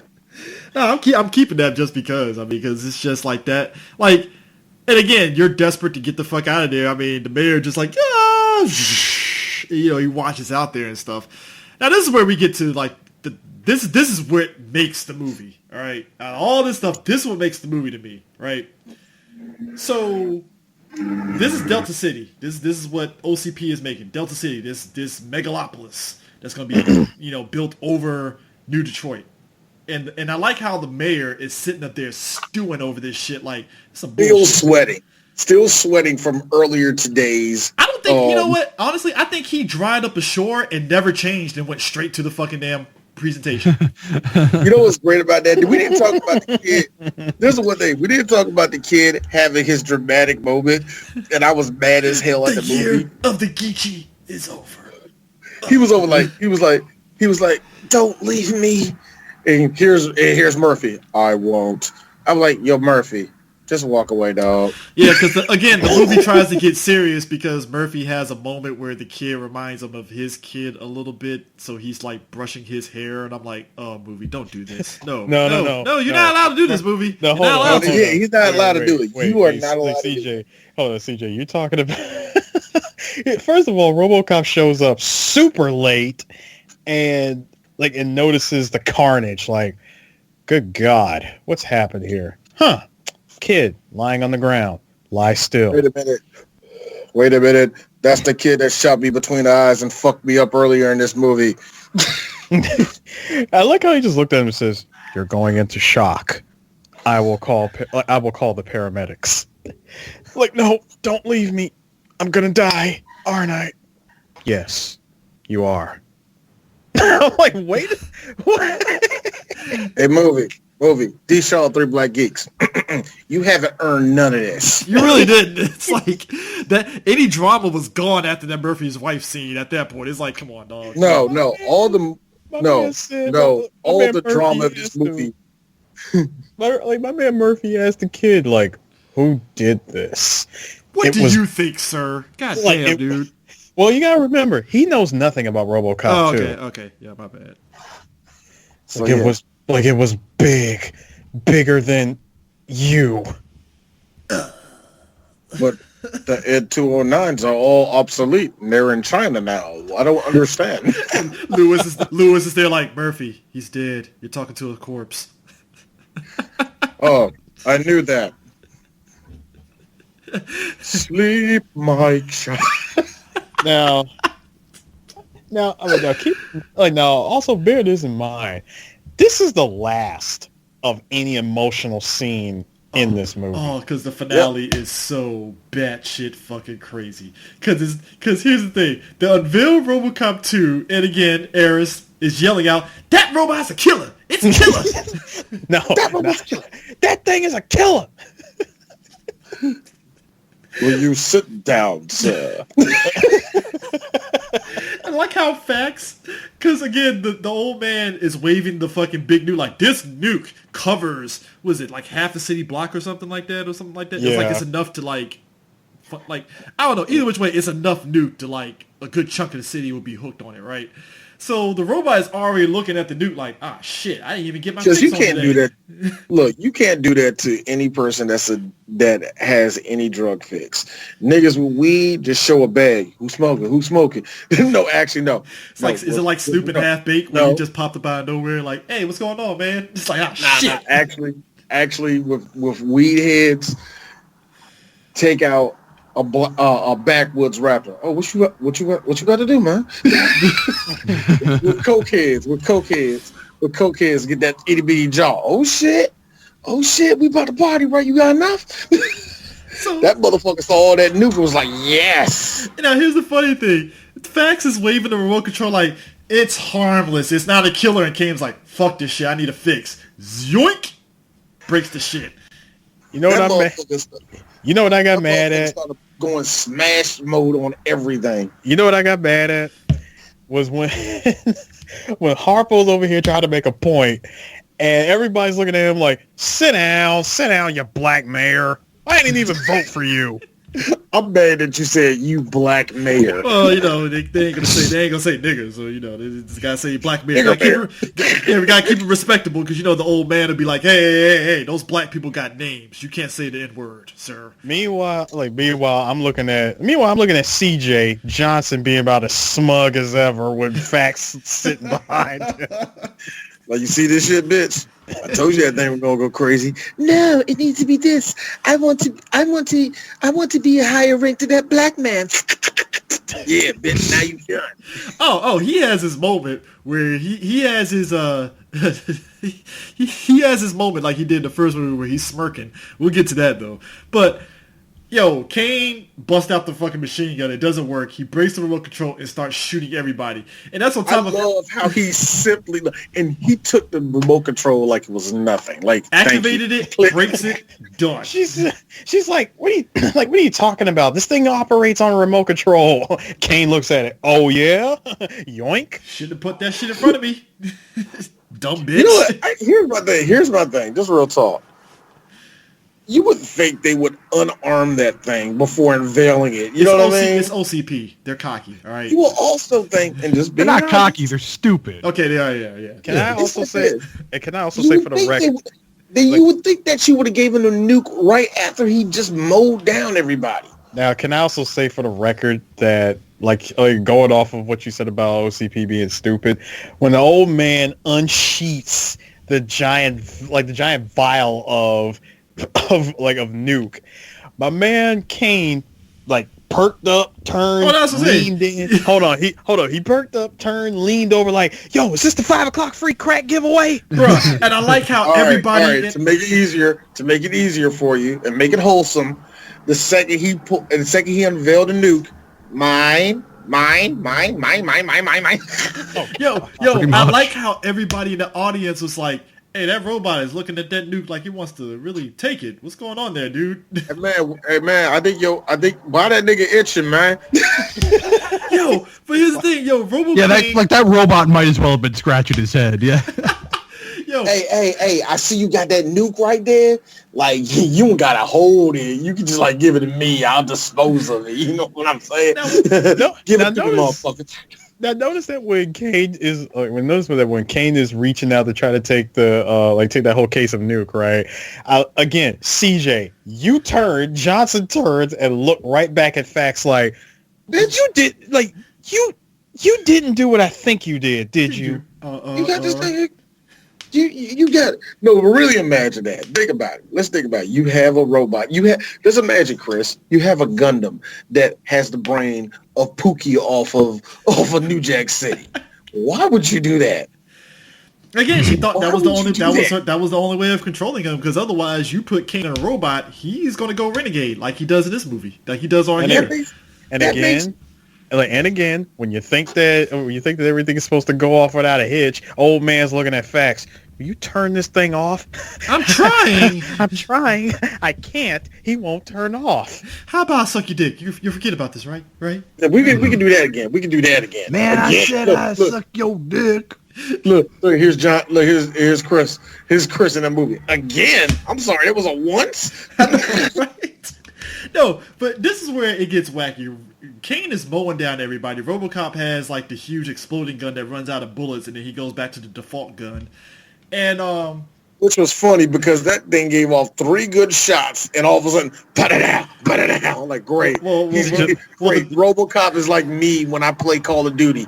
[SPEAKER 6] No, I'm keeping that just because. I mean, because it's just like that. Like, and again, you're desperate to get the fuck out of there. I mean, the mayor just like, you know, he watches out there and stuff. Now, this is where we get to like this is where it makes the movie. All right, out of all this stuff, this is what makes the movie to me. Right. So this is Delta City. This is what OCP is making. Delta City. This megalopolis that's going to be built over New Detroit. And I like how the mayor is sitting up there stewing over this shit like some bullshit.
[SPEAKER 7] Still sweating from earlier today's.
[SPEAKER 6] I don't think, you know what? Honestly, I think he dried up ashore and never changed and went straight to the fucking damn presentation.
[SPEAKER 7] You know what's great about that? We didn't talk about the kid. This is one thing. We didn't talk about the kid having his dramatic moment, and I was mad as hell at the movie.
[SPEAKER 6] The year of the Geechee is over.
[SPEAKER 7] He was like, don't leave me. And here's Murphy. I won't. I'm like, yo, Murphy, just walk away, dog.
[SPEAKER 6] Yeah, because again, the movie tries to get serious because Murphy has a moment where the kid reminds him of his kid a little bit, so he's like brushing his hair, and I'm like, oh, movie, don't do this. No, you're not allowed to do this, movie.
[SPEAKER 7] No, hold on. Yeah, he's not allowed to do it. You are not allowed to do it.
[SPEAKER 5] Hold on, CJ, you're talking about... First of all, Robocop shows up super late, and notices the carnage. Like, good God, what's happened here? Huh? Kid lying on the ground. Lie still.
[SPEAKER 7] Wait a minute. That's the kid that shot me between the eyes and fucked me up earlier in this movie.
[SPEAKER 5] I like how he just looked at him and says, "You're going into shock. I will call the paramedics." Like, no, don't leave me. I'm gonna die, aren't I? Yes, you are. I'm like, wait. What?
[SPEAKER 7] Hey, movie. D. Shaw, 3 Black Geeks. You haven't earned none of this.
[SPEAKER 6] You really didn't. It's like that. Any drama was gone after that Murphy's wife scene. At that point, it's like, come on, dog.
[SPEAKER 7] No. All the drama of this movie.
[SPEAKER 5] My man Murphy asked the kid, like, who did this?
[SPEAKER 6] What do you think, sir? God damn, dude.
[SPEAKER 5] Well, you gotta remember, he knows nothing about RoboCop too.
[SPEAKER 6] Okay, yeah, my bad.
[SPEAKER 5] It was bigger than you.
[SPEAKER 7] But the Ed 209s are all obsolete, and they're in China now. I don't understand.
[SPEAKER 6] Lewis is there like, Murphy, he's dead. You're talking to a corpse.
[SPEAKER 7] Oh, I knew that. Sleep, my child.
[SPEAKER 5] Now, Now, also bear this in mind. This is the last of any emotional scene in this movie.
[SPEAKER 6] Oh, because the finale is so batshit fucking crazy. Because here's the thing. They unveil Robocop 2, and again, Eris is yelling out, "That robot's a killer! It's a killer!"
[SPEAKER 5] No, that robot's a killer. That thing is a killer!
[SPEAKER 7] Will you sit down, sir?
[SPEAKER 6] I like how facts, because again, the old man is waving the fucking big nuke, like, this nuke covers, was it like half a city block or something like that? It's like
[SPEAKER 5] Yeah.
[SPEAKER 6] it's enough to like, I don't know, either which way, it's enough nuke to like, a good chunk of the city would be hooked on it, right? So the robot is already looking at the nuke like, ah, shit, I didn't even get my
[SPEAKER 7] Because
[SPEAKER 6] fix
[SPEAKER 7] you
[SPEAKER 6] on
[SPEAKER 7] can't do
[SPEAKER 6] today.
[SPEAKER 7] that. Look, you can't do that to any person that has any drug fix. Niggas with weed just show a bag. Who's smoking? No, actually, no.
[SPEAKER 6] It's like, is it like Snoop and Half Baked where you just popped up out of nowhere like, hey, what's going on, man? It's like, ah, shit.
[SPEAKER 7] Actually, with weed heads, take out a backwoods rapper. Oh, what you got to do, man? with cokeheads, get that itty bitty jaw. Oh shit, we about to party, right? You got enough?
[SPEAKER 6] So,
[SPEAKER 7] that motherfucker saw all that nuke and was like, yes.
[SPEAKER 6] Now here's the funny thing. Fax is waving the remote control like, it's harmless, it's not a killer, and Cain's like, fuck this shit, I need a fix. Zoink! Breaks the shit.
[SPEAKER 5] You know what I'm mad? You know what I got mad at?
[SPEAKER 7] Started going smash mode on everything.
[SPEAKER 5] You know what I got mad at? Was when when Harpo's over here trying to make a point, and everybody's looking at him like, sit down, you black mayor. I didn't even vote for you.
[SPEAKER 7] I'm mad that you said you black mayor.
[SPEAKER 6] Well, you know, they ain't gonna say nigger, so you know, they just gotta say black mayor. We gotta keep it respectable, because you know the old man would be like, hey, those black people got names. You can't say the N-word, sir.
[SPEAKER 5] Meanwhile, I'm looking at CJ Johnson being about as smug as ever with facts sitting behind him.
[SPEAKER 7] Like, you see this shit, bitch? I told you that thing was gonna go crazy. No, it needs to be this. I want to be a higher rank to that black man. Yeah, bitch. Now you done.
[SPEAKER 6] Oh, he has his moment where he has his he has his moment like he did in the first movie where he's smirking. We'll get to that though. But yo, Cain busts out the fucking machine gun. It doesn't work. He breaks the remote control and starts shooting everybody. And that's on top of...
[SPEAKER 7] I love how he simply... And he took the remote control like it was nothing. Like,
[SPEAKER 6] activated it, breaks it, done.
[SPEAKER 5] She's like, what are you talking about? This thing operates on a remote control. Cain looks at it. Oh, yeah? Yoink.
[SPEAKER 6] Should have put that shit in front of me. Dumb bitch.
[SPEAKER 7] You know what? Here's my thing. Just real talk. You would think they would unarm that thing before unveiling it. You know what I mean?
[SPEAKER 6] It's OCP. They're cocky. All right.
[SPEAKER 7] You will also think, and just
[SPEAKER 8] they're not cocky. They're stupid.
[SPEAKER 6] Okay, they are. Yeah.
[SPEAKER 5] Can I also say for the record?
[SPEAKER 7] You would think that she would have given him a nuke right after he just mowed down everybody.
[SPEAKER 5] Now, can I also say for the record that, like going off of what you said about OCP being stupid, when the old man unsheaths the giant vial of Nuke, my man Cain perked up, turned, leaned in. Hold on, he perked up, turned, leaned over like, yo, is this the 5 o'clock free crack giveaway?
[SPEAKER 6] Bruh, and I like how everybody...
[SPEAKER 7] All right, to make it easier for you and make it wholesome, the second he unveiled the nuke, mine.
[SPEAKER 6] Yo, I like how everybody in the audience was like, hey, that robot is looking at that nuke like he wants to really take it. What's going on there, dude?
[SPEAKER 7] Hey man, I think why that nigga itching, man?
[SPEAKER 6] Yo, but here's the thing, Robocop.
[SPEAKER 8] Yeah, that robot might as well have been scratching his head. Yeah.
[SPEAKER 6] Yo.
[SPEAKER 7] Hey, I see you got that nuke right there. Like, you don't gotta hold it. You can just give it to me. I'll dispose of it. You know what I'm saying? Give it to the motherfucker.
[SPEAKER 5] Now notice that when Cain is reaching out to try to take the take that whole case of Nuke, right? Again, CJ, Johnson turns and look right back at Fax like, you didn't do what I think you did you?
[SPEAKER 7] You got this thing. You got no. Really imagine that. Think about it. Let's think about it. You have a robot. Just imagine, Chris. You have a Gundam that has the brain of Pookie off of New Jack City. Why would you do that?
[SPEAKER 6] Again, she thought that was the only
[SPEAKER 7] that
[SPEAKER 6] was the only way of controlling him, because otherwise, you put Cain in a robot, he's gonna go renegade like he does in this movie, like he does on here.
[SPEAKER 5] And again, when you think that everything is supposed to go off without a hitch, old man's looking at facts. Will you turn this thing off?
[SPEAKER 6] I'm trying.
[SPEAKER 5] I'm trying. I can't. He won't turn off.
[SPEAKER 6] How about I suck your dick? You forget about this, right? Right?
[SPEAKER 7] We can do that again. We can do that again.
[SPEAKER 8] Man,
[SPEAKER 7] again.
[SPEAKER 8] I said I suck your dick.
[SPEAKER 7] Look, here's John. Look, here's Chris. Here's Chris in that movie. Again? I'm sorry, it was a once?
[SPEAKER 6] Right? No, but this is where it gets wacky. Cain is mowing down everybody. Robocop has like the huge exploding gun that runs out of bullets, and then he goes back to the default gun. And
[SPEAKER 7] which was funny because that thing gave off 3 good shots, and all of a sudden, put it out. I'm like, great. Robocop is like me when I play Call of Duty.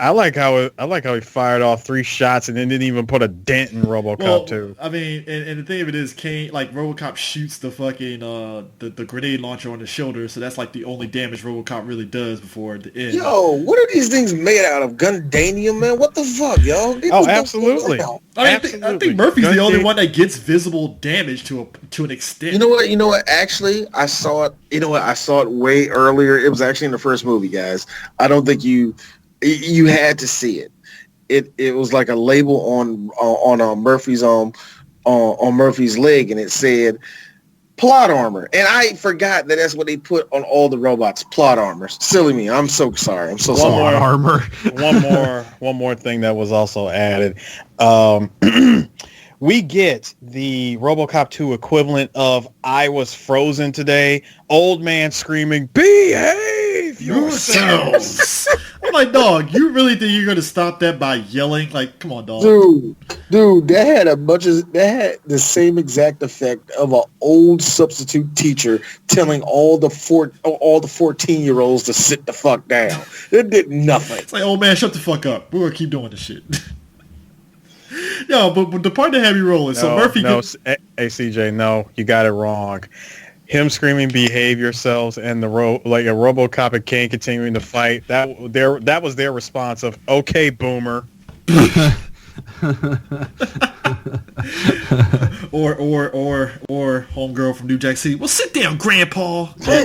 [SPEAKER 5] I like how he fired off 3 shots and then didn't even put a dent in Robocop too.
[SPEAKER 6] I mean, and the thing of it is, Cain, like Robocop shoots the fucking the grenade launcher on the shoulder, so that's like the only damage Robocop really does before the end.
[SPEAKER 7] Yo, what are these things made out of? Gundanium, man? What the fuck, yo?
[SPEAKER 5] Absolutely.
[SPEAKER 6] I think Murphy's the only one that gets visible damage to an extent.
[SPEAKER 7] You know what? Actually, I saw it. You know what? I saw it way earlier. It was actually in the first movie, guys. I don't think you had to see it. It was like a label on Murphy's on Murphy's leg, and it said plot armor. And I forgot that's what they put on all the robots. Plot armor. Silly me. I'm so sorry. I'm so sorry.
[SPEAKER 8] Plot armor.
[SPEAKER 5] one more thing that was also added. We get the RoboCop 2 equivalent of "I was frozen today." Old man screaming, "Behave yourselves!"
[SPEAKER 6] I'm like, dog, you really think you're gonna stop that by yelling? Like, come on, dog.
[SPEAKER 7] Dude, that had the same exact effect of an old substitute teacher telling all the 14-year-olds to sit the fuck down. It did nothing.
[SPEAKER 6] It's like, old man, shut the fuck up. We're gonna keep doing this shit. No, but the part that had me rolling. So Murphy.
[SPEAKER 5] Hey CJ, no, you got it wrong. Him screaming "behave yourselves" and a RoboCop and Cain continuing to fight. That was their response of "okay, boomer." or
[SPEAKER 6] homegirl from New Jack City. Well, sit down, Grandpa. But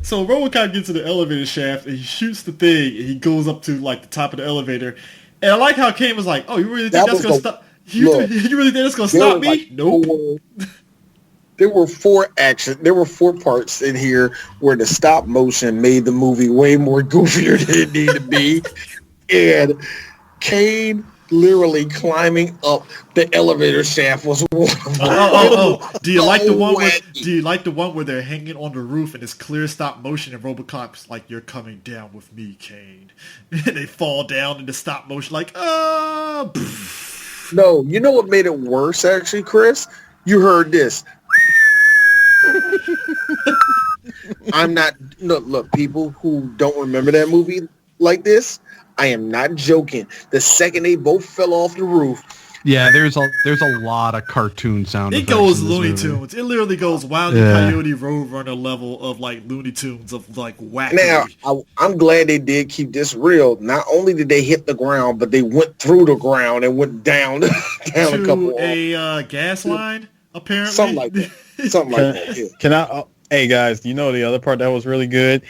[SPEAKER 6] so RoboCop gets to the elevator shaft and he shoots the thing and he goes up to like the top of the elevator. And I like how Cain was like, "Oh, you really think that's gonna stop? You really think that's gonna stop me?"
[SPEAKER 7] Like,
[SPEAKER 6] nope.
[SPEAKER 7] There were 4 parts in here where the stop motion made the movie way more goofier than it needed to be, and Cain literally climbing up the elevator shaft was one of
[SPEAKER 6] Do you like the one where they're hanging on the roof and it's clear stop motion and RoboCop's like, "You're coming down with me, Cain," and they fall down in the stop motion like, No,
[SPEAKER 7] you know what made it worse actually, Chris? You heard this. Look, people who don't remember that movie like this, I am not joking. The second they both fell off the roof.
[SPEAKER 8] Yeah, there's a lot of cartoon sound effects.
[SPEAKER 6] It goes Looney Tunes. It literally goes Wild E. Coyote Roadrunner level of like Looney Tunes of like wacky.
[SPEAKER 7] Now, I'm glad they did keep this real. Not only did they hit the ground, but they went through the ground and went down
[SPEAKER 6] to
[SPEAKER 7] a couple
[SPEAKER 6] a gas line, apparently.
[SPEAKER 7] Something like that. Yeah.
[SPEAKER 5] Hey guys, you know the other part that was really good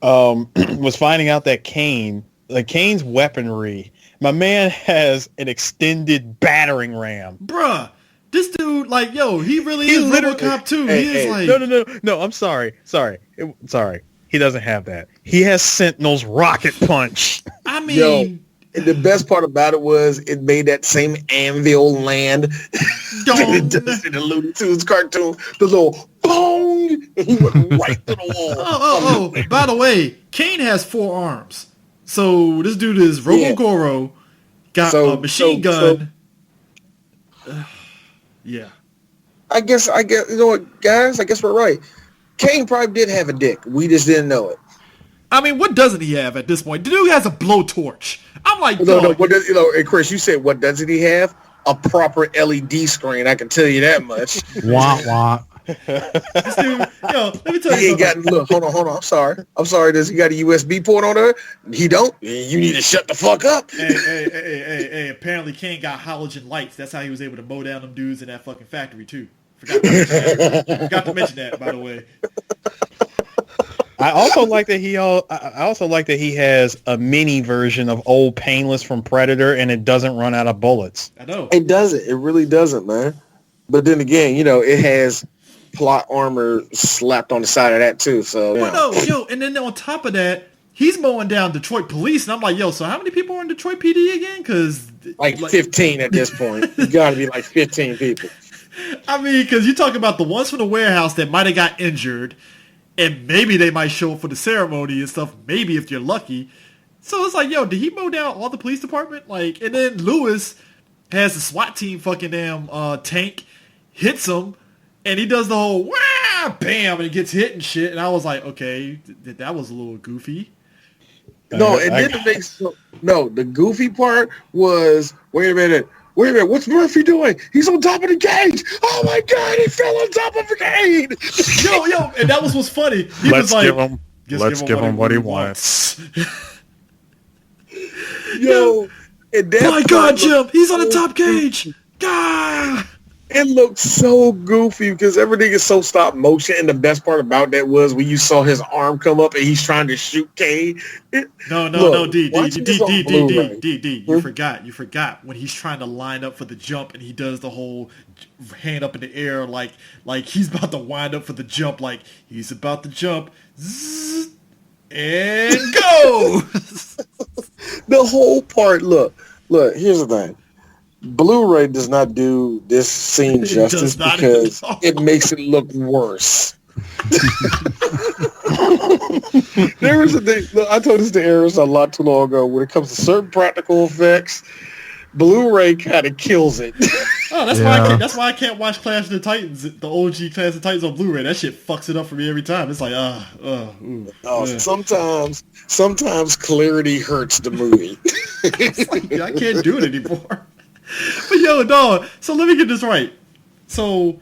[SPEAKER 5] was finding out that Cain's weaponry. My man has an extended battering ram.
[SPEAKER 6] Bruh, this dude, like, he really is RoboCop too.
[SPEAKER 5] No, I'm sorry. Sorry. He doesn't have that. He has Sentinel's rocket punch.
[SPEAKER 6] I mean...
[SPEAKER 7] And the best part about it was it made that same anvil land that it does in the Looney Tunes cartoon. The little boom, and he went right to the wall.
[SPEAKER 6] Oh! By the way, Cain has 4 arms. So this dude is Robo-Goro, got a machine gun. Yeah.
[SPEAKER 7] I guess, you know what, guys? I guess we're right. Cain probably did have a dick. We just didn't know it.
[SPEAKER 6] I mean, what doesn't he have at this point? The dude has a blowtorch. I'm like,
[SPEAKER 7] No.
[SPEAKER 6] dog,
[SPEAKER 7] What does and Chris? You said what doesn't he have? A proper LED screen. I can tell you that much.
[SPEAKER 8] Wah wah.
[SPEAKER 6] this dude, let me tell
[SPEAKER 7] He
[SPEAKER 6] you
[SPEAKER 7] ain't
[SPEAKER 6] something.
[SPEAKER 7] got. Look, hold on. I'm sorry. Does he got a USB port on there? He don't. You need to shut the fuck up.
[SPEAKER 6] Hey, apparently Cain got halogen lights. That's how he was able to mow down them dudes in that fucking factory, too. Forgot to mention that, by the way.
[SPEAKER 5] I also like that he has a mini version of Old Painless from Predator, and it doesn't run out of bullets.
[SPEAKER 6] I know.
[SPEAKER 7] It doesn't. It really doesn't, man. But then again, it has plot armor slapped on the side of that too. So,
[SPEAKER 6] But no, and then on top of that, he's mowing down Detroit police, and I'm like, so how many people are in Detroit PD again? Because
[SPEAKER 7] like 15 at this point. You got to be like 15 people.
[SPEAKER 6] I mean, because you talk about the ones from the warehouse that might have got injured, and maybe they might show up for the ceremony and stuff, maybe if you're lucky. So it's like, did he mow down all the police department? Like, and then Lewis has the SWAT team fucking damn tank, hits him, and he does the whole, wah, bam, and he gets hit and shit. And I was like, okay, that was a little goofy.
[SPEAKER 7] No, it didn't make sense. No, the goofy part was, wait a minute, what's Murphy doing? He's on top of the gate. Oh my God, he fell on top of the gate.
[SPEAKER 6] Yo, and that was what's funny. He was like,
[SPEAKER 5] let's give him what he wants.
[SPEAKER 7] Yo, and that
[SPEAKER 6] my God, Jim, he's on the top cage. God.
[SPEAKER 7] It looked so goofy because everything is so stop motion, and the best part about that was when you saw his arm come up and he's trying to shoot Cain.
[SPEAKER 6] No, D. You forgot when he's trying to line up for the jump and he does the whole hand up in the air like he's about to wind up for the jump, like he's about to jump, zzz, and go.
[SPEAKER 7] The whole part. Look. Here's the thing. Blu-ray does not do this scene justice because it makes it look worse. There was a thing. Look, I told this to Eris a lot too long ago. When it comes to certain practical effects, Blu-ray kind of kills it.
[SPEAKER 6] Oh, that's why I can't watch Clash of the Titans, the OG Clash of the Titans on Blu-ray. That shit fucks it up for me every time. It's like,
[SPEAKER 7] Sometimes clarity hurts the movie.
[SPEAKER 6] I can't do it anymore. But dog, so let me get this right. So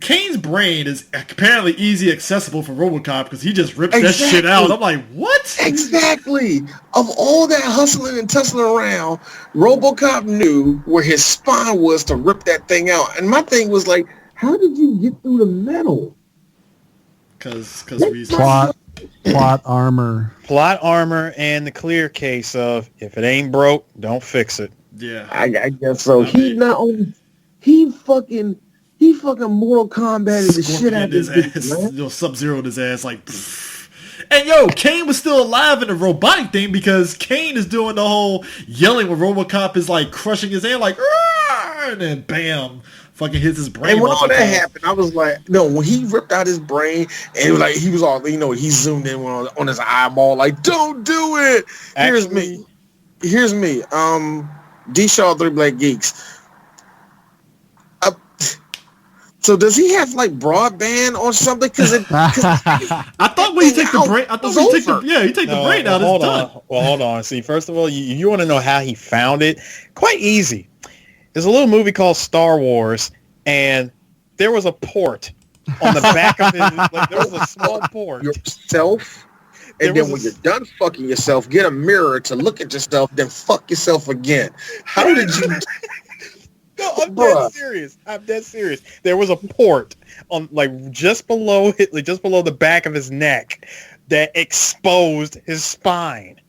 [SPEAKER 6] Cain's brain is apparently easy accessible for Robocop because he just rips that shit out. I'm like, what?
[SPEAKER 7] Exactly. Of all that hustling and tussling around, Robocop knew where his spine was to rip that thing out. And my thing was like, how did you get through the metal?
[SPEAKER 6] Because reasons.
[SPEAKER 8] Plot armor.
[SPEAKER 5] Plot armor and the clear case of if it ain't broke, don't fix it.
[SPEAKER 6] Yeah.
[SPEAKER 7] I guess so. He fucking Mortal Kombat the shit out of his ass.
[SPEAKER 6] Sub-Zero in his ass like pfft. And Cain was still alive in the robotic thing because Cain is doing the whole yelling when Robocop is like crushing his hand like Arr! And then bam, fucking hits his brain.
[SPEAKER 7] And when all that happened, I was like, no, when he ripped out his brain and it was like he was all, he zoomed in on his eyeball like, don't do it. Here's me. D Shaw 3 Black Geeks. So does he have like broadband or something? Because
[SPEAKER 6] I thought when you take the brain, you take the brain out. It's done.
[SPEAKER 5] Well, hold on. See, first of all, you want to know how he found it? Quite easy. There's a little movie called Star Wars, and there was a port on the back of it. There was a small port.
[SPEAKER 7] Yourself. And then when you're done fucking yourself, get a mirror to look at yourself, then fuck yourself again. How did you...
[SPEAKER 5] No, I'm dead serious. There was a port on just below the back of his neck that exposed his spine.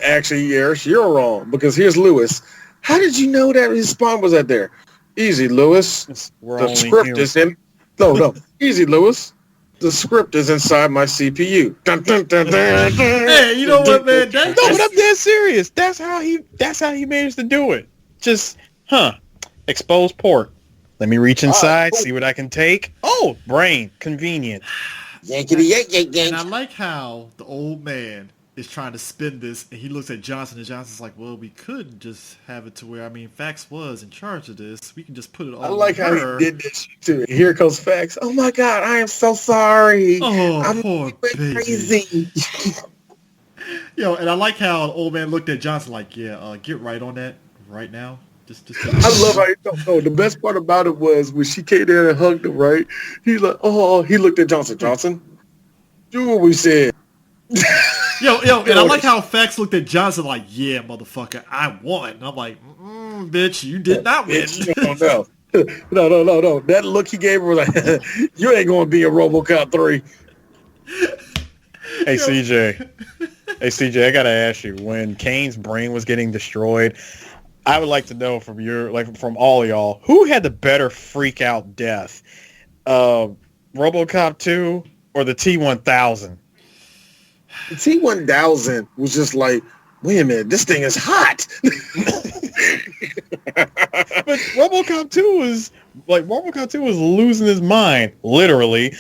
[SPEAKER 7] Actually, yes, you're wrong. Because here's Lewis. How did you know that his spine was out there? Easy, Lewis. The script is in. No. Easy, Lewis. The script is inside my CPU. Dun, dun, dun, dun, dun.
[SPEAKER 6] Hey, you know what, man?
[SPEAKER 5] But I'm dead serious. That's how he managed to do it. Just. Exposed port. Let me reach inside, see what I can take. Oh, brain. Convenient.
[SPEAKER 7] Yankety yank yank yank.
[SPEAKER 6] And I like how the old man is trying to spin this, and he looks at Johnson, and Johnson's like, well, we could just have it to where, I mean, Fax was in charge of this. We can just put it all
[SPEAKER 7] I like
[SPEAKER 6] on
[SPEAKER 7] how
[SPEAKER 6] her.
[SPEAKER 7] he did this shit too. Here comes Fax. Oh my God, I am so sorry.
[SPEAKER 6] Oh,
[SPEAKER 7] I'm
[SPEAKER 6] poor baby.
[SPEAKER 7] crazy.
[SPEAKER 6] Yo, and I like how the old man looked at Johnson like, yeah, get right on that right now. Just
[SPEAKER 7] I love how he don't know. The best part about it was when she came there and hugged him, right? He's like, oh, he looked at Johnson. Johnson, do what we said.
[SPEAKER 6] Yo, and I like how Fax looked at Johnson like, yeah, motherfucker, I won. And I'm like, bitch, you did not win.
[SPEAKER 7] No. No. That look he gave her was like, you ain't going to be in RoboCop 3.
[SPEAKER 5] Hey, CJ, I got to ask you, when Cain's brain was getting destroyed, I would like to know from all of y'all, who had the better freak out death? RoboCop 2 or the T-1000?
[SPEAKER 7] The T-1000 was just like, wait a minute, this thing is hot.
[SPEAKER 5] But RoboCop 2 was losing his mind, literally,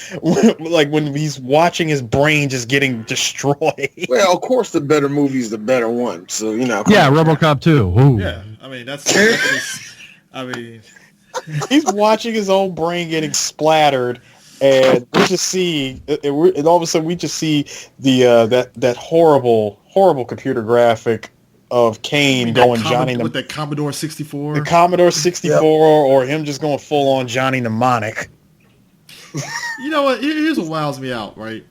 [SPEAKER 5] like when he's watching his brain just getting destroyed.
[SPEAKER 7] Well, of course, the better movie is the better one. So, you know.
[SPEAKER 8] Yeah, RoboCop 2. Ooh.
[SPEAKER 6] Yeah, I mean, that's just, I mean.
[SPEAKER 5] He's watching his own brain getting splattered, and we just see, and all of a sudden we just see the that horrible computer graphic of Cain going Johnny
[SPEAKER 6] with that Commodore 64.
[SPEAKER 5] The Commodore 64, yep. Or him just going full on Johnny Mnemonic.
[SPEAKER 6] You know what? Here's what wows me out, right?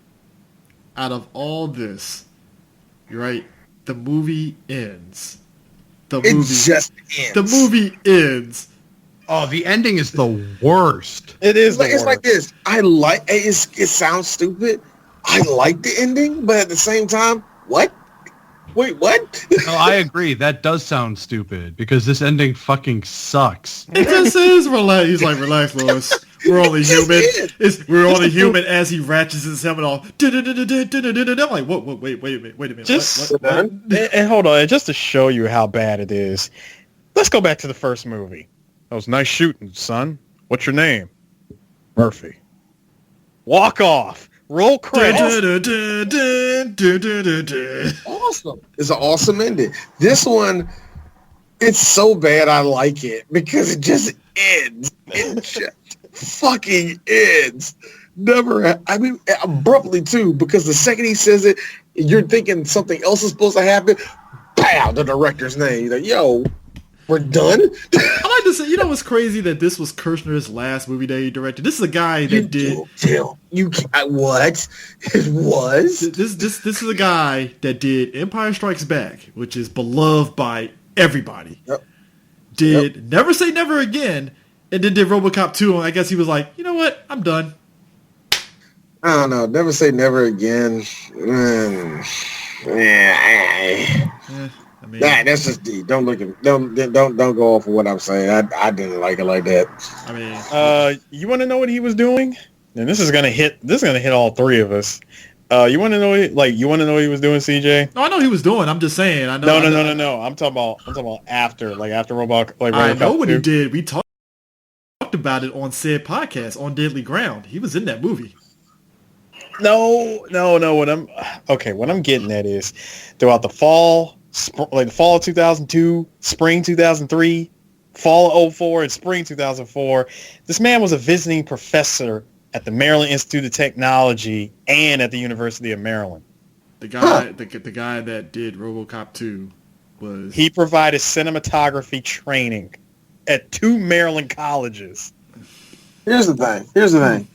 [SPEAKER 6] Out of all this, right? The movie ends. The movie ends.
[SPEAKER 8] Oh, the ending is the worst.
[SPEAKER 5] It is.
[SPEAKER 7] It's like this. It sounds stupid. I like the ending, but at the same time, what? Wait, what?
[SPEAKER 8] No, I agree. That does sound stupid because this ending fucking sucks.
[SPEAKER 6] It just is. He's like, relax, Lois. We're only human. We're only human as he ratchets his helmet off. I'm like, wait a minute.
[SPEAKER 5] Just and hold on, just to show you how bad it is. Let's go back to the first movie. That was nice shooting, son. What's your name? Murphy. Walk off. Roll credits.
[SPEAKER 7] Awesome. It's an awesome ending. This one, it's so bad I like it because it just ends. It just fucking ends. Abruptly too, because the second he says it, you're thinking something else is supposed to happen. Pow, the director's name. He's like, yo, we're done.
[SPEAKER 6] I like to say, you know what's crazy that this was Kirshner's last movie that he directed. This is a guy that
[SPEAKER 7] what? It was?
[SPEAKER 6] This is a guy that did Empire Strikes Back, which is beloved by everybody.
[SPEAKER 7] Yep.
[SPEAKER 6] Never Say Never Again, and then did RoboCop 2, and I guess he was like, you know what? I'm done.
[SPEAKER 7] I don't know. Never Say Never Again. I mean, that's just deep. Don't go off of what I'm saying. I didn't like it like that.
[SPEAKER 6] I mean,
[SPEAKER 5] you want to know what he was doing? And this is gonna hit all three of us. You want to know what he was doing, CJ?
[SPEAKER 6] No, I know what he was doing. I'm just saying. I know.
[SPEAKER 5] No. I'm talking about after Robocop.
[SPEAKER 6] I know what he did. We talked about it on said podcast on Deadly Ground. He was in that movie.
[SPEAKER 5] No. What I'm getting at is throughout the fall of 2002, spring 2003, fall of 2004, and spring 2004, this man was a visiting professor at the Maryland Institute of Technology and at the University of Maryland.
[SPEAKER 6] The guy that did RoboCop 2 was...
[SPEAKER 5] He provided cinematography training at 2 Maryland colleges.
[SPEAKER 7] Here's the thing.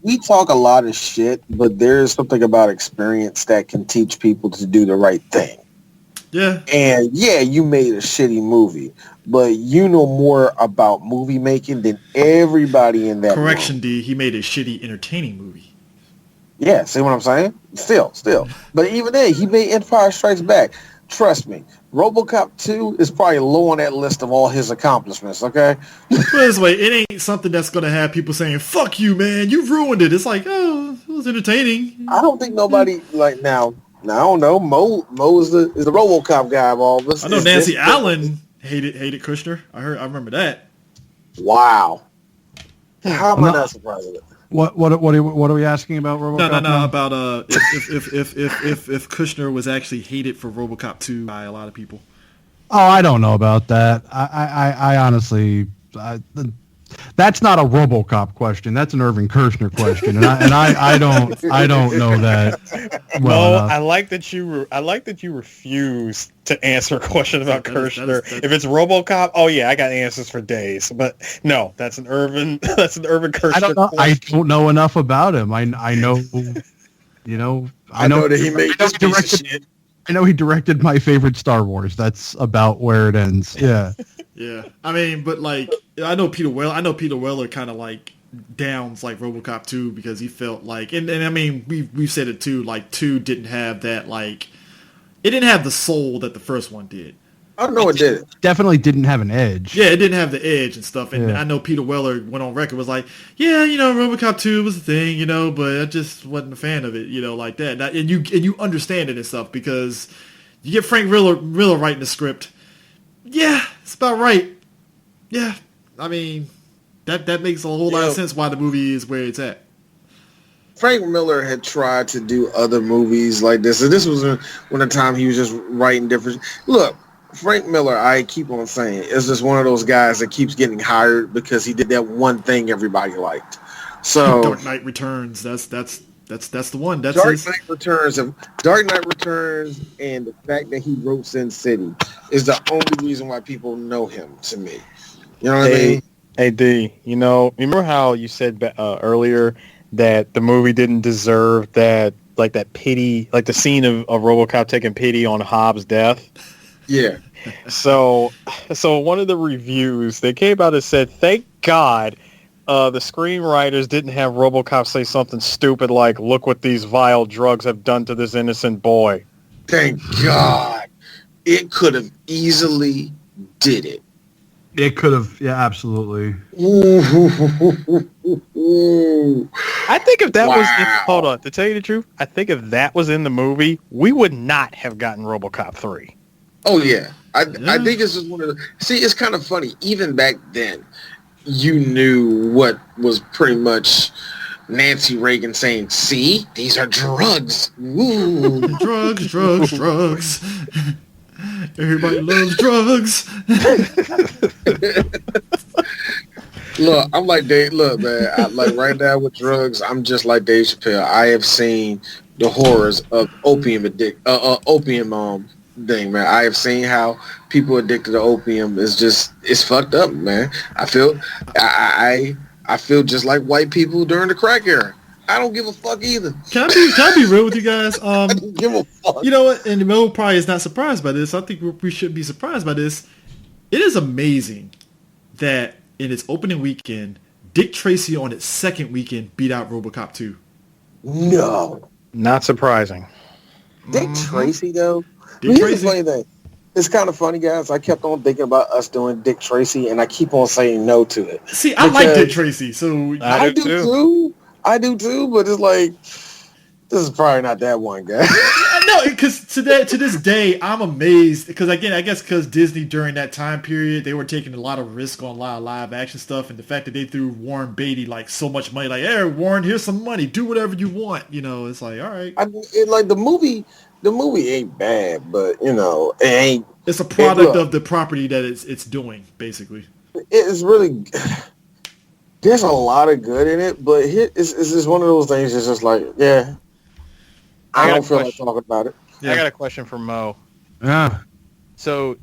[SPEAKER 7] We talk a lot of shit, but there's something about experience that can teach people to do the right thing.
[SPEAKER 6] Yeah.
[SPEAKER 7] And yeah, you made a shitty movie, but you know more about movie making than everybody in that
[SPEAKER 6] Correction,
[SPEAKER 7] room.
[SPEAKER 6] D. He made a shitty, entertaining movie.
[SPEAKER 7] Yeah, see what I'm saying? Still. But even then, he made Empire Strikes Back. Trust me, RoboCop 2 is probably low on that list of all his accomplishments, okay?
[SPEAKER 6] But this way, it ain't something that's going to have people saying, fuck you, man, you ruined it. It's like, oh, it was entertaining.
[SPEAKER 7] I don't think nobody, like, now I don't know, Mo is the RoboCop guy of all of us.
[SPEAKER 6] I know Nancy Allen hated Kushner. I remember that.
[SPEAKER 7] Wow. How am I not surprised with it?
[SPEAKER 8] What are we asking about RoboCop?
[SPEAKER 6] No.
[SPEAKER 8] now?
[SPEAKER 6] About if Kushner was actually hated for RoboCop 2 by a lot of people.
[SPEAKER 8] Oh, I don't know about that. I honestly, that's not a RoboCop question. That's an Irvin Kershner question, and I don't know that. Well enough.
[SPEAKER 5] I like that you refuse to answer a question about Kershner. If it's RoboCop, oh yeah, I got answers for days. But no, that's an Irvin Kershner.
[SPEAKER 8] I don't know. I don't know enough about him. I know, I know
[SPEAKER 7] that he made this piece of shit.
[SPEAKER 8] I know he directed my favorite Star Wars. That's about where it ends. Yeah.
[SPEAKER 6] Yeah. I mean, but like, I know Peter Weller kind of like downs like RoboCop 2 because he felt like, and I mean, we've said it too, like 2 didn't have that, like, it didn't have the soul that the first one did.
[SPEAKER 7] I know it did.
[SPEAKER 8] Definitely didn't have an edge.
[SPEAKER 6] Yeah, it didn't have the edge and stuff. And I know Peter Weller went on record, was like, yeah, RoboCop 2 was the thing, but I just wasn't a fan of it, like that. And you understand it and stuff because you get Frank Miller writing the script. Yeah, it's about right. Yeah, I mean, that makes a whole lot of sense why the movie is where it's at.
[SPEAKER 7] Frank Miller had tried to do other movies like this. And this was when the time he was just writing different. Look, Frank Miller, I keep on saying, is just one of those guys that keeps getting hired because he did that one thing everybody liked. So
[SPEAKER 6] Dark Knight Returns, that's the one. That's
[SPEAKER 7] Dark Knight Returns, and the fact that he wrote Sin City is the only reason why people know him. To me, you know what I mean?
[SPEAKER 5] Hey D, remember how you said earlier that the movie didn't deserve that pity, like the scene of RoboCop taking pity on Hobbs' death.
[SPEAKER 7] Yeah.
[SPEAKER 5] So one of the reviews, they came out and said, thank God the screenwriters didn't have RoboCop say something stupid like, look what these vile drugs have done to this innocent boy.
[SPEAKER 7] Thank God. It could have easily did it.
[SPEAKER 8] It could have, yeah, absolutely.
[SPEAKER 5] I think if that was, hold on, to tell you the truth, I think if that was in the movie, we would not have gotten RoboCop 3.
[SPEAKER 7] Oh, yeah. I think this is one of the... See, it's kind of funny. Even back then, you knew what was pretty much Nancy Reagan saying, see, these are drugs. Ooh.
[SPEAKER 6] drugs. Everybody loves drugs.
[SPEAKER 7] Look, I'm like Dave. Look, man. Right now with drugs, I'm just like Dave Chappelle. I have seen the horrors of opium thing, man. I have seen how people addicted to opium it's fucked up, man. I feel just like white people during the crack era. I don't give a fuck either.
[SPEAKER 6] Can I be real with you guys?
[SPEAKER 7] I don't give a fuck.
[SPEAKER 6] You know what? And Mo probably is not surprised by this. I think we should be surprised by this. It is amazing that in its opening weekend, Dick Tracy on its second weekend beat out RoboCop 2.
[SPEAKER 7] No.
[SPEAKER 5] Not surprising.
[SPEAKER 7] Dick Tracy, though? Here's the funny thing. It's kind of funny, guys. I kept on thinking about us doing Dick Tracy, and I keep on saying no to it.
[SPEAKER 6] See, I like Dick Tracy, so...
[SPEAKER 7] I do too. I do too, but it's like, this is probably not that one, guy.
[SPEAKER 6] No, because to this day, I'm amazed. Because again, I guess because Disney during that time period, they were taking a lot of risk on a lot of live action stuff, and the fact that they threw Warren Beatty like so much money, like, hey, Warren, here's some money, do whatever you want. It's like, all right.
[SPEAKER 7] The movie ain't bad, but it ain't.
[SPEAKER 6] It's a product of the property that it's doing, basically.
[SPEAKER 7] It's really. There's a lot of good in it, but it's just one of those things. It's just like, yeah, I don't feel like talking about it.
[SPEAKER 5] Yeah. I got a question for Mo.
[SPEAKER 8] Yeah.
[SPEAKER 5] So,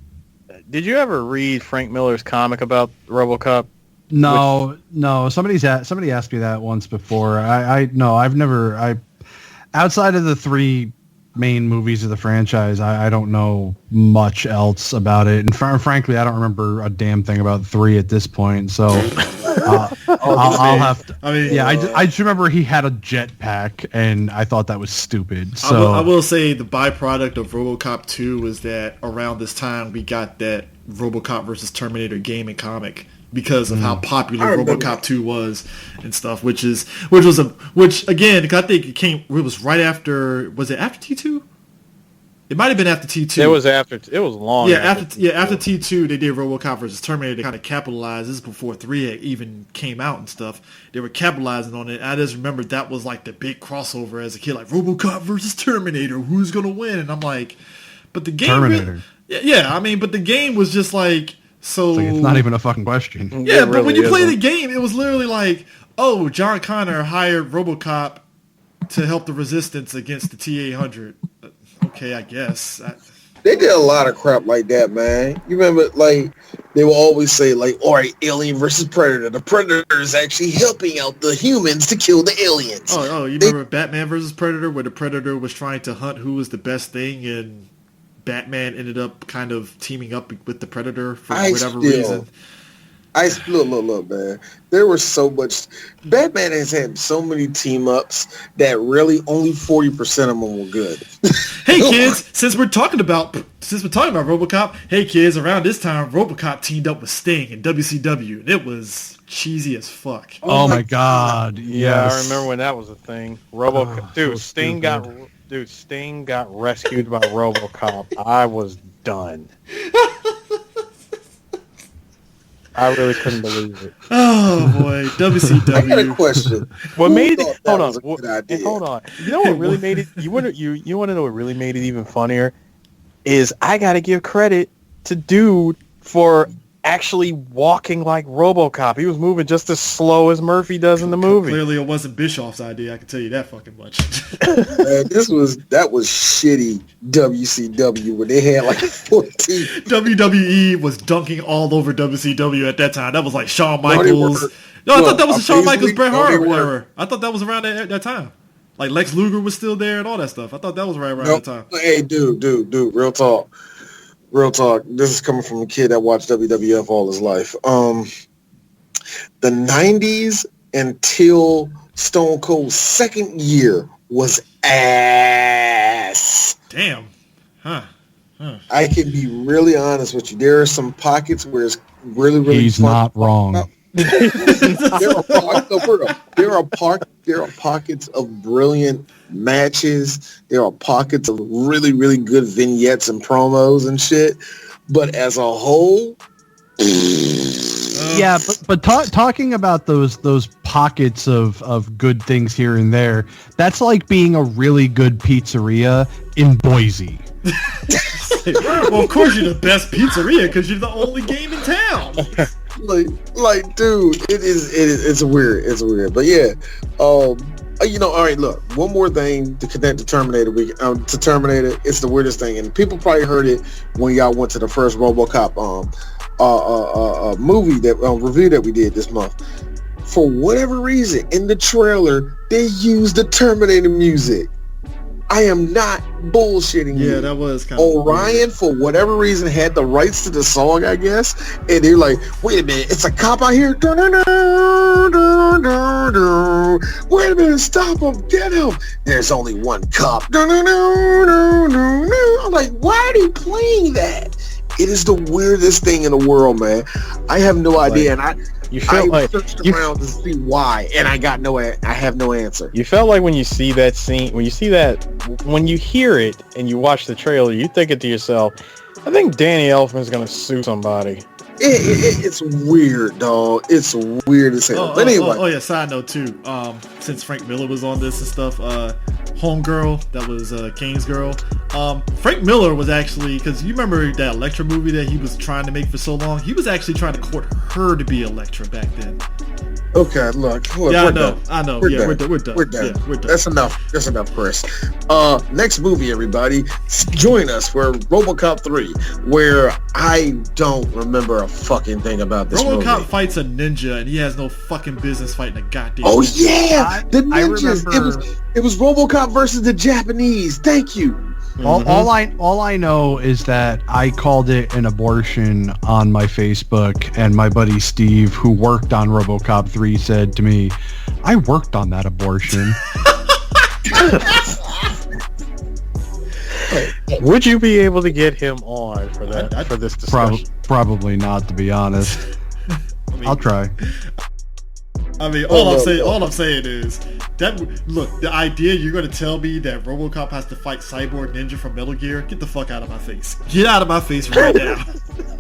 [SPEAKER 5] did you ever read Frank Miller's comic about RoboCop?
[SPEAKER 8] No. Somebody asked me that once before. I've never. Outside of the 3 main movies of the franchise, I don't know much else about it, and frankly, I don't remember a damn thing about 3 at this point. So. I'll have to. I mean, yeah, I just remember he had a jetpack, and I thought that was stupid. So
[SPEAKER 6] I will say the byproduct of RoboCop 2 was that around this time we got that RoboCop versus Terminator game and comic because of how popular RoboCop 2 was and stuff, which again, I think it was right after. Was it after T2? It might have been after T2.
[SPEAKER 9] It was long.
[SPEAKER 6] After T2, they did RoboCop versus Terminator to kind of capitalize. This is before 3 even came out and stuff. They were capitalizing on it. I just remember that was like the big crossover as a kid, like RoboCop versus Terminator. Who's gonna win? And I'm like, but the game,
[SPEAKER 8] Terminator.
[SPEAKER 6] I mean, but the game was just like so.
[SPEAKER 8] It's not even a fucking question.
[SPEAKER 6] Yeah, but when you play the game, it was literally like, oh, John Connor hired RoboCop to help the resistance against the T-800. Okay, I guess.
[SPEAKER 7] They did a lot of crap like that, man. You remember, like, they will always say, like, all right, Alien versus Predator. The Predator is actually helping out the humans to kill the aliens.
[SPEAKER 6] Oh, you remember Batman versus Predator, where the Predator was trying to hunt who was the best thing, and Batman ended up kind of teaming up with the Predator for whatever reason.
[SPEAKER 7] Look, man. There was so much. Batman has had so many team ups that really only 40% of them were good.
[SPEAKER 6] Hey kids, since we're talking about RoboCop, hey kids, around this time RoboCop teamed up with Sting in WCW, and it was cheesy as fuck.
[SPEAKER 8] Oh my god!
[SPEAKER 9] Yeah,
[SPEAKER 8] Yes.
[SPEAKER 9] I remember when that was a thing. RoboCop, Sting got rescued by RoboCop. I was done. I really couldn't believe it.
[SPEAKER 6] Oh boy, WCW.
[SPEAKER 7] I got a question.
[SPEAKER 9] What made it?
[SPEAKER 7] Hold
[SPEAKER 9] Hold on. You know what really made it? You want to know what really made it even funnier? Is I got to give credit to dude for actually walking like RoboCop. He was moving just as slow as Murphy does in the movie.
[SPEAKER 6] Clearly, it wasn't Bischoff's idea. I can tell you that fucking much.
[SPEAKER 7] Man, that was shitty WCW when they had like 14.
[SPEAKER 6] WWE was dunking all over WCW at that time. That was like Shawn Michaels. No, I thought that was the Shawn Michaels Bret Hart era. I thought that was around that time. Like Lex Luger was still there and all that stuff. I thought that was right around that time.
[SPEAKER 7] Hey, dude, real talk. This is coming from a kid that watched WWF all his life. The 90s until Stone Cold's second year was ass.
[SPEAKER 6] Damn.
[SPEAKER 7] I can be really honest with you. There are some pockets where it's really, really
[SPEAKER 8] He's
[SPEAKER 7] fun.
[SPEAKER 8] not wrong.
[SPEAKER 7] There are pockets of brilliant matches. There are pockets of really, really good vignettes and promos and shit. But as a whole,
[SPEAKER 8] Yeah, but talking about those pockets of good things here and there, that's like being a really good pizzeria in Boise.
[SPEAKER 6] Well, of course you're the best pizzeria because you're the only game in town.
[SPEAKER 7] like, dude, it's weird. But yeah, all right, look, one more thing to connect to Terminator. To Terminator, it's the weirdest thing, and people probably heard it when y'all went to the first RoboCop movie review that we did this month. For whatever reason, in the trailer, they used the Terminator music. I am not bullshitting you.
[SPEAKER 6] Yeah, that was kind of
[SPEAKER 7] Orion,
[SPEAKER 6] weird.
[SPEAKER 7] for whatever reason, had the rights to the song, I guess. And they're like, wait a minute, it's a cop out here. Wait a minute, stop him, get him. There's only one cop. I'm like, why are they playing that? It is the weirdest thing in the world, man. I have no idea, and I searched around to see why, and I have no answer.
[SPEAKER 9] You felt like when you see that scene, when you hear it and you watch the trailer, you thinking to yourself, I think Danny Elfman's gonna sue somebody.
[SPEAKER 7] It's weird, dog. It's weird as hell. But anyway.
[SPEAKER 6] Side note too. Since Frank Miller was on this and stuff, Homegirl, that was Cain's girl. Frank Miller was actually, because you remember that Elektra movie that he was trying to make for so long. He was actually trying to court her to be Elektra back then.
[SPEAKER 7] Okay, look.
[SPEAKER 6] Yeah, I know.
[SPEAKER 7] We're
[SPEAKER 6] Yeah,
[SPEAKER 7] done.
[SPEAKER 6] we're done.
[SPEAKER 7] We're done.
[SPEAKER 6] Yeah, we're done.
[SPEAKER 7] That's enough, Chris. Next movie, everybody. Join us for RoboCop 3, where I don't remember a fucking thing about this movie.
[SPEAKER 6] RoboCop fights a ninja, and he has no fucking business fighting a goddamn
[SPEAKER 7] Oh
[SPEAKER 6] ninja.
[SPEAKER 7] yeah, the ninjas.
[SPEAKER 8] remember-
[SPEAKER 7] It was RoboCop versus the Japanese. Thank you.
[SPEAKER 8] All I know is that I called it an abortion on my Facebook, and my buddy Steve, who worked on RoboCop 3, said to me, "I worked on that abortion."
[SPEAKER 9] Would you be able to get him on for that for this discussion?
[SPEAKER 8] Probably not, to be honest. I'll try.
[SPEAKER 6] I mean, all I'm saying is Look, the idea you're going to tell me that RoboCop has to fight Cyborg Ninja from Metal Gear, get the fuck out of my face. Get out of my face right now.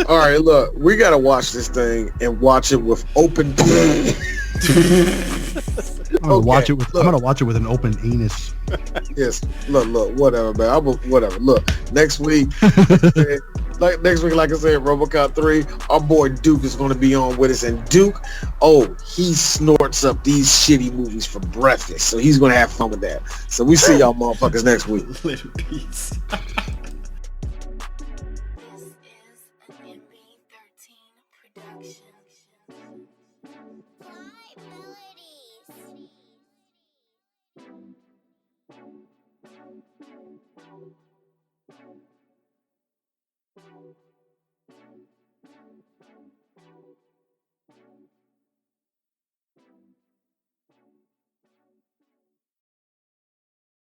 [SPEAKER 10] All right, look, we got to watch this thing and watch it with open...
[SPEAKER 8] I'm gonna watch it with an open anus.
[SPEAKER 10] Yes, look, whatever, man. Whatever. Look, next week, like I said, RoboCop 3, our boy Duke is gonna be on with us, and Duke, he snorts up these shitty movies for breakfast, so he's gonna have fun with that. So we see y'all motherfuckers next week.
[SPEAKER 6] Later, peace.